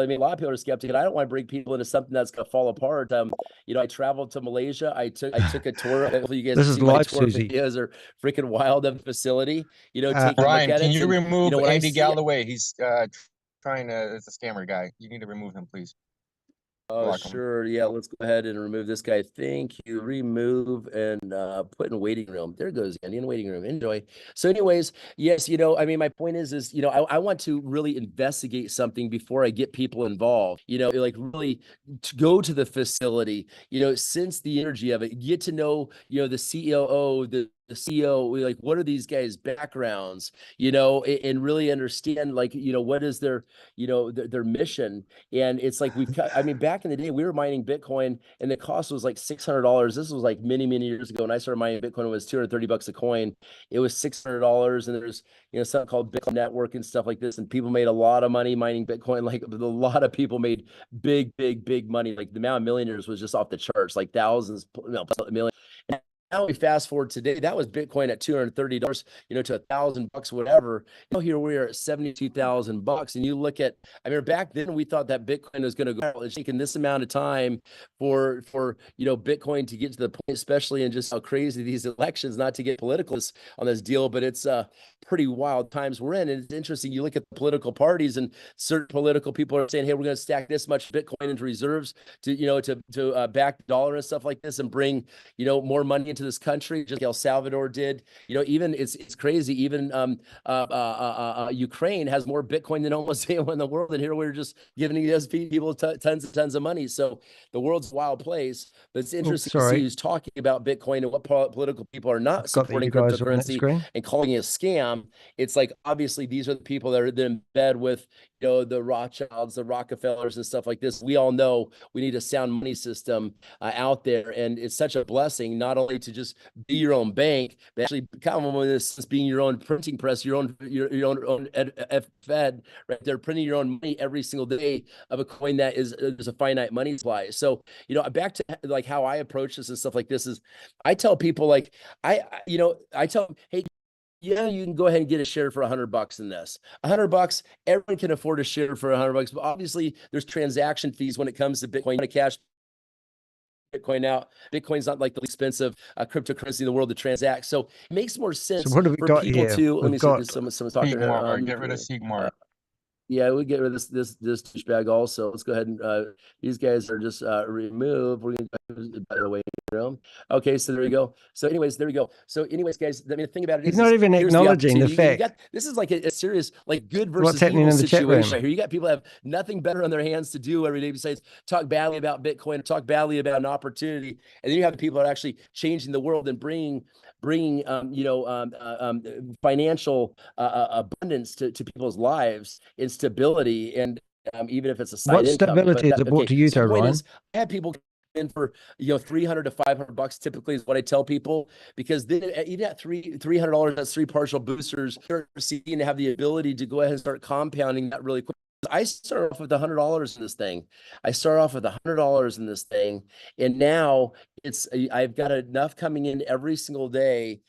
S4: mean, a lot of people are skeptical. I don't want to bring people into something that's going to fall apart. You know, I traveled to Malaysia. I took a tour. Hopefully you guys
S1: This is
S4: see my
S1: live,
S4: tour
S1: Susie.
S4: videos are freaking wild of the facility. You know, taking
S11: Ryan,
S4: a look at
S11: can
S4: it.
S11: you remove
S4: you know,
S11: Andy Galloway? He's trying to, it's a scammer guy. You need to remove him, please.
S4: Oh, sure. Yeah, let's go ahead and remove this guy. Thank you. Remove and put in waiting room. There goes Andy in waiting room. Enjoy. So anyways, yes, you know, I mean, my point is, you know, I want to really investigate something before I get people involved, you know, like really to go to the facility, you know, sense the energy of it, get to know, you know, the COO, the CEO, like, what are these guys' backgrounds, you know, and really understand, like, you know, what is their, you know, their mission. And it's like, I mean, back in the day, we were mining Bitcoin and the cost was like $600. This was like many years ago. When I started mining Bitcoin, it was $230 a coin. It was $600. And there's, you know, something called BitClub Network and stuff like this. And people made a lot of money mining Bitcoin. Like a lot of people made big money. Like the amount of millionaires was just off the charts, like thousands, you know, million. And now we fast forward today, that was Bitcoin at $230, you know, to $1,000, whatever. You know, here we are at $72,000. And you look at, I mean, back then we thought that Bitcoin was going to go. It's taken this amount of time for, you know, Bitcoin to get to the point, especially in just how crazy these elections, not to get political on this deal, but it's pretty wild times we're in. And it's interesting. You look at the political parties and certain political people are saying, hey, we're going to stack this much Bitcoin into reserves to, you know, to back the dollar and stuff like this and bring, you know, more money into this country, just like El Salvador did. You know, even it's crazy. Even Ukraine has more Bitcoin than almost anyone in the world, and here we're just giving those people tons of money. So the world's a wild place, but it's interesting to see who's talking about Bitcoin and what political people are not supporting cryptocurrency and calling it a scam. It's like, obviously these are the people that are in bed with, you know, the Rothschilds, the Rockefellers and stuff like this. We all know we need a sound money system out there, and it's such a blessing not only to just be your own bank, but actually kind of this being your own printing press, your own Fed, right there, printing your own money every single day of a coin that is there's a finite money supply. So, you know, back to like how I approach this and stuff like this is, I tell people like I tell them, hey, yeah, you can go ahead and get a share for $100 in this. $100, everyone can afford a share for $100, but obviously there's transaction fees when it comes to Bitcoin. To cash Bitcoin out. Bitcoin's not like the expensive cryptocurrency in the world to transact. So it makes more sense for people to, let me see, because someone's talking.
S11: Get rid of Sigmar.
S4: Yeah, we get rid of this douchebag also. Let's go ahead and these guys are just removed. We're gonna, by the way, you know. Okay, so there you go. So anyways, there we go. So anyways, guys, I mean, the thing about it is,
S1: he's not even acknowledging the fact.
S4: This is like a serious, like, good versus
S1: what's happening
S4: evil
S1: in the chat room
S4: situation right here. You got people that have nothing better on their hands to do every day besides talk badly about Bitcoin, talk badly about an opportunity, and then you have the people that are actually changing the world and bringing financial abundance to people's lives and stability. And
S3: even if it's a side
S1: What
S3: income.
S1: stability is it brought to you,
S3: so
S1: though,
S3: the point
S1: Ryan?
S3: is, I have people in for $300 to $500 typically is what I tell people, because then even at $300, that's 3 partial boosters, you're seeing to have the ability to go ahead and start compounding that really quick. I start off with $100 in this thing. I start off with $100 in this thing, and now I've got enough coming in every single day.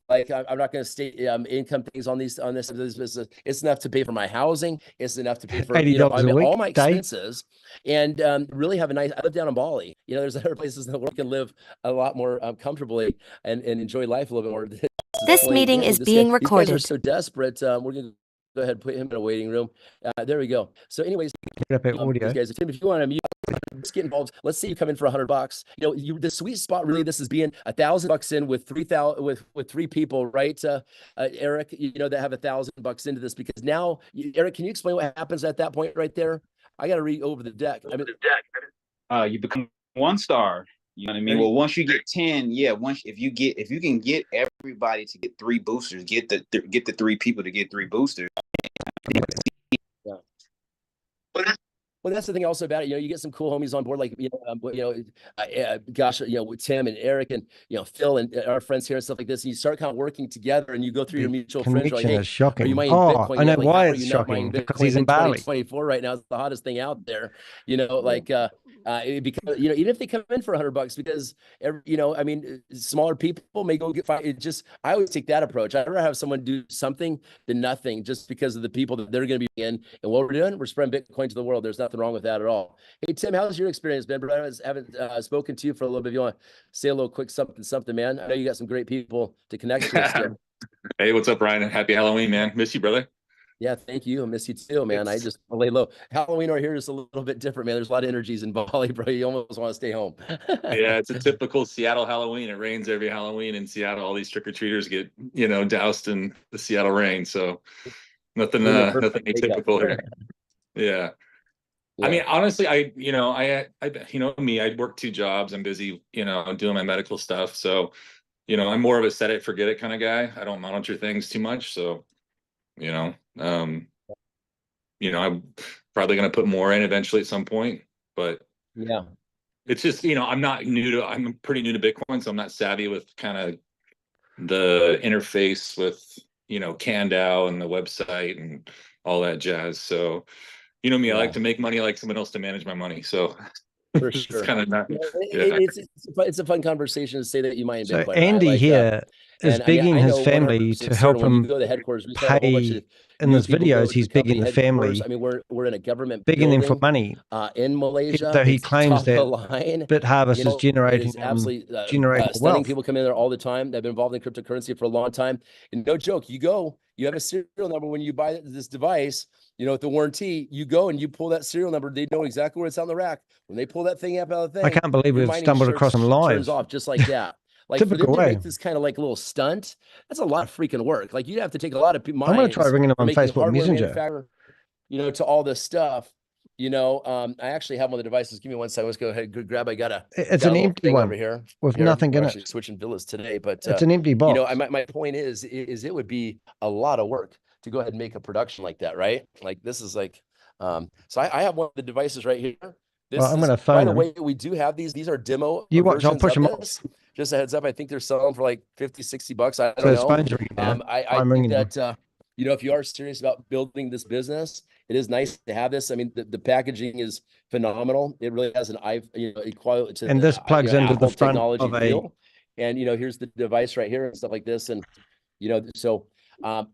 S3: Like, I'm not going to state income things on this business. It's enough to pay for my housing. It's enough to pay for
S1: $80 a week,
S3: all my expenses, and really have a nice. I live down in Bali. There's other places in the world you can live a lot more comfortably and enjoy life a little bit more.
S9: This meeting is being recorded.
S3: You guys are so desperate. We're going to go ahead and put him in a waiting room. There we go. So, anyways,
S1: audio.
S3: guys, Tim, if you want to mute, let's get involved. Let's say you come in for $100. The sweet spot really, this is being $1,000 in with 3,000 with 3 people, right? Eric, that have $1,000 into this, because now, Eric, can you explain what happens at that point right there? I got to read over the deck.
S10: You become 1 star. You know what I mean? Well, once you get 10, if you can get everybody to get 3 boosters, get the 3 people to get 3 boosters.
S3: Yeah. Well, that's the thing also about it. You get some cool homies on board, like, gosh, with Tim and Eric and, Phil and our friends here and stuff like this. And you start kind of working together, and you go through your mutual friends. Like, hey,
S1: is shocking.
S3: are you mining Bitcoin?
S1: I know
S3: like,
S1: why it's shocking, because he's in Bali.
S3: 2024 right now is the hottest thing out there. Because even if they come in for $100, because smaller people may go get fired. I always take that approach. I'd rather have someone do something than nothing, just because of the people that they're going to be in. And what we're doing, we're spreading Bitcoin to the world. There's nothing wrong with that at all. Hey, Tim, how's your experience been? I haven't spoken to you for a little bit. If you want to say a little quick something, man. I know you got some great people to connect with.
S12: Hey, what's up, Ryan? Happy Halloween, man. Miss you, brother.
S3: Yeah, thank you. I miss you too, man. I just lay low. Halloween over here is a little bit different, man. There's a lot of energies in Bali, bro. You almost want to stay home.
S12: Yeah, it's a typical Seattle Halloween. It rains every Halloween in Seattle. All these trick-or-treaters get, doused in the Seattle rain. So nothing atypical here. Yeah. I mean, honestly, I me, I work 2 jobs. I'm busy, doing my medical stuff. So, I'm more of a set it, forget it kind of guy. I don't monitor things too much. So, I'm probably going to put more in eventually at some point, but
S3: yeah,
S12: it's just, I'm pretty new to Bitcoin. So I'm not savvy with kind of the interface with, CanDAO and the website and all that jazz. So, me, I like to make money. I like someone else to manage my money. So
S3: for sure,
S12: it's kind of not.
S3: It's a fun conversation to say that you might.
S1: So Andy here is begging his family to help him pay. In those videos, he's begging the family.
S3: I mean, we're in a government
S1: begging them for money
S3: in Malaysia.
S1: So he claims that BitHarvest is generating
S3: stunning
S1: wealth.
S3: People come in there all the time. They've been involved in cryptocurrency for a long time. And no joke, you have a serial number when you buy this device. With the warranty, you go and you pull that serial number. They know exactly where it's on the rack. When they pull that thing up out of the thing,
S1: I can't believe we've stumbled across him live.
S3: Turns off just like that. Like, for them to make this kind of like a little stunt, that's a lot of freaking work. Like, you'd have to take a lot of minds.
S1: I'm going to try ringing him on Facebook Messenger.
S3: To all this stuff. I actually have one of the devices. Give me 1 second. Let's go ahead and grab.
S1: It's an empty one
S3: over here
S1: with nothing in it.
S3: Switching villas today, but
S1: it's an empty box.
S3: My point is it would be a lot of work to go ahead and make a production like that, right? Like, this is like, so I have one of the devices right here.
S1: I'm going to phone
S3: By the way, we do have these. These are demo.
S1: You watch, I'll push them up.
S3: Just a heads up. I think they're selling for like $50-$60. I don't know.
S1: Phones are ringing
S3: I think that, if you are serious about building this business, it is nice to have this. I mean, the packaging is phenomenal. It really has an equality.
S1: And this plugs into the front
S3: technology
S1: of a.
S3: Feel. And, here's the device right here and stuff like this. And, so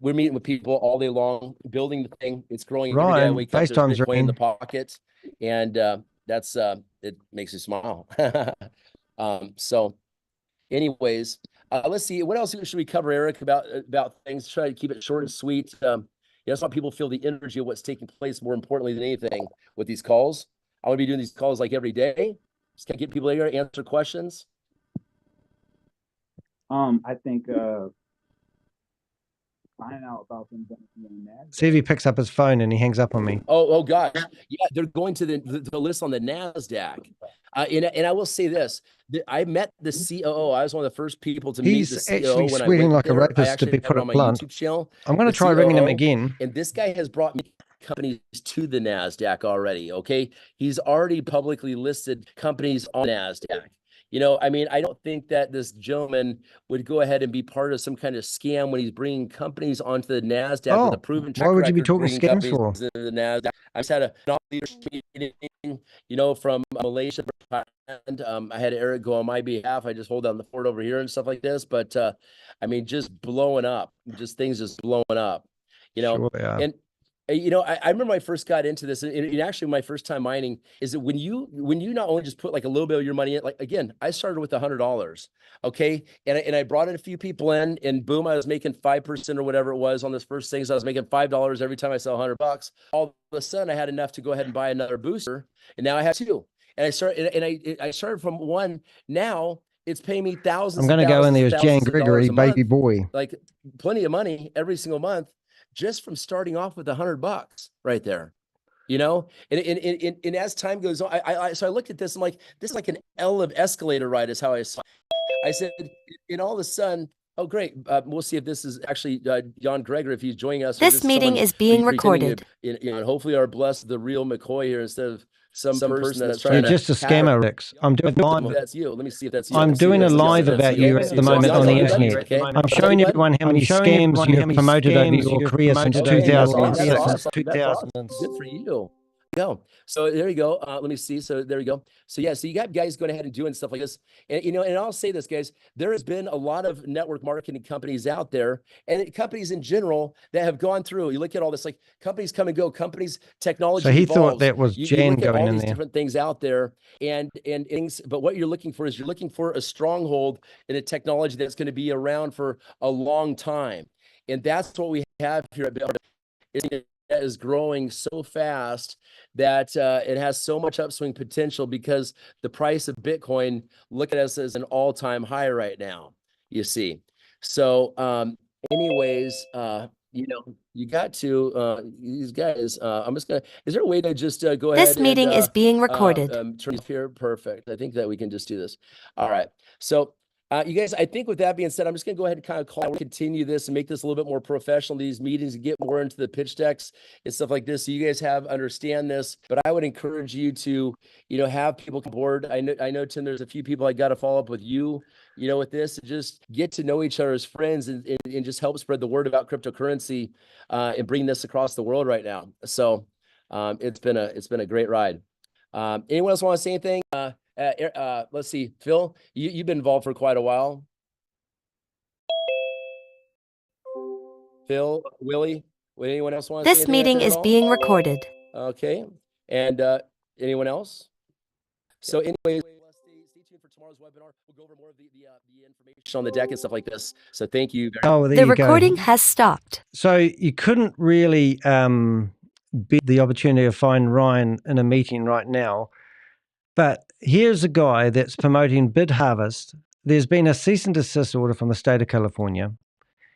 S3: we're meeting with people all day long, building the thing. It's growing every day. We got Bitcoin in the pocket, and that's it makes you smile. So, anyways, let's see. What else should we cover, Eric? About things. Try to keep it short and sweet. I just want people to feel the energy of what's taking place. More importantly than anything, with these calls, I want to be doing these calls like every day. Just to get people here, answer questions.
S10: I think. Find out about them.
S1: See if he picks up his phone and he hangs up on me.
S3: Oh gosh, yeah, they're going to the list on the NASDAQ. And I will say this: I met the COO. I was one of the first people to meet the COO.
S1: He's actually squealing like a rapist, to be put it blunt. I'm going to try ringing him again.
S3: And this guy has brought me companies to the NASDAQ already, okay? He's already publicly listed companies on NASDAQ. You know, I mean, I don't think that this gentleman would go ahead and be part of some kind of scam when he's bringing companies onto the NASDAQ with a proven track
S1: why would you be
S3: record
S1: talking
S3: bringing
S1: scams
S3: companies
S1: for?
S3: into the NASDAQ. I just had a leadership meeting, you know, from Malaysia. And I had Eric go on my behalf. I just hold down the fort over here and stuff like this. But I mean, just blowing up, just things just blowing up, you know.
S1: Sure they are.
S3: And you know, I remember when I first got into this, and actually my first time mining is that when you not only just put like a little bit of your money in, like again, I started with $100, okay, and I brought in a few people in, and boom, I was making 5% or whatever it was on this first thing, so I was making $5 every time I sell $100. All of a sudden, I had enough to go ahead and buy another booster, and now I have two, and I started from one. Now it's paying me thousands.
S1: I'm going to go in there as Jan Gregory, baby boy,
S3: like plenty of money every single month, just from starting off with $100 right there, you know? And as time goes on, so I looked at this, I'm like, this is like an escalator ride is how I saw it. I said, and all of a sudden, oh, great. We'll see if this is actually Jan Gregory, if he's joining us.
S9: This meeting is being recorded.
S3: And hopefully our blessed the real McCoy here instead of some person that's trying
S1: You're
S3: to.
S1: just a scammer, Rex. I'm doing live.
S3: That's you. Let me see if that's you.
S1: I'm doing a live about you at the moment on the internet. I'm showing everyone how many scams you have promoted over your career since 2006.
S3: Good for you. Go. So there you go. Let me see. So there you go. So yeah, so you got guys going ahead and doing stuff like this. And you know, and I'll say this, guys, there has been a lot of network marketing companies out there and companies in general that have gone through. You look at all this, like companies come and go, companies, technology.
S1: So he
S3: evolves.
S1: thought that was Jan going in there.
S3: Different things out there and things, but what you're looking for is you're looking for a stronghold in a technology that's going to be around for a long time. And that's what we have here at BitHarvest. That is growing so fast that it has so much upswing potential because the price of Bitcoin, look at us as an all-time high right now, you see. So anyways, you know, you got to, these guys, I'm just going to, is there a way to just go ahead?
S9: This meeting is being recorded.
S3: Turn here, perfect. I think that we can just do this. All right. So you guys, I think with that being said, I'm just going to go ahead and kind of continue this and make this a little bit more professional, these meetings, and get more into the pitch decks and stuff like this. So you guys understand this, but I would encourage you to, you know, have people come aboard. I know, Tim, there's a few people I got to follow up with you, you know, with this, and just get to know each other as friends and just help spread the word about cryptocurrency and bring this across the world right now. So it's been a great ride. Anyone else want to say anything? Let's see, Phil, you've been involved for quite a while. Phil, Willie, would anyone else want to say
S9: This meeting is being recorded.
S3: Okay. And anyone else? So anyways, stay tuned for tomorrow's webinar. We'll go over more of the information on the deck and stuff like this. So thank you.
S9: The recording has stopped.
S1: So you couldn't really beat the opportunity to find Ryan in a meeting right now. But here's a guy that's promoting BitHarvest. There's been a cease and desist order from the state of California.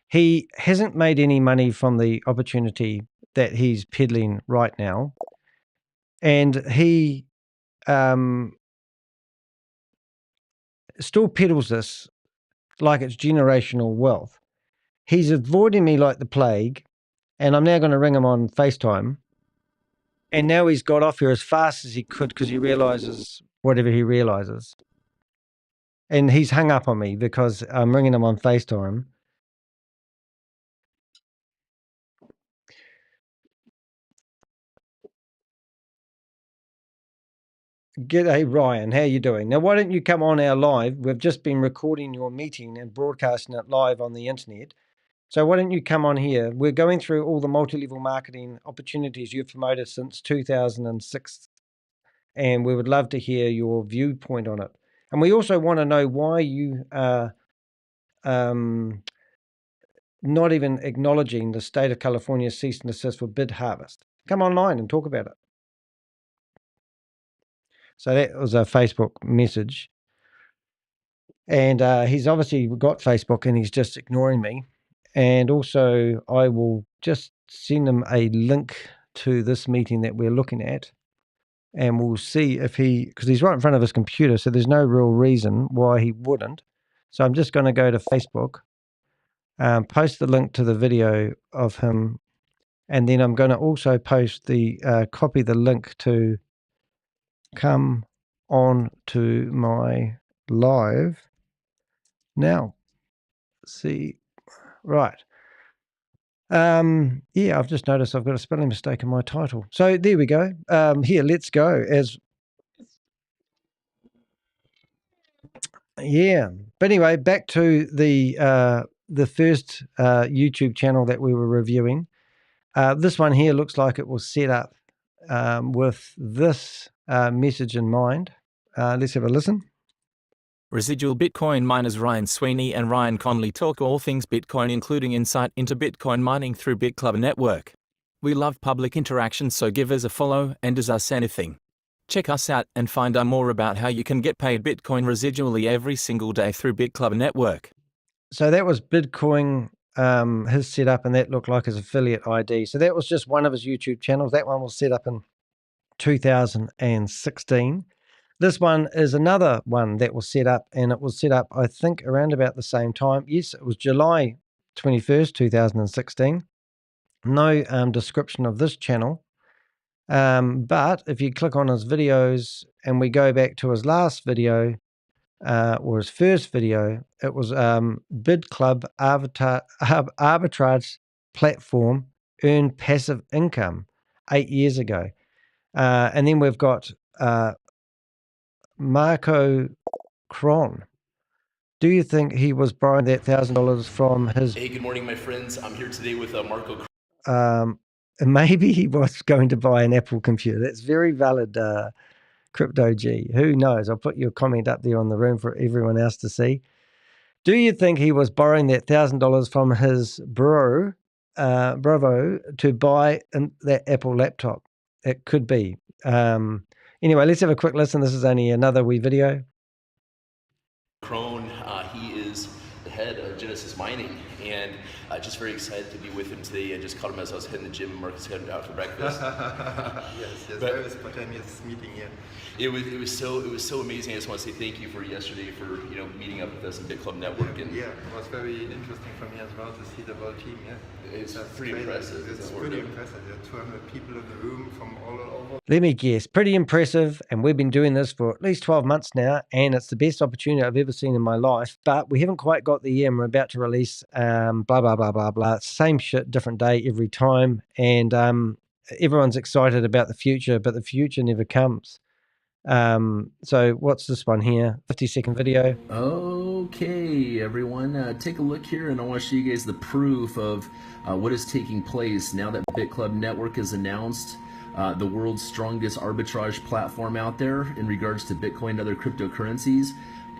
S1: He hasn't made any money from the opportunity that he's peddling right now. And he still peddles this like it's generational wealth. He's avoiding me like the plague, and I'm now going to ring him on FaceTime. And now he's got off here as fast as he could because he realizes whatever he realizes. And he's hung up on me because I'm ringing him on FaceTime. G'day, Ryan. How you doing? Now, why don't you come on our live? We've just been recording your meeting and broadcasting it live on the internet. So why don't you come on here? We're going through all the multi-level marketing opportunities you've promoted since 2006. And we would love to hear your viewpoint on it. And we also want to know why you are not even acknowledging the state of California cease and desist for BitHarvest. Come online and talk about it. So that was a Facebook message. And he's obviously got Facebook and he's just ignoring me. And also I will just send him a link to this meeting that we're looking at. And we'll see if because he's right in front of his computer, so there's no real reason why he wouldn't. So I'm just going to go to Facebook, post the link to the video of him And then I'm going to also post the copy the link to come on to my live now. See, right. Yeah, I've just noticed I've got a spelling mistake in my title. So there we go. Here, let's go. Yeah. But anyway, back to the first YouTube channel that we were reviewing. This one here looks like it was set up with this message in mind. Let's have a listen.
S2: Residual Bitcoin miners Ryan Sweeney and Ryan Conley talk all things Bitcoin, including insight into Bitcoin mining through BitClub Network. We love public interaction, so give us a follow and does us anything. Check us out and find out more about how you can get paid Bitcoin residually every single day through BitClub Network.
S1: So that was Bitcoin, his setup, and that looked like his affiliate ID. So that was just one of his YouTube channels. That one was set up in 2016. This one is another one that was set up, and it was set up, I think, around about the same time. Yes, it was July 21st, 2016. No description of this channel. But if you click on his videos and we go back to his last video, or his first video, it was BitClub arbitrage platform earned passive income 8 years ago. And then we've got Marco Cron. Do you think he was borrowing that $1,000 from his...
S4: Hey, good morning, my friends. I'm here today with Marco
S1: maybe he was going to buy an Apple computer. That's very valid, Crypto G. Who knows? I'll put your comment up there on the room for everyone else to see. Do you think he was borrowing that $1,000 from his Bravo to buy that Apple laptop? It could be. Anyway, let's have a quick listen. This is only another wee video.
S4: Crone, he is the head of Genesis Mining, and just very excited to be with him today. I just caught him as I was heading to the gym. Marcus headed out for breakfast.
S13: yes, very spontaneous meeting here.
S4: It was so amazing. I just want to say thank you for yesterday for meeting up with us in BitClub Network. And
S13: yeah, it was very interesting for me as well to see the whole team. Yeah,
S4: it's pretty impressive.
S13: It's pretty impressive. There are 200 people in the room from all over.
S1: Let me guess, pretty impressive. And we've been doing this for at least 12 months now, and it's the best opportunity I've ever seen in my life. But we haven't quite got the year, and we're about to release blah blah blah blah blah. Same shit, different day every time, and everyone's excited about the future, but the future never comes. So what's this one here? 50-second video.
S3: Okay, everyone, take a look here, and I want to show you guys the proof of what is taking place now that BitClub Network has announced the world's strongest arbitrage platform out there in regards to Bitcoin and other cryptocurrencies,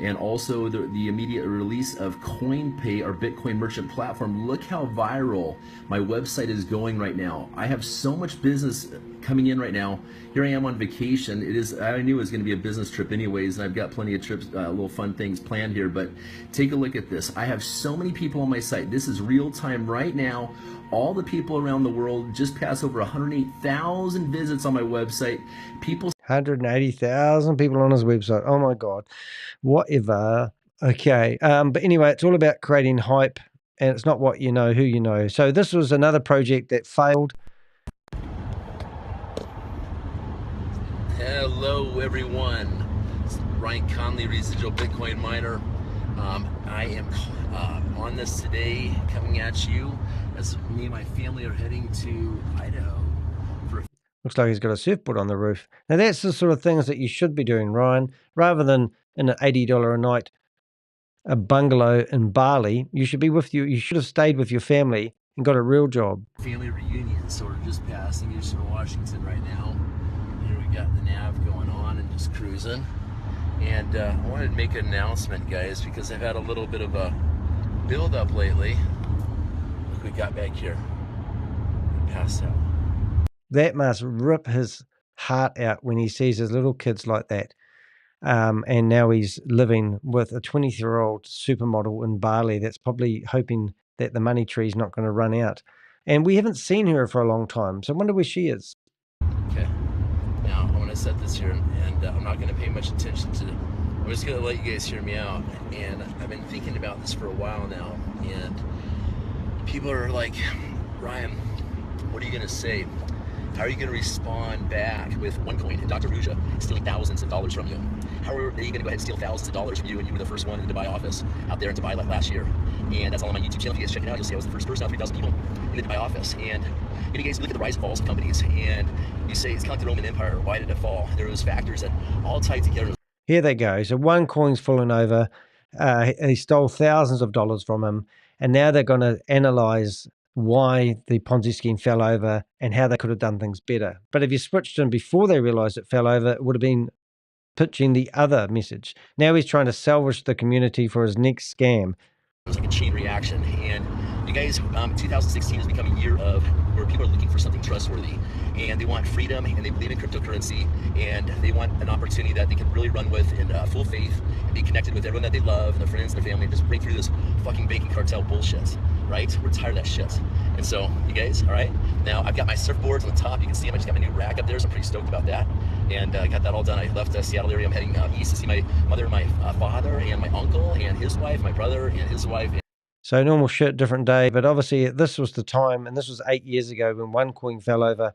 S3: and also the immediate release of CoinPay, our Bitcoin merchant platform. Look how viral my website is going right now. I have so much business coming in right now. Here I am on vacation. I knew it was going to be a business trip anyways, and I've got plenty of trips, little fun things planned here, but take a look at this. I have so many people on my site. This is real time right now. All the people around the world just passed over 108,000 visits on my website.
S1: 180,000 people on his website. Oh my God. Whatever. Okay. But anyway, it's all about creating hype, and it's not what you know, who you know. So this was another project that failed.
S3: Hello, everyone. It's Ryan Conley, residual Bitcoin miner. I am on this today, coming at you as me and my family are heading to Idaho.
S1: Looks like he's got a surfboard on the roof. Now that's the sort of things that you should be doing, Ryan, rather than in an $80 a night a bungalow in Bali. You should be with you should have stayed with your family and got a real job.
S3: Family reunion, so we're just passing Eastern Washington right now. Here we got the nav going on and just cruising. And I wanted to make an announcement, guys, because I've had a little bit of a build up lately. Look, we got back here. We passed out.
S1: That must rip his heart out when he sees his little kids like that. And now he's living with a 20-year-old supermodel in Bali that's probably hoping that the money tree's not going to run out. And we haven't seen her for a long time, so I wonder where she is.
S3: Okay. Now, I want to set this here, and I'm not going to pay much attention to it. I'm just going to let you guys hear me out. And I've been thinking about this for a while now, and people are like, Ryan, What are you going to say? How are you going to respond back with OneCoin and Dr. Ruja stealing thousands of dollars from you? How are they going to go ahead and steal thousands of dollars from you when you were the first one in the Dubai office out there in Dubai like last year? And that's all on my YouTube channel. If you guys check it out, you'll see I was the first person out of 3,000 people in the Dubai office. And you guys look at the rise and falls of companies and you say it's kind of like the Roman Empire. Why did it fall? There was factors that all tied together.
S1: Here they go. So OneCoin's fallen over. He stole thousands of dollars from him. And now they're going to analyze why the Ponzi scheme fell over and how they could have done things better. But if you switched in before they realized it fell over, it would have been pitching the other message. Now he's trying to salvage the community for his next scam.
S3: It was like a chain reaction. And you guys, 2016 has become a year of where people are looking for something trustworthy. And they want freedom, and they believe in cryptocurrency, and they want an opportunity that they can really run with in full faith and be connected with everyone that they love, their friends, their family, and just break through this fucking banking cartel bullshit, right? We're tired of that shit. And so, you guys, all right? Now, I've got my surfboards on the top. You can see them. I just got my new rack up there, so I'm pretty stoked about that. And I got that all done. I left the Seattle area. I'm heading east to see my mother and my father and my uncle and his wife, my brother and his wife.
S1: So normal shit, different day. But obviously, this was the time, and this was 8 years ago when OneCoin fell over.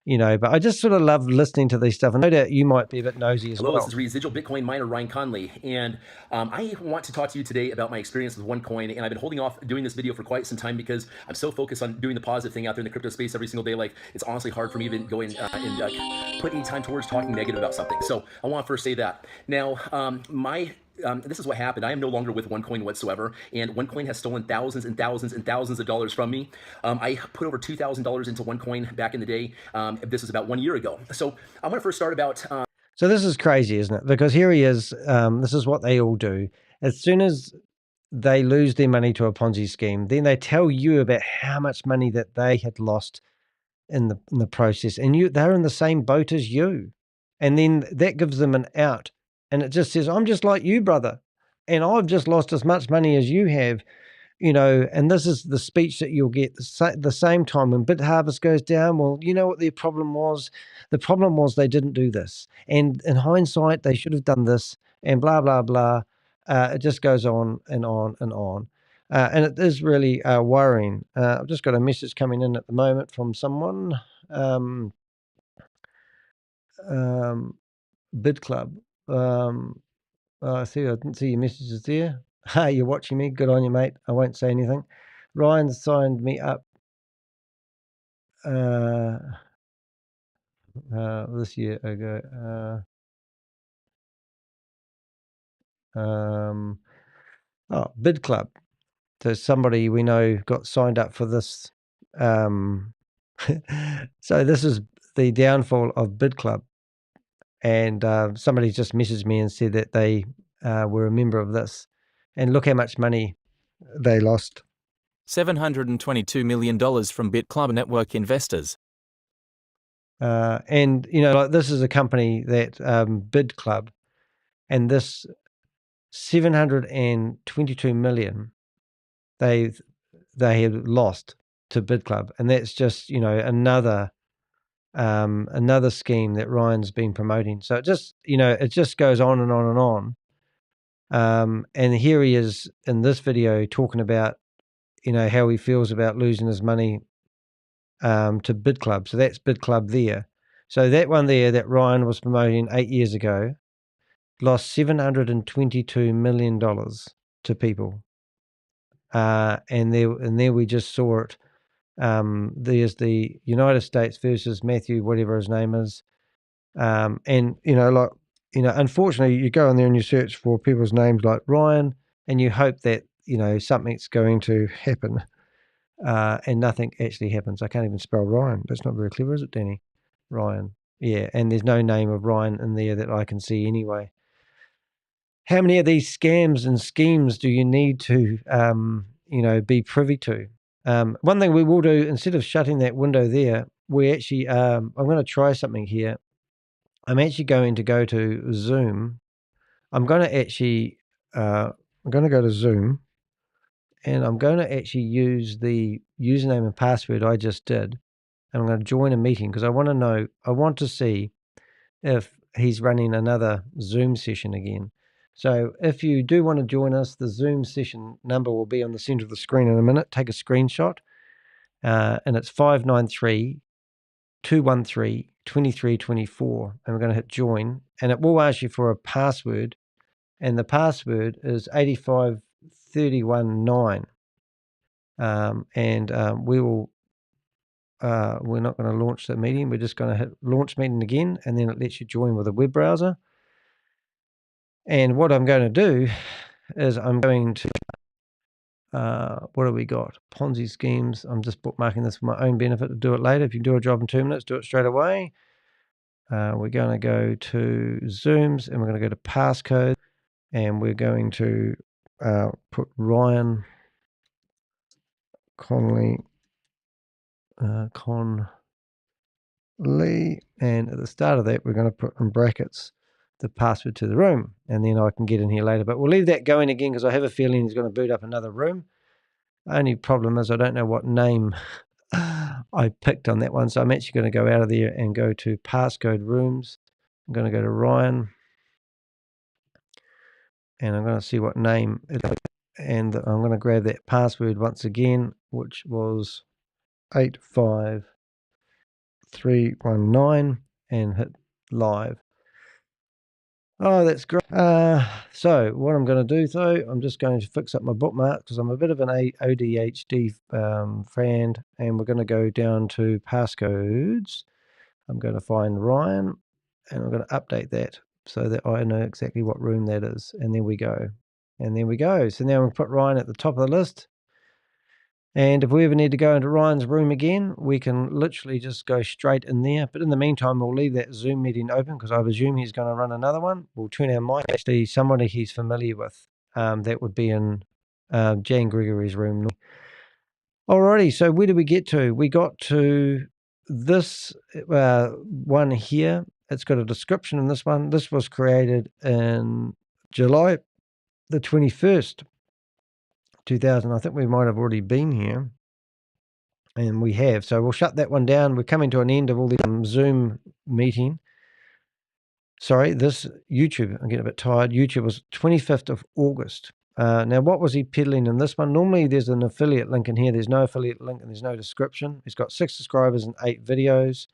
S1: You know, but I just sort of love listening to these stuff. And no doubt you might be a bit nosy as well.
S3: Hello, this is residual Bitcoin miner Ryan Conley, and I want to talk to you today about my experience with OneCoin. And I've been holding off doing this video for quite some time because I'm so focused on doing the positive thing out there in the crypto space every single day. Like, it's honestly hard for me to go in and put any time towards talking negative about something. So I want to first say that. Now, this is what happened. I am no longer with OneCoin whatsoever, and OneCoin has stolen thousands and thousands and thousands of dollars from me. I put over $2,000 into OneCoin back in the day. This is about 1 year ago. So I want to first start about...
S1: So this is crazy, isn't it? Because here he is. This is what they all do. As soon as they lose their money to a Ponzi scheme, then they tell you about how much money that they had lost in the process. And they're in the same boat as you. And then that gives them an out. And it just says, I'm just like you, brother. And I've just lost as much money as you have, you know, and this is the speech that you'll get the same time when BitHarvest goes down. Well, you know what their problem was? The problem was they didn't do this. And in hindsight, they should have done this and blah, blah, blah. It just goes on and on and on. And it is really worrying. I've just got a message coming in at the moment from someone. BitClub. I didn't see your messages there. Hi, you're watching me. Good on you, mate. I won't say anything. Ryan signed me up this year ago. BitClub. So somebody we know got signed up for this. So this is the downfall of BitClub. And somebody just messaged me and said that they were a member of this. And look how much money they lost.
S2: $722 million from BitClub Network investors.
S1: And, you know, like this is a company that BitClub, and this 722 million they had lost to BitClub. And that's just, you know, another scheme that Ryan's been promoting. So it just, you know, it just goes on and on and on. And here he is in this video talking about, you know, how he feels about losing his money to BitClub. So that's BitClub there. So that one there that Ryan was promoting 8 years ago lost $722 million to people. And there we just saw it. There's the United States versus Matthew, whatever his name is. And, you know, like, you know, unfortunately, you go in there and you search for people's names like Ryan, and you hope that, you know, something's going to happen. And nothing actually happens. I can't even spell Ryan. That's not very clever, is it, Danny? Ryan. Yeah, and there's no name of Ryan in there that I can see anyway. How many of these scams and schemes do you need to, you know, be privy to? One thing we will do, instead of shutting that window there, we actually, I'm going to try something here. I'm actually going to go to Zoom. I'm going to actually, I'm going to go to Zoom, and I'm going to actually use the username and password I just did. And I'm going to join a meeting because I want to know, I want to see if he's running another Zoom session again. So if you do want to join us, the Zoom session number will be on the center of the screen in a minute. Take a screenshot. and it's 593-213-2324, and we're going to hit join, and it will ask you for a password, and the password is 85319. We will. We're not going to launch the meeting. We're just going to hit launch meeting again, and then it lets you join with a web browser. And what I'm going to do is I'm going to, what do we got? Ponzi schemes. I'm just bookmarking this for my own benefit to do it later. If you do a job in 2 minutes, do it straight away. We're going to go to Zooms, and we're going to go to passcode, and we're going to put Ryan Conley, Conley, and at the start of that, we're going to put in brackets the password to the room, and then I can get in here later. But we'll leave that going again because I have a feeling he's going to boot up another room. Only problem is I don't know what name I picked on that one, so I'm actually going to go out of there and go to passcode rooms. I'm going to go to Ryan, and I'm going to see what name it is, and I'm going to grab that password once again, which was 85319, and hit live. Oh, that's great. So what I'm going to do, though, I'm just going to fix up my bookmark because I'm a bit of an ADHD fan, and we're going to go down to passcodes. I'm going to find Ryan, and I'm going to update that so that I know exactly what room that is, and there we go. And there we go. So now we'll put Ryan at the top of the list. And if we ever need to go into Ryan's room again, we can literally just go straight in there. But in the meantime, we'll leave that Zoom meeting open because I presume he's going to run another one. We'll turn our mic, actually somebody he's familiar with. That would be in Jan Gregory's room. Alrighty, so where did we get to? We got to this one here. It's got a description in this one. This was created in July the 21st. 2000. I think we might have already been here, and we have. So we'll shut that one down. We're coming to an end of all the Zoom meeting. Sorry, this YouTube. I'm getting a bit tired. YouTube was 25th of August. Now, what was he peddling in this one? Normally, there's an affiliate link in here. There's no affiliate link, and there's no description. He's got 6 subscribers and 8 videos.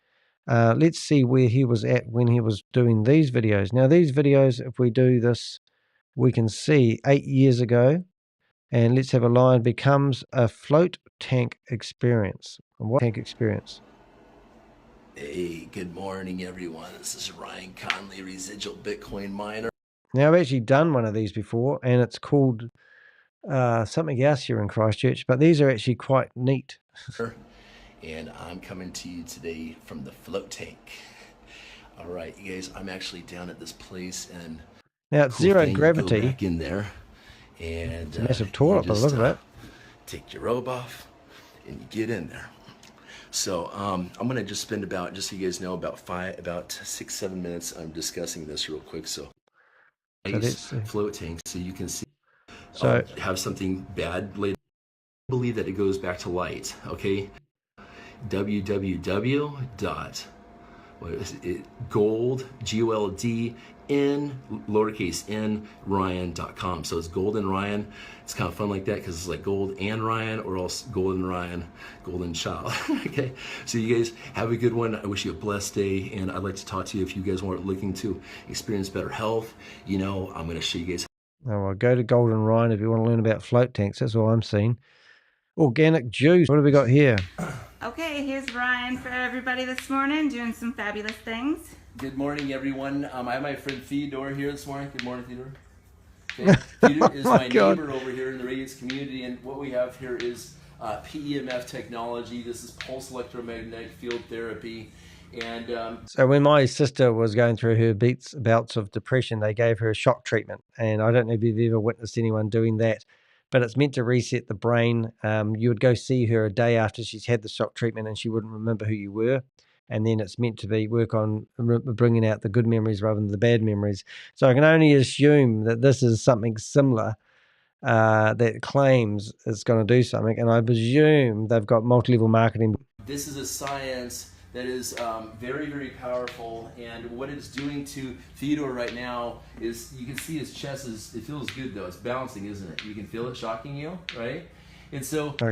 S1: Let's see where he was at when he was doing these videos. Now, these videos, if we do this, we can see 8 years ago. And let's have a line, becomes a float tank experience. What tank experience?
S6: Hey, good morning, everyone. This is Ryan Conley, residual Bitcoin miner.
S1: Now, I've actually done one of these before, and it's called something else here in Christchurch, but these are actually quite neat.
S6: And I'm coming to you today from the float tank. All right, you guys, I'm actually down at this place, and
S1: now it's zero gravity.
S6: Go back in there. And
S1: it's a massive toilet by the look of it.
S6: Take your robe off and you get in there. So I'm gonna just spend about, just so you guys know, about 6-7 minutes. I'm discussing this real quick. So float tank, so you can see. So have something bad later. I believe that it goes back to light. Okay. Gold, G-O-L-D, N, lowercase n, Ryan.com. So it's Golden Ryan. It's kind of fun like that because it's like Gold and Ryan, or else Golden Ryan, Golden Child. Okay, so you guys have a good one. I wish you a blessed day, and I'd like to talk to you if you guys are looking to experience better health. You know, I'm going to show you guys.
S1: Oh, well, go to Golden Ryan if you want to learn about float tanks. That's all I'm seeing. Organic juice. What have we got here?
S14: Okay, here's Ryan for everybody this morning, doing some fabulous things.
S6: Good morning, everyone. I have my friend Theodore here this morning. Good morning, Theodore. Okay. Theodore is my neighbor over here in the Radiance community, and what we have here is PEMF technology. This is pulse electromagnetic field therapy. And
S1: so when my sister was going through her bouts of depression, they gave her a shock treatment, and I don't know if you've ever witnessed anyone doing that, but it's meant to reset the brain. You would go see her a day after she's had the shock treatment, and she wouldn't remember who you were. And then it's meant to be work on bringing out the good memories rather than the bad memories. So I can only assume that this is something similar that claims it's going to do something. And I presume they've got multi-level marketing.
S6: This is a science that is very, very powerful. And what it's doing to Theodore right now is, you can see his chest it feels good though. It's bouncing, isn't it? You can feel it shocking you, right?
S4: And so it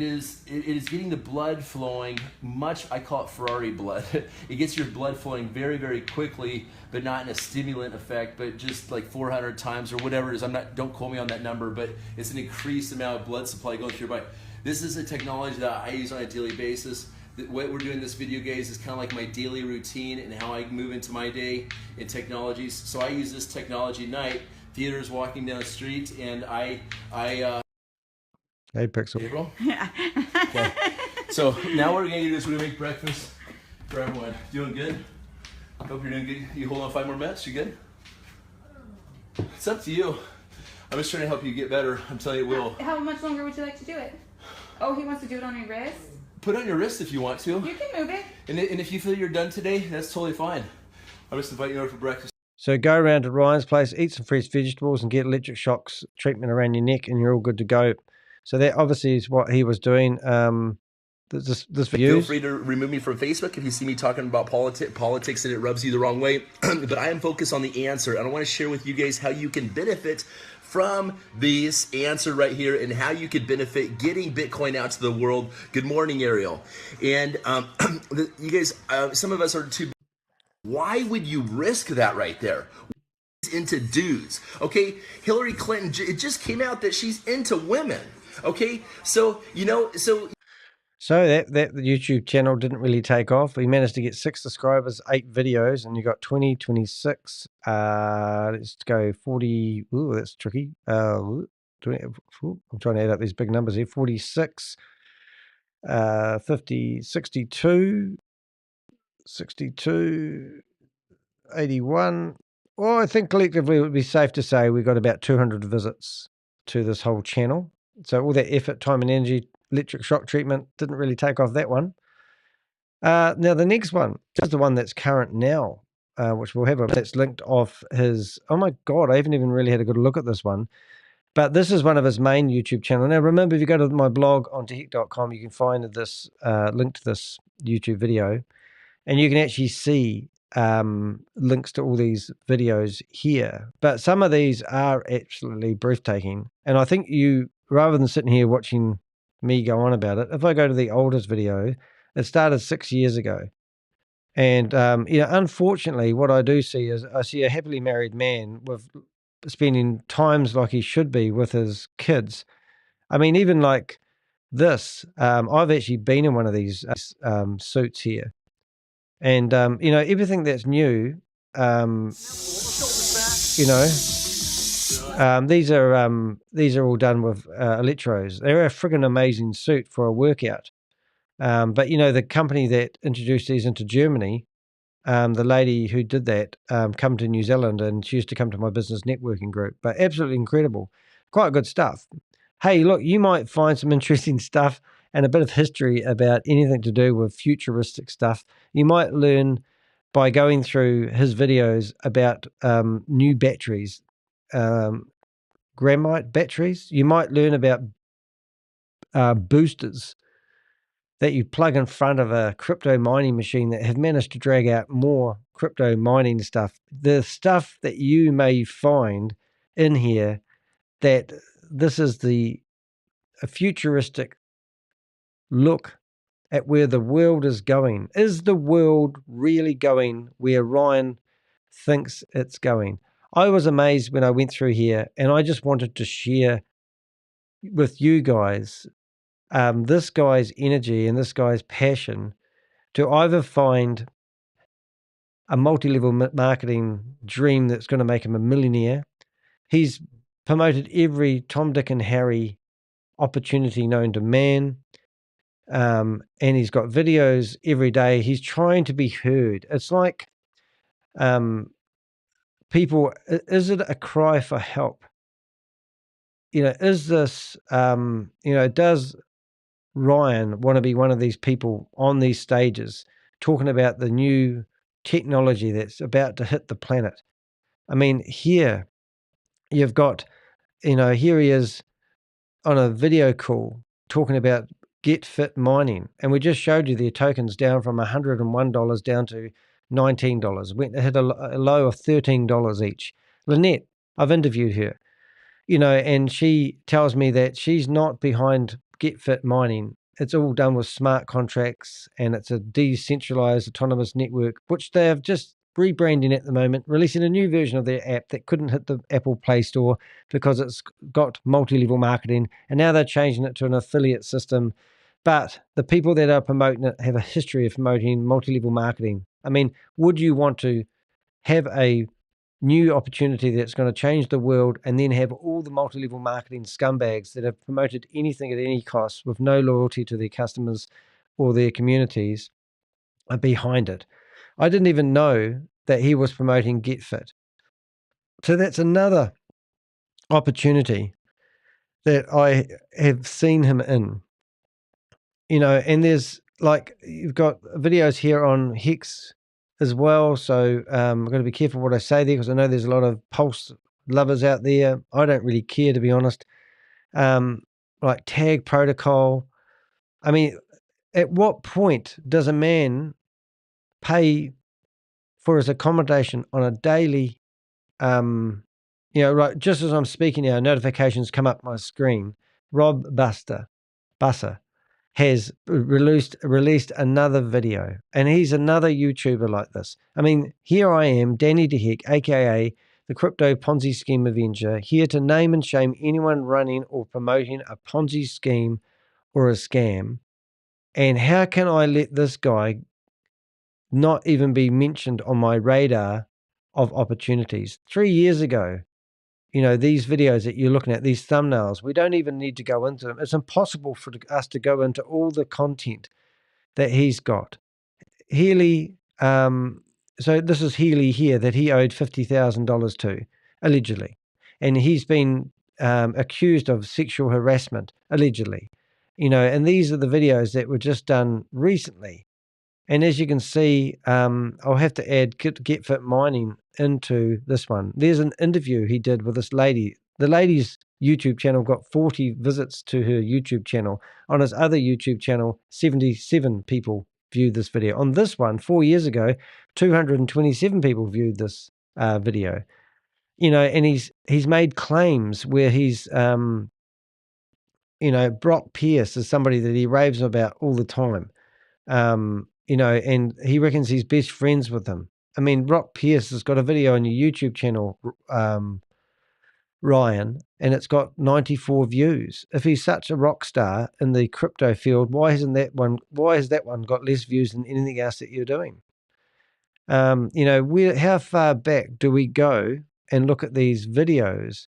S4: is getting the blood flowing much, I call it Ferrari blood. It gets your blood flowing very, very quickly, but not in a stimulant effect, but just like 400 times or whatever it is. Don't quote me on that number, but it's an increased amount of blood supply going through your body. This is a technology that I use on a daily basis. What we're doing in this video, guys, is kind of like my daily routine and how I move into my day in technologies. So I use this technology at night. Theater's walking down the street, and
S1: Hey, Pixel.
S4: April? Yeah. Okay. So now what we're going to do is we're going to make breakfast for everyone. Doing good? Hope you're doing good. You hold on 5 more minutes? You good? It's up to you. I'm just trying to help you get better. I'm telling you it will.
S14: How much longer would you like to do it? Oh, he wants to do it on your wrist?
S4: Put it on your wrist if you want to.
S14: You can move it.
S4: And if you feel you're done today, that's totally fine. I'll just invite you over for breakfast.
S1: So go around to Ryan's place, eat some fresh vegetables, and get electric shocks treatment around your neck, and you're all good to go. So that obviously is what he was doing. This
S4: Feel free to remove me from Facebook if you see me talking about politics and it rubs you the wrong way. But I am focused on the answer, and I want to share with you guys how you can benefit from this answer right here and how you could benefit getting Bitcoin out to the world. Good morning, Ariel. And you guys, some of us are too. Why would you risk that right there? Into dudes, okay? Hillary Clinton, it just came out that she's into women, okay? So,
S1: So that YouTube channel didn't really take off. We managed to get 6 subscribers, 8 videos, and you got 20, 26. Let's go 40. Ooh, that's tricky. 20, I'm trying to add up these big numbers here. 46, 50, 62, 62, 81. Well, I think collectively it would be safe to say we got about 200 visits to this whole channel. So all that effort, time and energy, electric shock treatment didn't really take off that one. Now the next one is the one that's current now, which we'll have that's linked off his. Oh my God, I haven't even really had a good look at this one. But this is one of his main YouTube channel. Now remember, if you go to my blog on tehek.com, you can find this link to this YouTube video, and you can actually see links to all these videos here. But some of these are absolutely breathtaking. And I think you, rather than sitting here watching me go on about it, if I go to the oldest video, it started 6 years ago. And, unfortunately, what I do see is I see a happily married man with spending times like he should be with his kids. I mean, even like this, I've actually been in one of these suits here. And, everything that's new, these are all done with electrodes. They're a friggin' amazing suit for a workout. But, the company that introduced these into Germany, the lady who did that come to New Zealand, and she used to come to my business networking group. But absolutely incredible. Quite good stuff. Hey, look, you might find some interesting stuff and a bit of history about anything to do with futuristic stuff. You might learn by going through his videos about new batteries, graphite batteries. You might learn about boosters that you plug in front of a crypto mining machine that have managed to drag out more crypto mining stuff. The stuff that you may find in here, that this is a futuristic look at where the world is going. Is the world really going where Ryan thinks it's going? I was amazed when I went through here, and I just wanted to share with you guys this guy's energy and this guy's passion to either find a multi-level marketing dream that's going to make him a millionaire. He's promoted every Tom, Dick, and Harry opportunity known to man. And he's got videos every day. He's trying to be heard. It's like people, is it a cry for help? Is this, does Ryan want to be one of these people on these stages talking about the new technology that's about to hit the planet? I mean, here you've got, here he is on a video call talking about Get Fit mining. And we just showed you the tokens down from $101 down to $19. Hit a low of $13 each. Lynette, I've interviewed her. and she tells me that she's not behind GetFit mining. It's all done with smart contracts, and it's a decentralized autonomous network, which they have just rebranding at the moment, releasing a new version of their app that couldn't hit the Apple Play Store because it's got multi-level marketing, and now they're changing it to an affiliate system. But the people that are promoting it have a history of promoting multi-level marketing. I mean, would you want to have a new opportunity that's going to change the world and then have all the multi-level marketing scumbags that have promoted anything at any cost with no loyalty to their customers or their communities are behind it? I didn't even know that he was promoting GetFit. So that's another opportunity that I have seen him in. And there's you've got videos here on Hex as well. So I've got to be careful what I say there because I know there's a lot of Pulse lovers out there. I don't really care, to be honest. Like TAG Protocol. I mean, at what point does a man pay for his accommodation on a daily, right, just as I'm speaking now, notifications come up my screen. Rob Busser has released another video, and he's another YouTuber like this. I mean, here I am, Danny de Hek, aka the Crypto Ponzi Scheme Avenger, here to name and shame anyone running or promoting a Ponzi scheme or a scam. And how can I let this guy not even be mentioned on my radar of opportunities? 3 years ago, these videos that you're looking at, these thumbnails, we don't even need to go into them. It's impossible for us to go into all the content that he's got. Healy, so this is Healy here that he owed $50,000 to, allegedly. And he's been accused of sexual harassment, allegedly. And these are the videos that were just done recently. And as you can see, I'll have to add GetFit Mining into this one. There's an interview he did with this lady. The lady's YouTube channel got 40 visits to her YouTube channel. On his other YouTube channel, 77 people viewed this video. On this one, 4 years ago, 227 people viewed this video. And he's made claims where he's, Brock Pierce is somebody that he raves about all the time. And he reckons he's best friends with him. I mean, Brock Pierce has got a video on your YouTube channel, Ryan, and it's got 94 views. If he's such a rock star in the crypto field, why has that one got less views than anything else that you're doing? How far back do we go and look at these videos?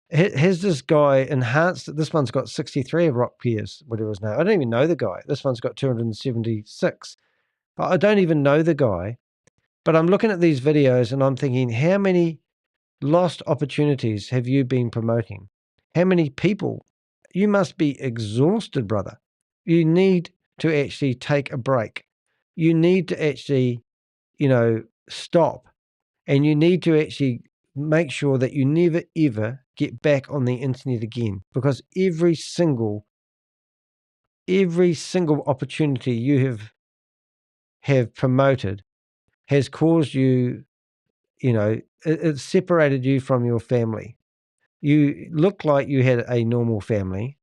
S1: Has this guy enhanced it? This one's got 63 of Rock Pierce, whatever his name. I don't even know the guy. This one's got 276. But I don't even know the guy. But I'm looking at these videos and I'm thinking, how many lost opportunities have you been promoting? How many people? You must be exhausted, brother. You need to actually take a break. You need to actually, stop. And you need to actually make sure that you never, ever get back on the internet again, because every single opportunity you have promoted has caused you, it separated you from your family. You look like you had a normal family.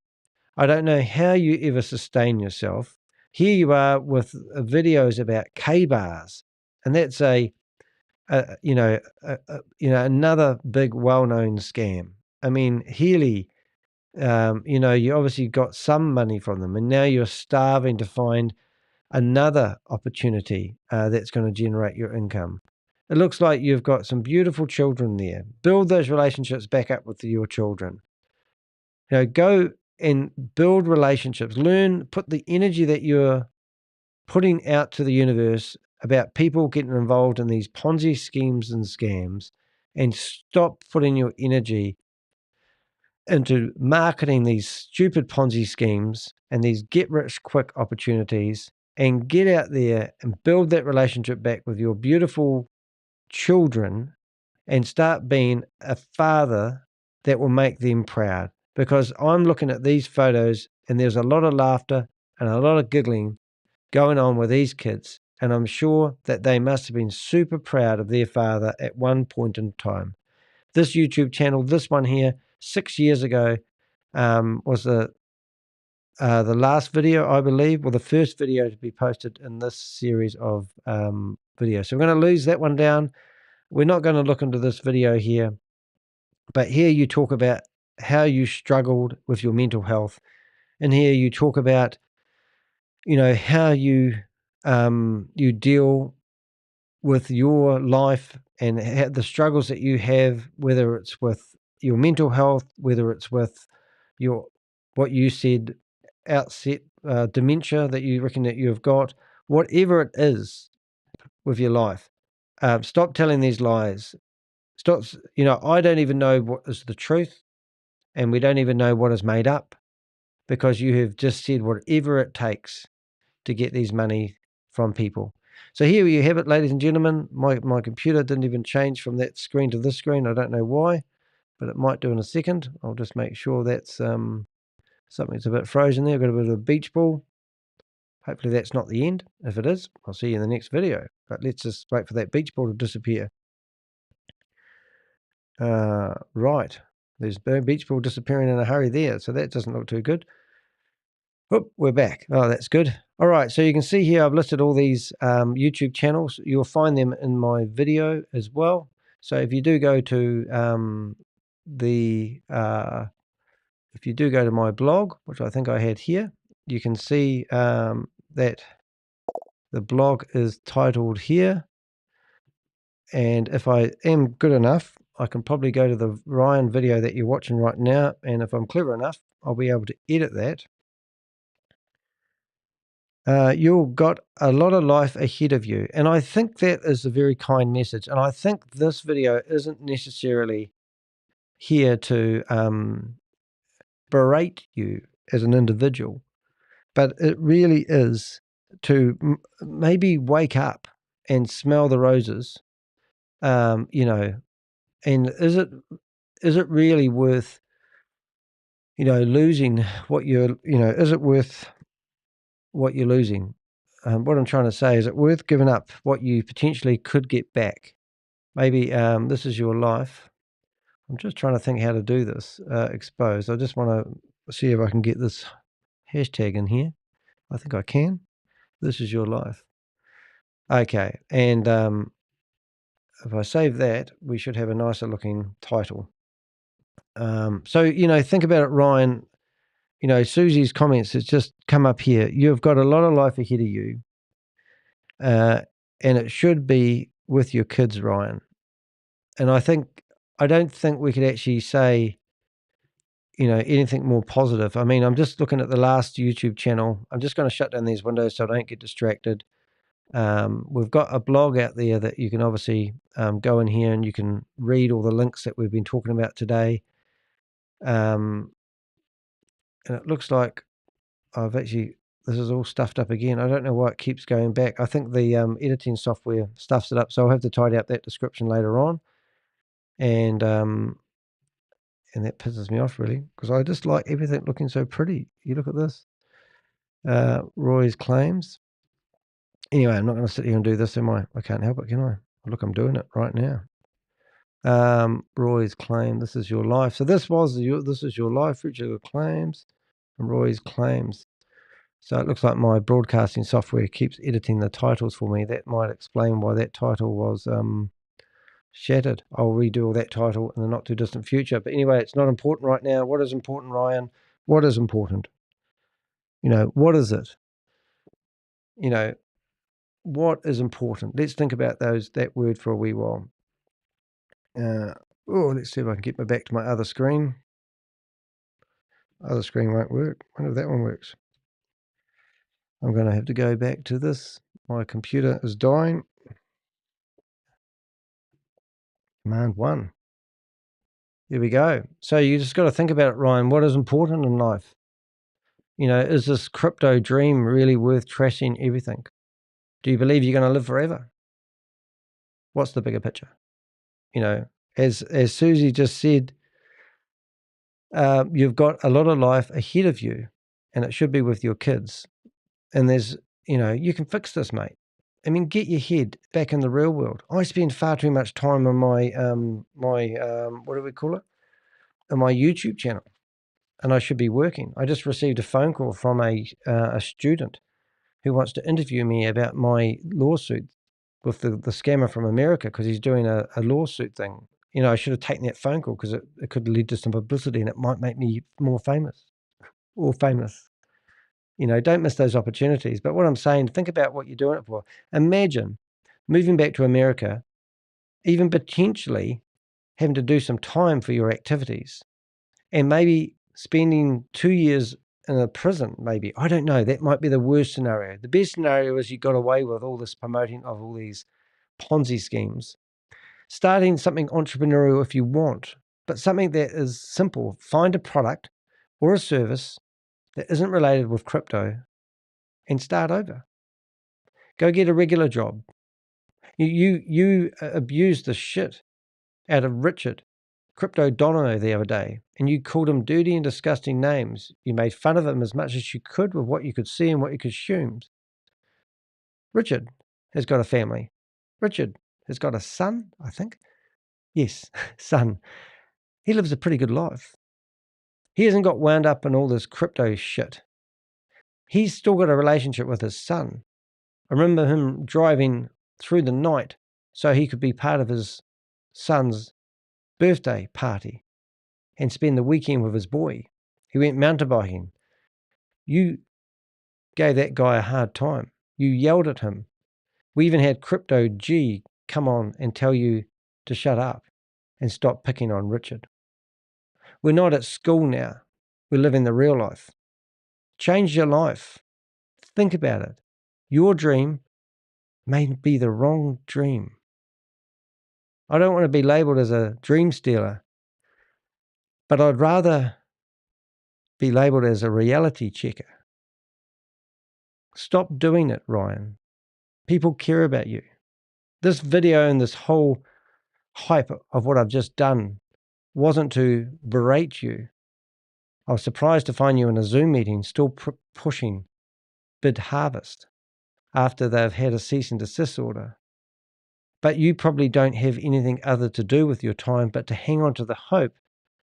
S1: I don't know how you ever sustain yourself. Here you are with videos about K-bars, and that's another big well-known scam. I mean, Healy, you obviously got some money from them, and now you're starving to find another opportunity that's going to generate your income. It looks like you've got some beautiful children there. Build those relationships back up with your children. Go and build relationships. Learn, put the energy that you're putting out to the universe about people getting involved in these Ponzi schemes and scams, and stop putting your energy into marketing these stupid Ponzi schemes and these get-rich-quick opportunities, and get out there and build that relationship back with your beautiful children and start being a father that will make them proud. Because I'm looking at these photos and there's a lot of laughter and a lot of giggling going on with these kids, and I'm sure that they must have been super proud of their father at one point in time. This YouTube channel, this one here, 6 years ago was the last video, I believe, or the first video to be posted in this series of videos. So we're going to lose that one down. We're not going to look into this video here, but here you talk about how you struggled with your mental health, and here you talk about, you know, how you you deal with your life and the struggles that you have, whether it's with your mental health, whether it's with your, what you said, outset dementia that you reckon that you've got, whatever it is with your life. Stop telling these lies. Stop, you know, I don't even know what is the truth, and we don't even know what is made up, because you have just said whatever it takes to get these money from people. So here you have it, ladies and gentlemen. My computer didn't even change from that screen to this screen. I don't know why, but it might do in a second. I'll just make sure that's something's a bit frozen there. I've got a bit of a beach ball. Hopefully that's not the end. If it is, I'll see you in the next video. But let's just wait for that beach ball to disappear. Right. There's no beach ball disappearing in a hurry there, so that doesn't look too good. Oh, we're back. Oh, that's good. All right, so you can see here I've listed all these YouTube channels. You'll find them in my video as well. So if you do go to if you do go to my blog, which I think I had here, you can see that the blog is titled here. And if I am good enough, I can probably go to the Ryan video that you're watching right now. And if I'm clever enough, I'll be able to edit that. You've got a lot of life ahead of you. And I think that is a very kind message. And I think this video isn't necessarily here to berate you as an individual, but it really is to maybe wake up and smell the roses, you know, and is it really worth, you know, losing what you're, you know, is it worth what you're losing? What I'm trying to say, is it worth giving up what you potentially could get back? Maybe this is your life. I'm just trying to think how to do this. Expose. I just want to see if I can get this hashtag in here. I think I can. This is your life. Okay, and if I save that, we should have a nicer looking title. So, you know, think about it, Ryan. You know, Susie's comments has just come up here. You've got a lot of life ahead of you. And it should be with your kids, Ryan. And I don't think we could actually say, you know, anything more positive. I mean, I'm just looking at the last YouTube channel. I'm just going to shut down these windows so I don't get distracted. We've got a blog out there that you can obviously go in here and you can read all the links that we've been talking about today. And it looks like this is all stuffed up again. I don't know why it keeps going back. I think the editing software stuffs it up, so I'll have to tidy up that description later on. And that pisses me off, really, because I just like everything looking so pretty. You look at this. Roy's claims. Anyway, I'm not going to sit here and do this, am I? I can't help it, can I? Look, I'm doing it right now. Roy's claim. This is your life. So this is your life. Richard claims and Roy's claims. So it looks like my broadcasting software keeps editing the titles for me. That might explain why that title was shattered. I'll redo all that title in the not too distant future. But anyway, it's not important right now. What is important, Ryan? What is important? You know, what is it? You know, what is important? Let's think about that word for a wee while. Let's see if I can get back to my other screen. Other screen won't work. I wonder if that one works. I'm going to have to go back to this. My computer is dying. Command 1. Here we go. So you just got to think about it, Ryan. What is important in life? You know, is this crypto dream really worth trashing everything? Do you believe you're going to live forever? What's the bigger picture? You know, as Susie just said, you've got a lot of life ahead of you, and it should be with your kids. And there's, you know, you can fix this, mate. I mean, get your head back in the real world. I spend far too much time on my, what do we call it? in my YouTube channel and I should be working. I just received a phone call from a student who wants to interview me about my lawsuit with the scammer from America because he's doing a lawsuit thing. You know, I should have taken that phone call because it could lead to some publicity and it might make me more famous or famous. You know, don't miss those opportunities. But what I'm saying, think about what you're doing it for. Imagine moving back to America, even potentially having to do some time for your activities and maybe spending 2 years in a prison, maybe. I don't know. That might be the worst scenario. The best scenario is you got away with all this promoting of all these Ponzi schemes. Starting something entrepreneurial if you want, but something that is simple. Find a product or a service that isn't related with crypto and start over. Go get a regular job. You abused the shit out of Richard, Crypto Domino, the other day, and you called him dirty and disgusting names. You made fun of him as much as you could with what you could see and what you could assume. Richard has got a family. Richard has got a son, I think. Yes, son. He lives a pretty good life. He hasn't got wound up in all this crypto shit. He's still got a relationship with his son. I remember him driving through the night so he could be part of his son's birthday party and spend the weekend with his boy. He went mountain biking. You gave that guy a hard time. You yelled at him. We even had Crypto G come on and tell you to shut up and stop picking on Richard. We're not at school now. We're living the real life. Change your life. Think about it. Your dream may be the wrong dream. I don't want to be labeled as a dream stealer, but I'd rather be labeled as a reality checker. Stop doing it, Ryan. People care about you. This video and this whole hype of what I've just done wasn't to berate you. I was surprised to find you in a Zoom meeting still pushing BitHarvest after they've had a cease and desist order. But you probably don't have anything other to do with your time but to hang on to the hope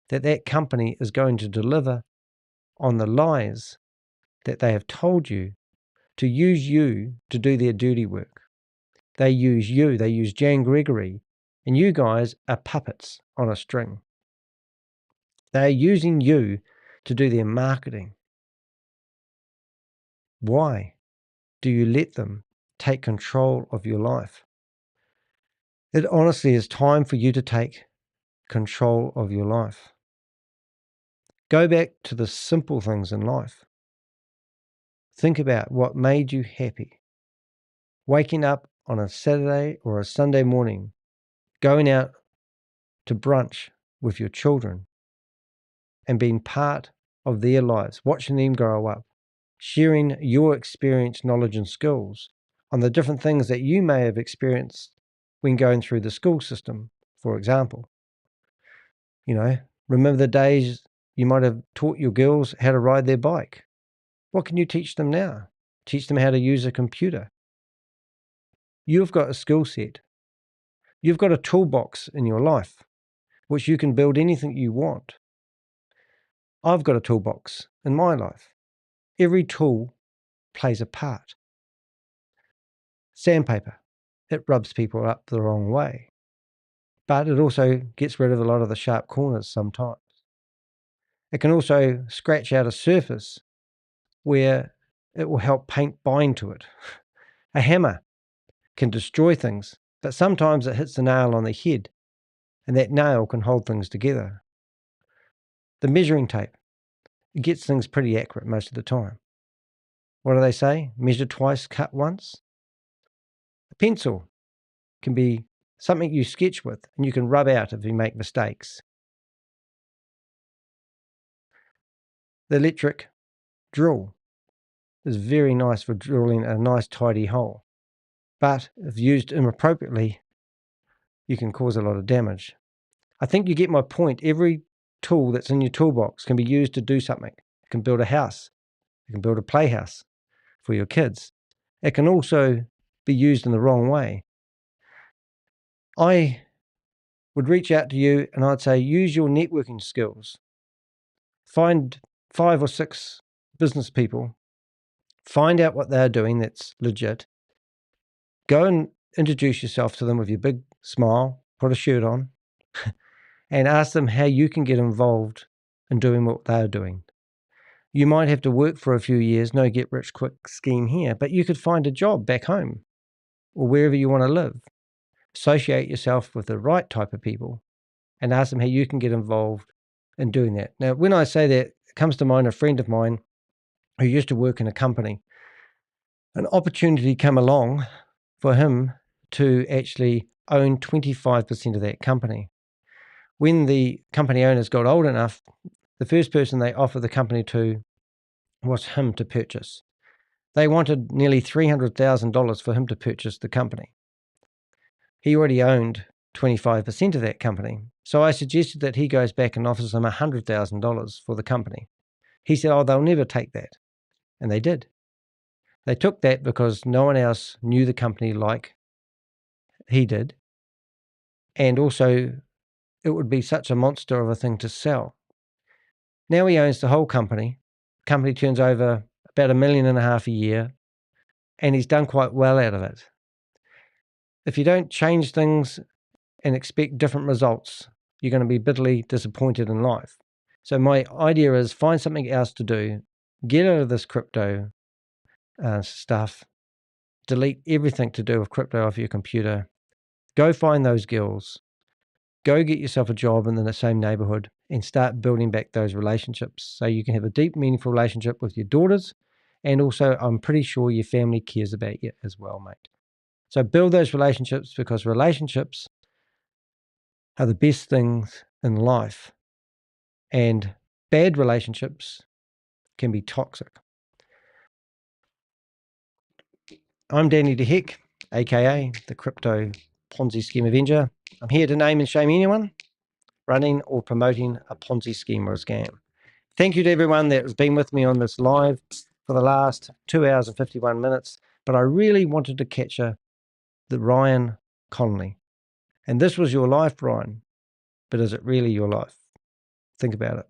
S1: that that company is going to deliver on the lies that they have told you to use you to do their dirty work. They use you, they use Jan Gregory, and you guys are puppets on a string. They are using you to do their marketing. Why do you let them take control of your life? It honestly is time for you to take control of your life. Go back to the simple things in life. Think about what made you happy. Waking up on a Saturday or a Sunday morning, going out to brunch with your children and being part of their lives, watching them grow up, sharing your experience, knowledge and skills on the different things that you may have experienced when going through the school system, for example. You know, remember the days you might have taught your girls how to ride their bike. What can you teach them now? Teach them how to use a computer. You've got a skill set. You've got a toolbox in your life, which you can build anything you want. I've got a toolbox in my life. Every tool plays a part. Sandpaper, it rubs people up the wrong way, but it also gets rid of a lot of the sharp corners sometimes. It can also scratch out a surface where it will help paint bind to it. A hammer can destroy things, but sometimes it hits the nail on the head, and that nail can hold things together. The measuring tape, it gets things pretty accurate most of the time. What do they say? Measure twice, cut once. A pencil can be something you sketch with, and you can rub out if you make mistakes. The electric drill is very nice for drilling a nice tidy hole, but if used inappropriately, you can cause a lot of damage. I think you get my point. Every tool that's in your toolbox can be used to do something. It can build a house. It can build a playhouse for your kids. It can also be used in the wrong way. I would reach out to you, and I'd say use your networking skills. Find 5 or 6 business people. Find out what they're doing that's legit. Go and introduce yourself to them with your big smile, put a shirt on, and ask them how you can get involved in doing what they're doing. You might have to work for a few years, no get-rich-quick scheme here, but you could find a job back home or wherever you want to live. Associate yourself with the right type of people and ask them how you can get involved in doing that. Now, when I say that, it comes to mind a friend of mine who used to work in a company. An opportunity came along for him to actually own 25% of that company. When the company owners got old enough, the first person they offered the company to was him to purchase. They wanted nearly $300,000 for him to purchase the company. He already owned 25% of that company. So I suggested that he goes back and offers them $100,000 for the company. He said, oh, they'll never take that. And they did. They took that because no one else knew the company like he did. And also, it would be such a monster of a thing to sell. Now he owns the whole company. The company turns over about $1.5 million a year, and he's done quite well out of it. If you don't change things and expect different results, you're going to be bitterly disappointed in life. So my idea is find something else to do, get out of this crypto stuff, delete everything to do with crypto off your computer, go find those girls, go get yourself a job in the same neighborhood and start building back those relationships so you can have a deep, meaningful relationship with your daughters. And also, I'm pretty sure your family cares about you as well, mate. So build those relationships because relationships are the best things in life. And bad relationships can be toxic. I'm Danny de Hek, aka the Crypto Ponzi Scheme Avenger. I'm here to name and shame anyone running or promoting a Ponzi scheme or a scam. Thank you to everyone that has been with me on this live for the last 2 hours and 51 minutes. But I really wanted to capture the Ryan Conley. And this was your life, Ryan. But is it really your life? Think about it.